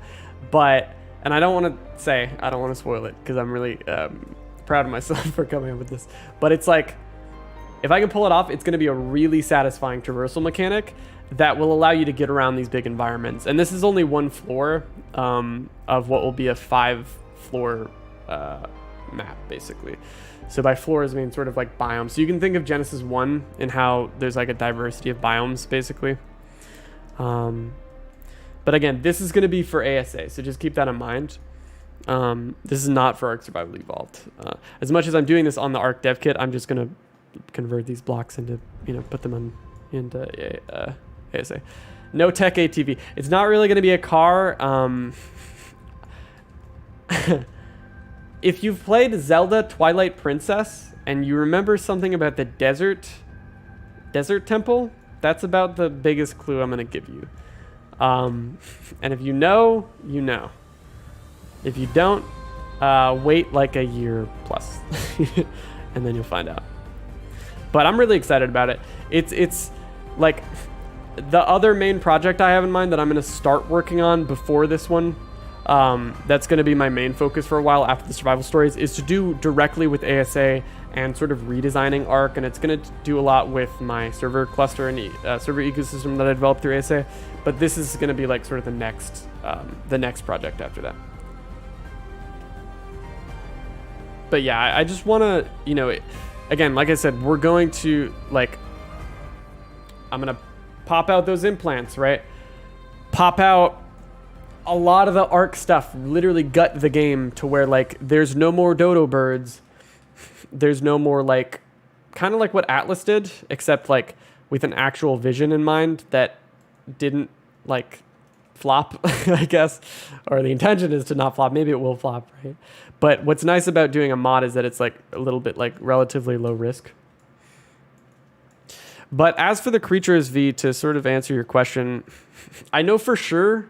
but, and I don't want to spoil it because I'm really proud of myself for coming up with this, but it's like, if I can pull it off, it's going to be a really satisfying traversal mechanic that will allow you to get around these big environments. And this is only one floor of what will be a 5-floor map, basically. So by floors, I mean sort of like biomes. So you can think of Genesis 1 and how there's like a diversity of biomes, basically. But again, this is going to be for ASA, so just keep that in mind. This is not for ARK Survival Evolved. As much as I'm doing this on the ARK dev kit, I'm just going to convert these blocks into, you know, put them into ASA. No tech ATV. It's not really going to be a car. If you've played Zelda Twilight Princess and you remember something about the desert temple, that's about the biggest clue I'm going to give you. And if you know, you know. If you don't, wait like a year plus and then you'll find out. But I'm really excited about it. It's like the other main project I have in mind that I'm going to start working on before this one. That's going to be my main focus for a while after the survival stories, is to do directly with ASA and sort of redesigning ARK. And it's going to do a lot with my server cluster and server ecosystem that I developed through ASA. But this is going to be like sort of the next project after that. But yeah, I just want to, you know, again, like I said, we're going to, like, I'm going to pop out those implants, right? Pop out a lot of the ARK stuff, literally gut the game to where, like, there's no more dodo birds. There's no more, like, kind of like what Atlas did, except, like, with an actual vision in mind that didn't, like, flop, I guess. Or the intention is to not flop. Maybe it will flop, right? But what's nice about doing a mod is that it's like a little bit like relatively low risk. But as for the creatures, V, to sort of answer your question, I know for sure,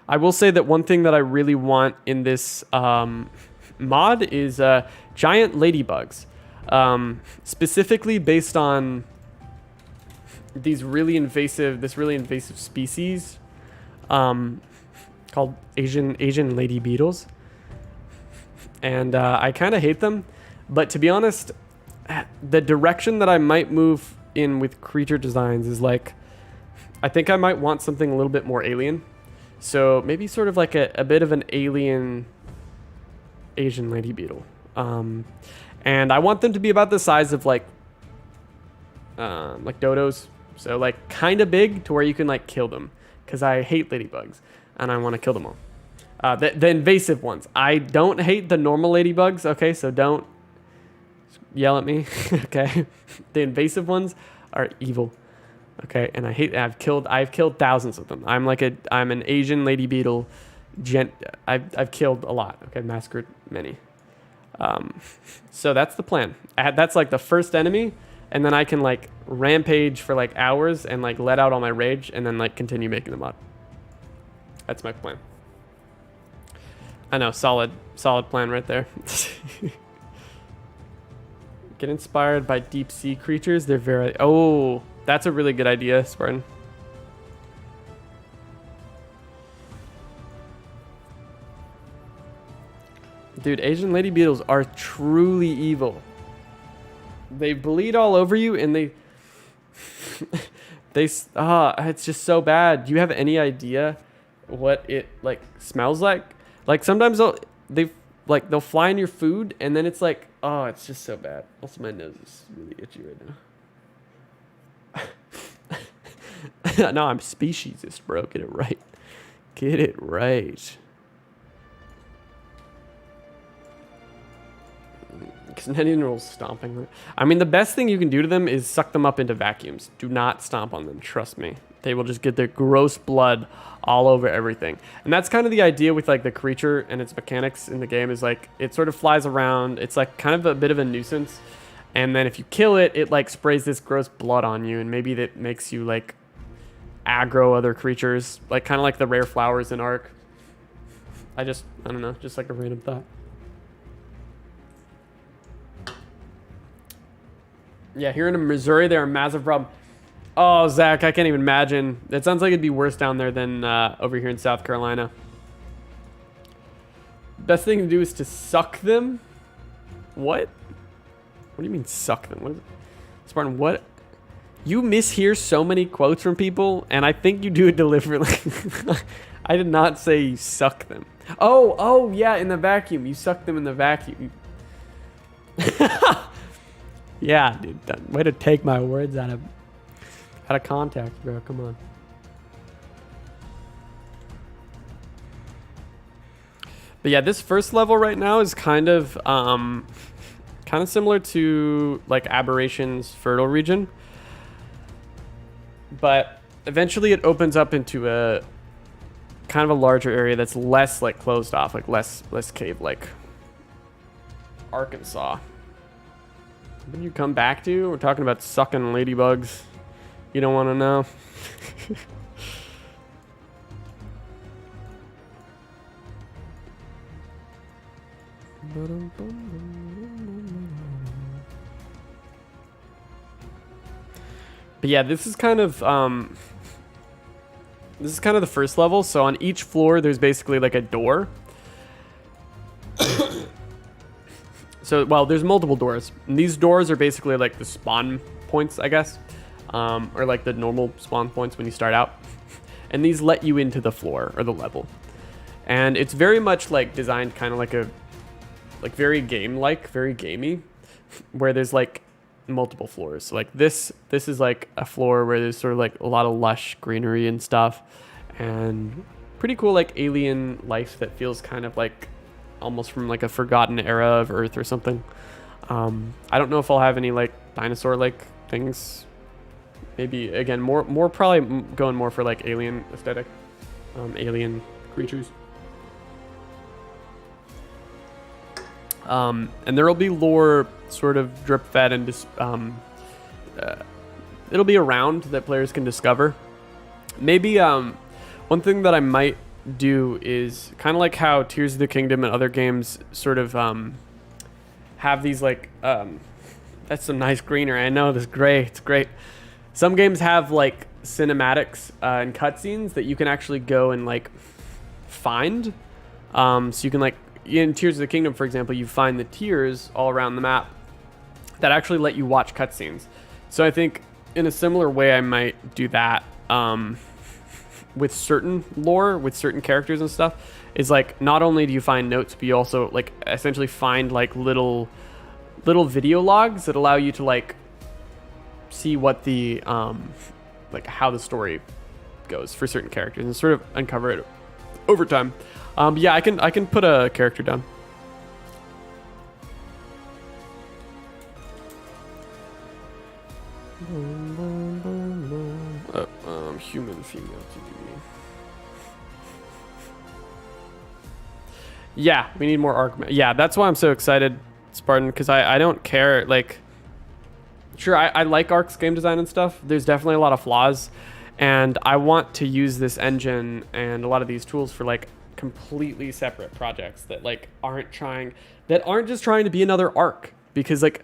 I will say that one thing that I really want in this mod is giant ladybugs. Specifically based on this really invasive species called called Asian lady beetles, and I kind of hate them. But to be honest, the direction that I might move in with creature designs is like, I think I might want something a little bit more alien. So maybe sort of like a bit of an alien Asian lady beetle. And I want them to be about the size of like dodos. So like kind of big to where you can like kill them. Because I hate ladybugs and I want to kill them all. The invasive ones. I don't hate the normal ladybugs. Okay, so don't yell at me. Okay, the invasive ones are evil. Okay, and I've killed thousands of them. I'm an Asian lady beetle. I've killed a lot. Okay, massacred many. So that's the plan. That's like the first enemy, and then I can like rampage for like hours and like let out all my rage, and then like continue making them up. That's my plan. I know, solid plan right there. Get inspired by deep sea creatures. They're very... Oh, that's a really good idea, Spartan. Dude, Asian lady beetles are truly evil. They bleed all over you, and it's just so bad. Do you have any idea what it like smells like? Like sometimes they'll fly in your food, and then it's like, oh, it's just so bad. Also, my nose is really itchy right now. No, I'm speciesist, bro. Get it right. Get it right. Continual stomping. I mean, the best thing you can do to them is suck them up into vacuums. Do not stomp on them. Trust me. They will just get their gross blood all over everything. And that's kind of the idea with like the creature and its mechanics in the game is like it sort of flies around. It's like kind of a bit of a nuisance. And then if you kill it, it like sprays this gross blood on you. And maybe that makes you like aggro other creatures. Like kind of like the rare flowers in ARK. I don't know. Just like a random thought. Yeah, here in Missouri, they're a massive problem. Oh, Zach, I can't even imagine. It sounds like it'd be worse down there than over here in South Carolina. Best thing to do is to suck them. What? What do you mean suck them? What is it? Spartan, what? You mishear so many quotes from people, and I think you do it deliberately. I did not say you suck them. Oh, yeah, in the vacuum. You suck them in the vacuum. Yeah, dude. Way to take my words out of context, bro. Come on. But yeah, this first level right now is kind of similar to like Aberration's Fertile Region. But eventually it opens up into a kind of a larger area that's less like closed off, like less cave like Arkansas. What did you come back to? We're talking about sucking ladybugs. You don't want to know. But yeah, this is kind of the first level. So on each floor, there's basically like a door. So, well, there's multiple doors. And these doors are basically like the spawn points, I guess. Or like the normal spawn points when you start out. And these let you into the floor or the level. And it's very much like designed kind of like very game-like, very gamey. Where there's like multiple floors. So like this is like a floor where there's sort of like a lot of lush greenery and stuff. And pretty cool like alien life that feels kind of like almost from like a forgotten era of Earth or something. I don't know if I'll have any like dinosaur like things. Maybe again more probably going more for like alien aesthetic, alien creatures. And there will be lore sort of drip fed and just it'll be around that players can discover. Maybe one thing that I might do is kind of like how Tears of the Kingdom and other games sort of have these like that's some nice greenery. I know this gray, it's great. Some games have like cinematics and cutscenes that you can actually go and like find. So you can, like, in Tears of the Kingdom, for example, you find the tiers all around the map that actually let you watch cutscenes. So I think in a similar way, I might do that with certain lore, with certain characters and stuff. Is like, not only do you find notes, but you also like essentially find like little video logs that allow you to like see what the like how the story goes for certain characters and sort of uncover it over time. Yeah, I can put a character down. Human female TV. Yeah, we need more ARK. Yeah, that's why I'm so excited, Spartan, because I don't care. Like, sure, I like ARK's game design and stuff. There's definitely a lot of flaws, and I want to use this engine and a lot of these tools for like completely separate projects that like aren't just trying to be another ARK. Because like,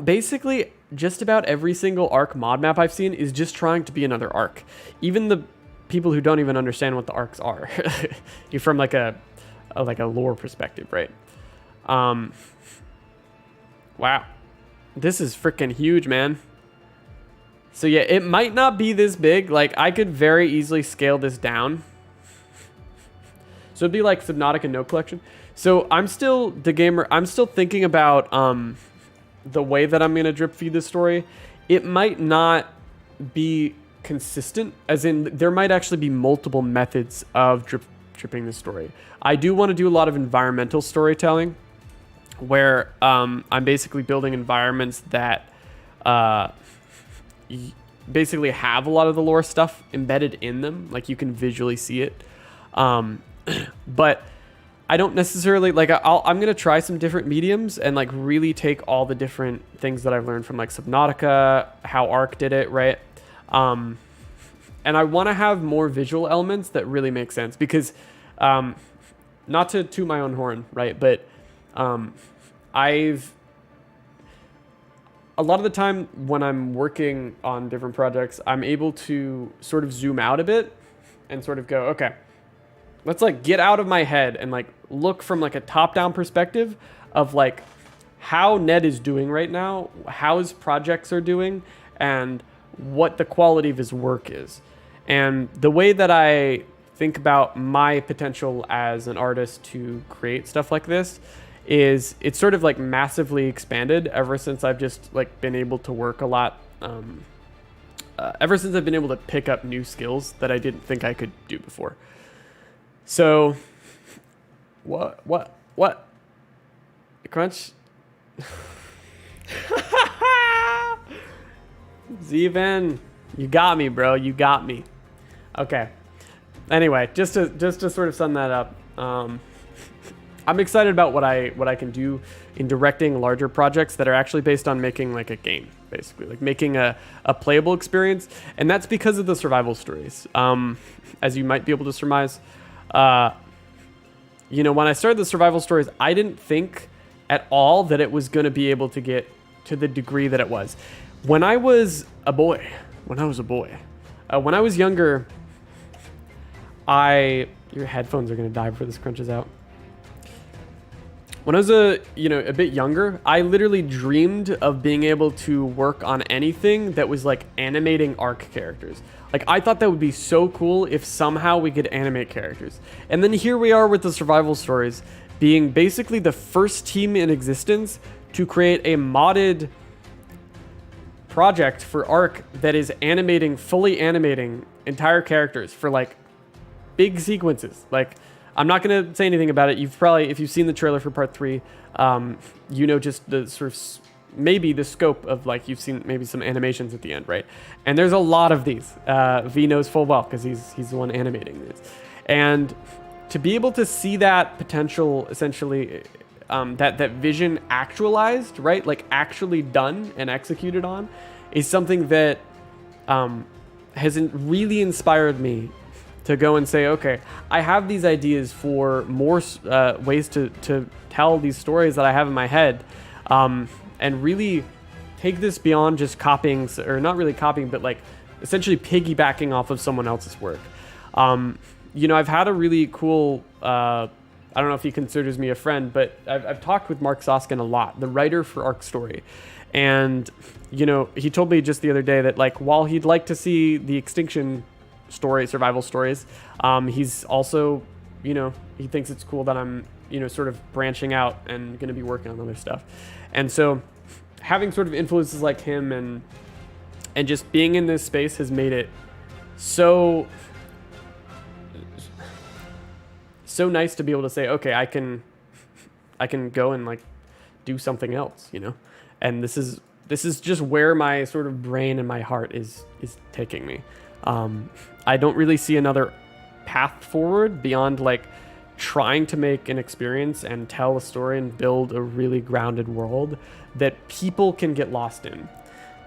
basically just about every single ARK mod map I've seen is just trying to be another ARK. Even the people who don't even understand what the ARKs are, you're from like a lore perspective, right? Wow, this is freaking huge, man. So yeah, it might not be this big. Like, I could very easily scale this down. So it'd be like Subnautica Note Collection. So I'm still thinking about the way that I'm gonna drip feed this story. It might not be consistent, as in there might actually be multiple methods of dripping this story. I do want to do a lot of environmental storytelling, where I'm basically building environments that basically have a lot of the lore stuff embedded in them, like you can visually see it. But I don't necessarily like. I'm gonna try some different mediums and like really take all the different things that I've learned from like Subnautica, how ARK did it, right? And I want to have more visual elements that really make sense, because not to toot my own horn, right? But a lot of the time when I'm working on different projects, I'm able to sort of zoom out a bit and sort of go, okay, let's like get out of my head and like look from like a top-down perspective of like how Ned is doing right now, how his projects are doing, and what the quality of his work is. And the way that I think about my potential as an artist to create stuff like this is it's sort of like massively expanded ever since I've just like been able to work a lot. Ever since I've been able to pick up new skills that I didn't think I could do before. So, what? Crunch? Zeven, you got me, bro. You got me. Okay. Anyway, just to sort of sum that up, I'm excited about what I can do in directing larger projects that are actually based on making like a game, basically, like making a playable experience, and that's because of the survival stories. As you might be able to surmise, you know, when I started the survival stories, I didn't think at all that it was going to be able to get to the degree that it was. When I was younger, your headphones are going to die before this crunches out. When I was a bit younger, I literally dreamed of being able to work on anything that was like animating ARK characters. Like, I thought that would be so cool if somehow we could animate characters. And then here we are with the survival stories, being basically the first team in existence to create a modded project for ARK that is fully animating entire characters for like big sequences. Like, I'm not going to say anything about it. If you've seen the trailer for part 3, you know, just the sort of maybe the scope of like, you've seen maybe some animations at the end, right? And there's a lot of these. V knows full well because he's the one animating this. And to be able to see that potential, essentially, that vision actualized, right? Like actually done and executed on, is something that has really inspired me to go and say, okay, I have these ideas for more ways to tell these stories that I have in my head, and really take this beyond just copying, or not really copying, but like essentially piggybacking off of someone else's work. you know, I've had a really cool, I don't know if he considers me a friend, but I've talked with Mark Soskin a lot, the writer for ARK Story. And, you know, he told me just the other day that, like, while he'd like to see the extinction story, survival stories, he's also, you know, he thinks it's cool that I'm, you know, sort of branching out and going to be working on other stuff. And so having sort of influences like him and just being in this space has made it so nice to be able to say, okay, I can go and like do something else, you know? And this is just where my sort of brain and my heart is taking me. I don't really see another path forward beyond like trying to make an experience and tell a story and build a really grounded world that people can get lost in.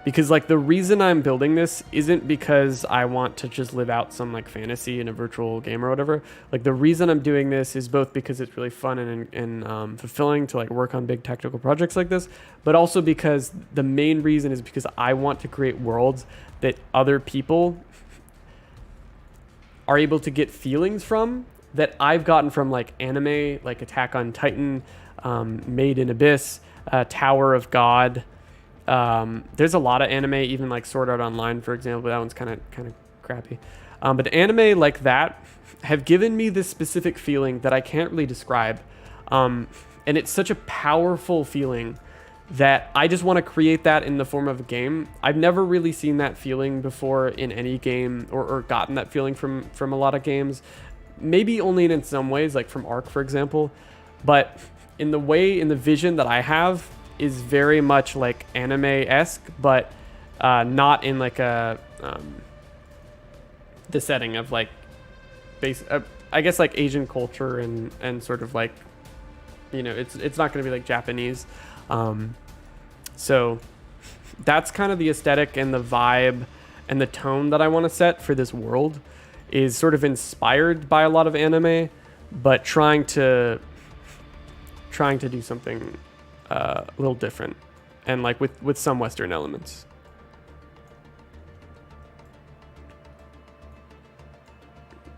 Because like the reason I'm building this isn't because I want to just live out some like fantasy in a virtual game or whatever. Like the reason I'm doing this is both because it's really fun and fulfilling to like work on big technical projects like this, but also because the main reason is because I want to create worlds that other people are able to get feelings from that I've gotten from like anime, like Attack on Titan, Made in Abyss, Tower of God. There's a lot of anime, even like Sword Art Online, for example. That one's kind of crappy. But anime like that have given me this specific feeling that I can't really describe. And it's such a powerful feeling that I just want to create that in the form of a game. I've never really seen that feeling before in any game or gotten that feeling from a lot of games. Maybe only in some ways, like from ARK, for example. But in the vision that I have, is very much like anime-esque, but not in like a the setting of like I guess like Asian culture and sort of like, you know, it's not going to be like Japanese. So that's kind of the aesthetic and the vibe and the tone that I want to set for this world, is sort of inspired by a lot of anime, but trying to do something a little different and like with some Western elements.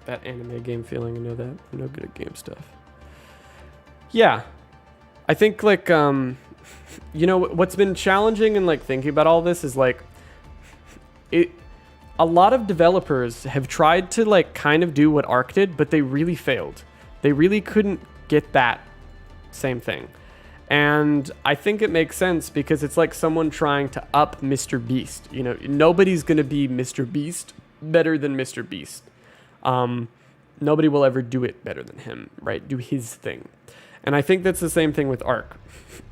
That anime game feeling, I know that. I'm no good at game stuff. Yeah. I think like, you know, what's been challenging and like thinking about all this is like, a lot of developers have tried to like kind of do what ARK did, but they really failed. They really couldn't get that same thing. And I think it makes sense because it's like someone trying to up Mr. Beast. You know, nobody's going to be Mr. Beast better than Mr. Beast. Nobody will ever do it better than him, right? Do his thing. And I think that's the same thing with ARK.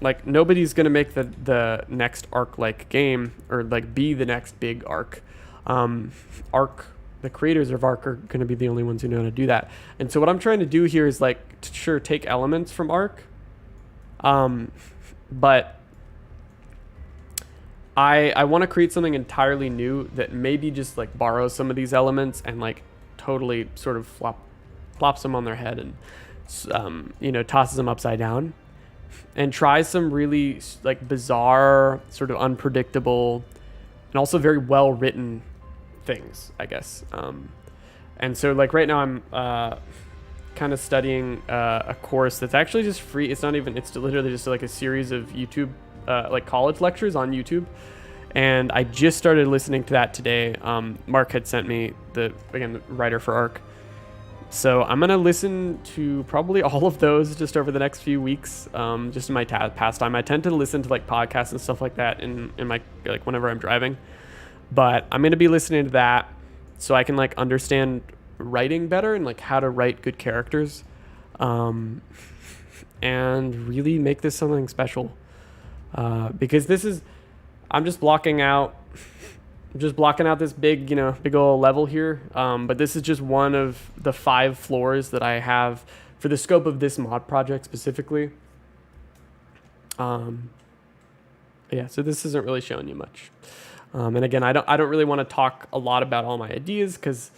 Like, nobody's going to make the next ARK-like game or like be the next big ARK. ARK, the creators of ARK are going to be the only ones who know how to do that. And so what I'm trying to do here is like, to take elements from ARK, but I want to create something entirely new that maybe just like borrows some of these elements and like totally sort of flops them on their head and, you know, tosses them upside down and tries some really like bizarre, sort of unpredictable and also very well written things, I guess. And so like right now I'm, kind of studying a course that's actually just free. It's literally just like a series of YouTube like college lectures on YouTube, and I just started listening to that today. Mark had sent me the writer for ARK, so I'm gonna listen to probably all of those just over the next few weeks, just in my pastime. I tend to listen to like podcasts and stuff like that in my like whenever I'm driving, but I'm gonna be listening to that so I can like understand writing better and like how to write good characters, and really make this something special, because I'm just blocking out this big old level here, but this is just one of the 5 floors that I have for the scope of this mod project specifically. Yeah, so this isn't really showing you much, and again, I don't really want to talk a lot about all my ideas because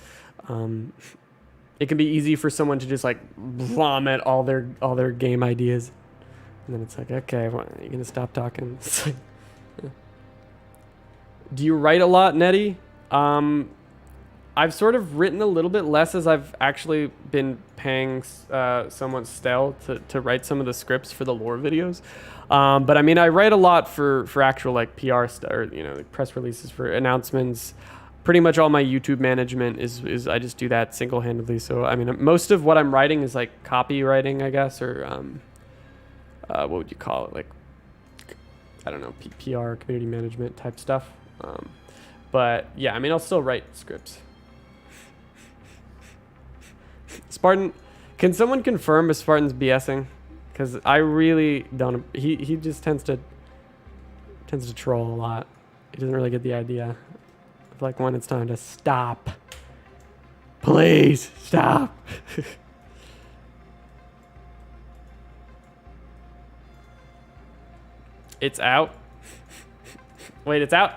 it can be easy for someone to just like vomit all their game ideas, and then it's like, okay, are you gonna stop talking? It's like, yeah. Do you write a lot, Nettie? I I've sort of written a little bit less as I've actually been paying someone Stel to write some of the scripts for the lore videos. But I mean, I write a lot for actual like PR stuff, or like press releases for announcements. Pretty much all my YouTube management is I just do that single-handedly. So I mean, most of what I'm writing is like copywriting, I guess, or what would you call it? Like, I don't know, PR, community management type stuff. But yeah, I mean, I'll still write scripts. Spartan, can someone confirm if Spartan's BSing? Because I really don't. He just tends to troll a lot. He doesn't really get the idea. Like when it's time to stop. Please stop. It's out. Wait, it's out.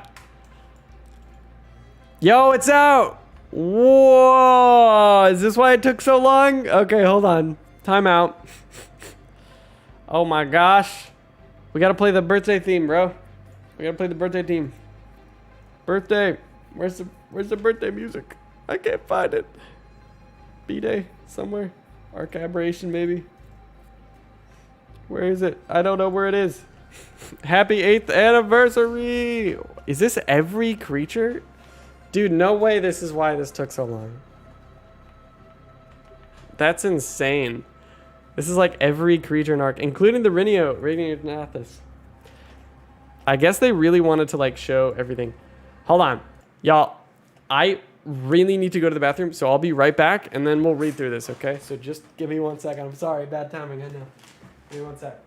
Yo, it's out. Whoa, is this why it took so long? Okay, hold on. Time out. Oh my gosh. We gotta play the birthday theme, bro. We gotta play the birthday theme. Birthday. Where's the birthday music? I can't find it. B-Day somewhere. ARK Aberration maybe. Where is it? I don't know where it is. Happy 8th anniversary. Is this every creature? Dude, no way this is why this took so long. That's insane. This is like every creature in ARK, including the Radiant Nathis. I guess they really wanted to like show everything. Hold on. Y'all, I really need to go to the bathroom, so I'll be right back, and then we'll read through this, okay? So just give me 1 second. I'm sorry, bad timing, I know. Give me 1 sec.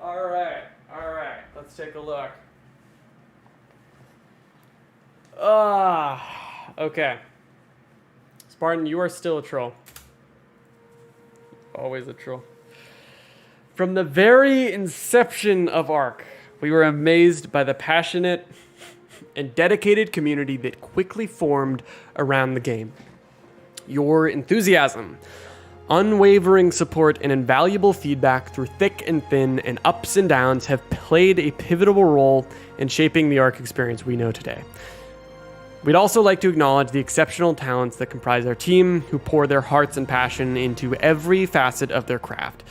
All right, let's take a look. Okay. Spartan, you are still a troll. Always a troll. From the very inception of ARK, we were amazed by the passionate and dedicated community that quickly formed around the game. Your enthusiasm, unwavering support, and invaluable feedback through thick and thin and ups and downs have played a pivotal role in shaping the ARK experience we know today. We'd also like to acknowledge the exceptional talents that comprise our team, who pour their hearts and passion into every facet of their craft.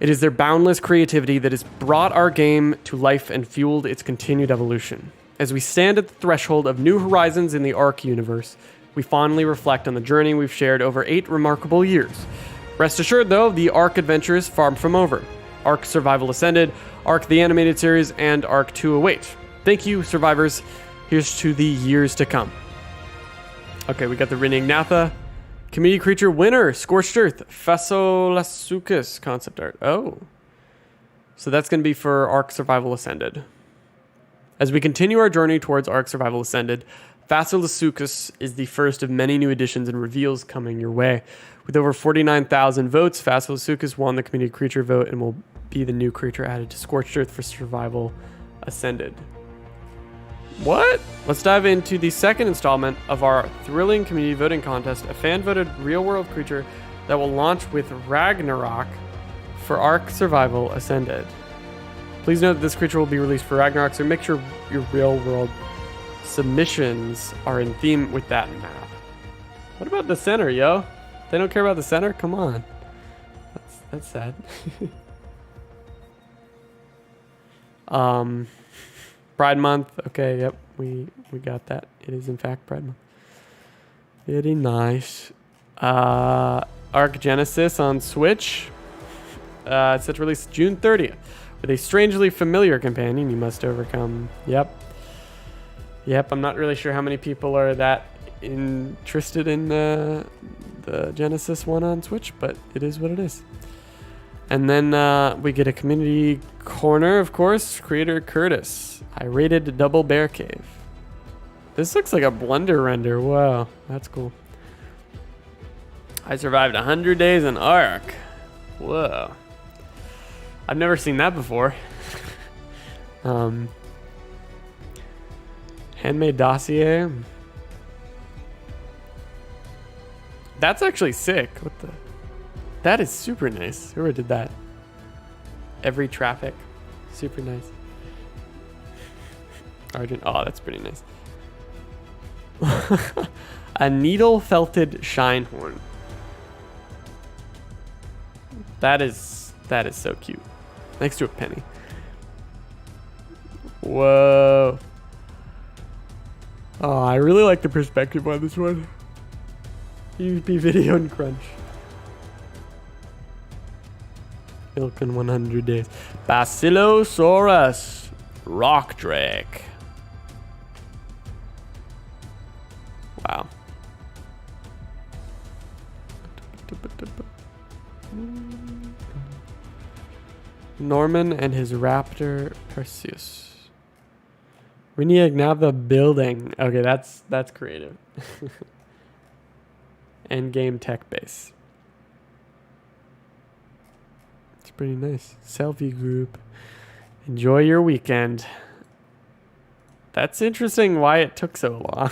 It is their boundless creativity that has brought our game to life and fueled its continued evolution. As we stand at the threshold of new horizons in the ARK universe, we fondly reflect on the journey we've shared over 8 remarkable years. Rest assured, though, the ARK adventure is far from over. ARK Survival Ascended, ARK the Animated Series, and ARK 2 await. Thank you, survivors. Here's to the years to come. Okay, we got the Renignathia. Community Creature winner, Scorched Earth, Fasolasuchus concept art. Oh. So that's going to be for ARK Survival Ascended. As we continue our journey towards ARK Survival Ascended, Fasolasuchus is the first of many new additions and reveals coming your way. With over 49,000 votes, Fasolasuchus won the Community Creature vote and will be the new creature added to Scorched Earth for Survival Ascended. What? Let's dive into the second installment of our thrilling community voting contest, a fan-voted real-world creature that will launch with Ragnarok for ARK Survival Ascended. Please note that this creature will be released for Ragnarok, so make sure your real-world submissions are in theme with that map. What about the center, yo? They don't care about the center? Come on. That's sad. Pride Month. Okay, yep. We got that. It is in fact Pride Month. Very nice. ARK Genesis on Switch. It's set to release June 30th. With a strangely familiar companion you must overcome. Yep, I'm not really sure how many people are that interested in the Genesis one on Switch, but it is what it is. And then we get a community corner, of course. Creator Curtis. I rated Double Bear Cave. This looks like a Blender render. Wow, that's cool. I survived 100 days in ARK. Whoa. I've never seen that before. Handmade dossier. That's actually sick. What the? That is super nice. Whoever did that. Every traffic. Super nice. Argent. Oh, that's pretty nice. A needle felted shine horn. That is so cute. Next to a penny. Whoa. Oh, I really like the perspective on this one. UP video and crunch. Milk in 100 days. Basilosaurus. Rock Drake. Wow. Norman and his raptor Perseus. We need to nav the building. Okay, that's creative. End game tech base. It's pretty nice. Selfie group. Enjoy your weekend. That's interesting why it took so long.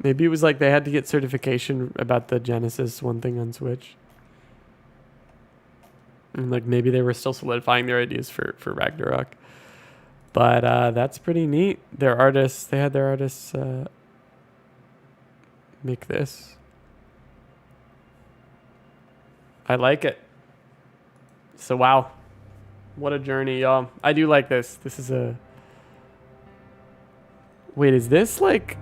Maybe it was like they had to get certification about the Genesis one thing on Switch. And like maybe they were still solidifying their ideas for Ragnarok. But that's pretty neat. They had their artists make this. I like it. So wow. What a journey, y'all. I do like this. This is a... Wait, is this like...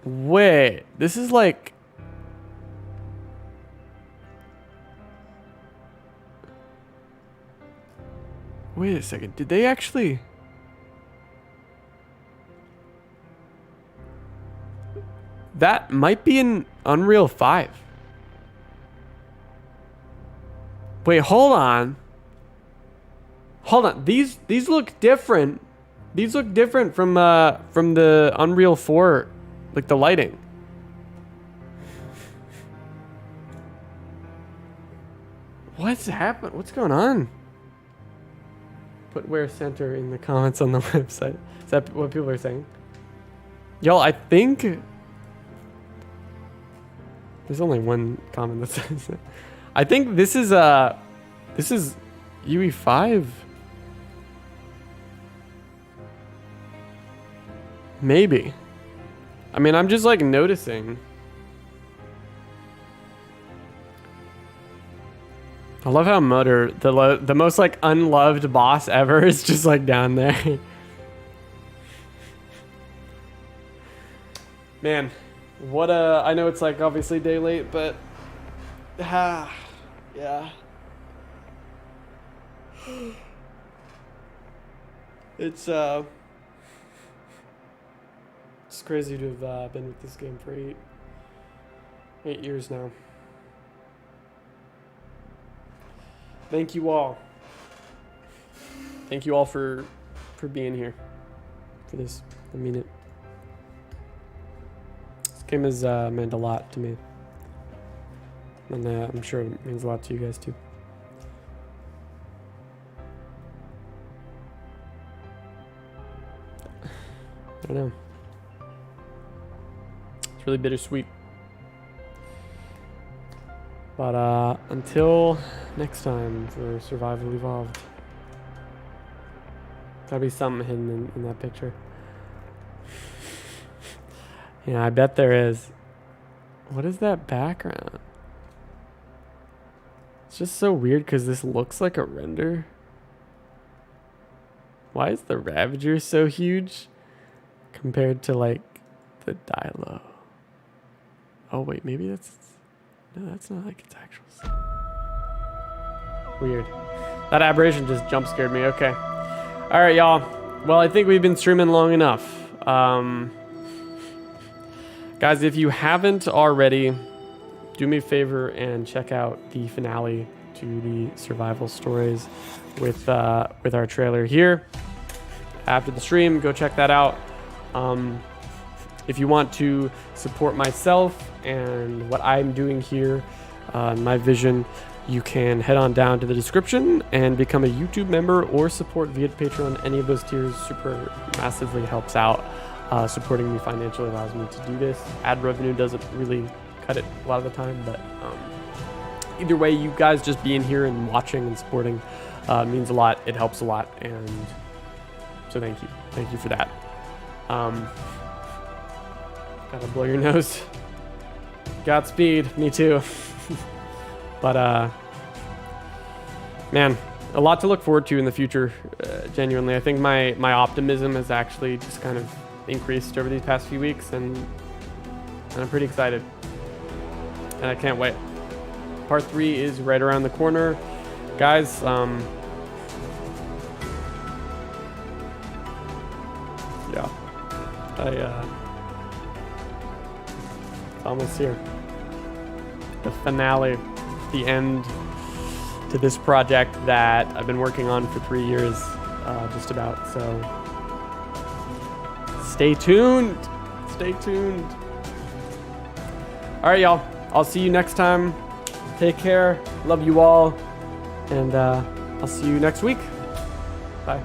Wait, this is like... Wait a second. Did they actually... That might be in Unreal 5. Wait, hold on. Hold on. These look different. These look different from the Unreal 4, like the lighting. What's happened? What's going on? Put where center in the comments on the website. Is that what people are saying? Y'all, I think there's only one comment that says it. I think this is UE5. Maybe. I mean, I'm just like noticing. I love how Motor, the most like unloved boss ever, is just like down there. Man, what I know it's like obviously day late, but yeah. It's crazy to have been with this game for 8 years now. Thank you all. Thank you all for being here for this. I mean it. This game has meant a lot to me. And I'm sure it means a lot to you guys too. I don't know. It's really bittersweet. But until next time for Survival Evolved. Gotta be something hidden in that picture. Yeah, I bet there is. What is that background? It's just so weird because this looks like a render. Why is the Ravager so huge compared to like the Dilo? Oh wait, maybe that's... No, that's not like its actual size. Weird. That aberration just jump scared me. Okay. All right, y'all. Well, I think we've been streaming long enough. Guys, if you haven't already, do me a favor and check out the finale to the survival stories with our trailer here. After the stream, go check that out. If you want to support myself and what I'm doing here, my vision, you can head on down to the description and become a YouTube member or support via Patreon. Any of those tiers super massively helps out. Supporting me financially allows me to do this. Ad revenue doesn't really cut it a lot of the time, but either way, you guys just being here and watching and supporting means a lot. It helps a lot, and so thank you for that. Gotta blow your nose. Godspeed, me too. But man, a lot to look forward to in the future. Genuinely, I think my optimism has actually just kind of increased over these past few weeks, and I'm pretty excited, and I can't wait. Part 3 is right around the corner, guys. Yeah, it's almost here. The finale, the end to this project that I've been working on for 3 years, just about. So stay tuned. Stay tuned. All right, y'all. I'll see you next time. Take care. Love you all. And I'll see you next week. Bye.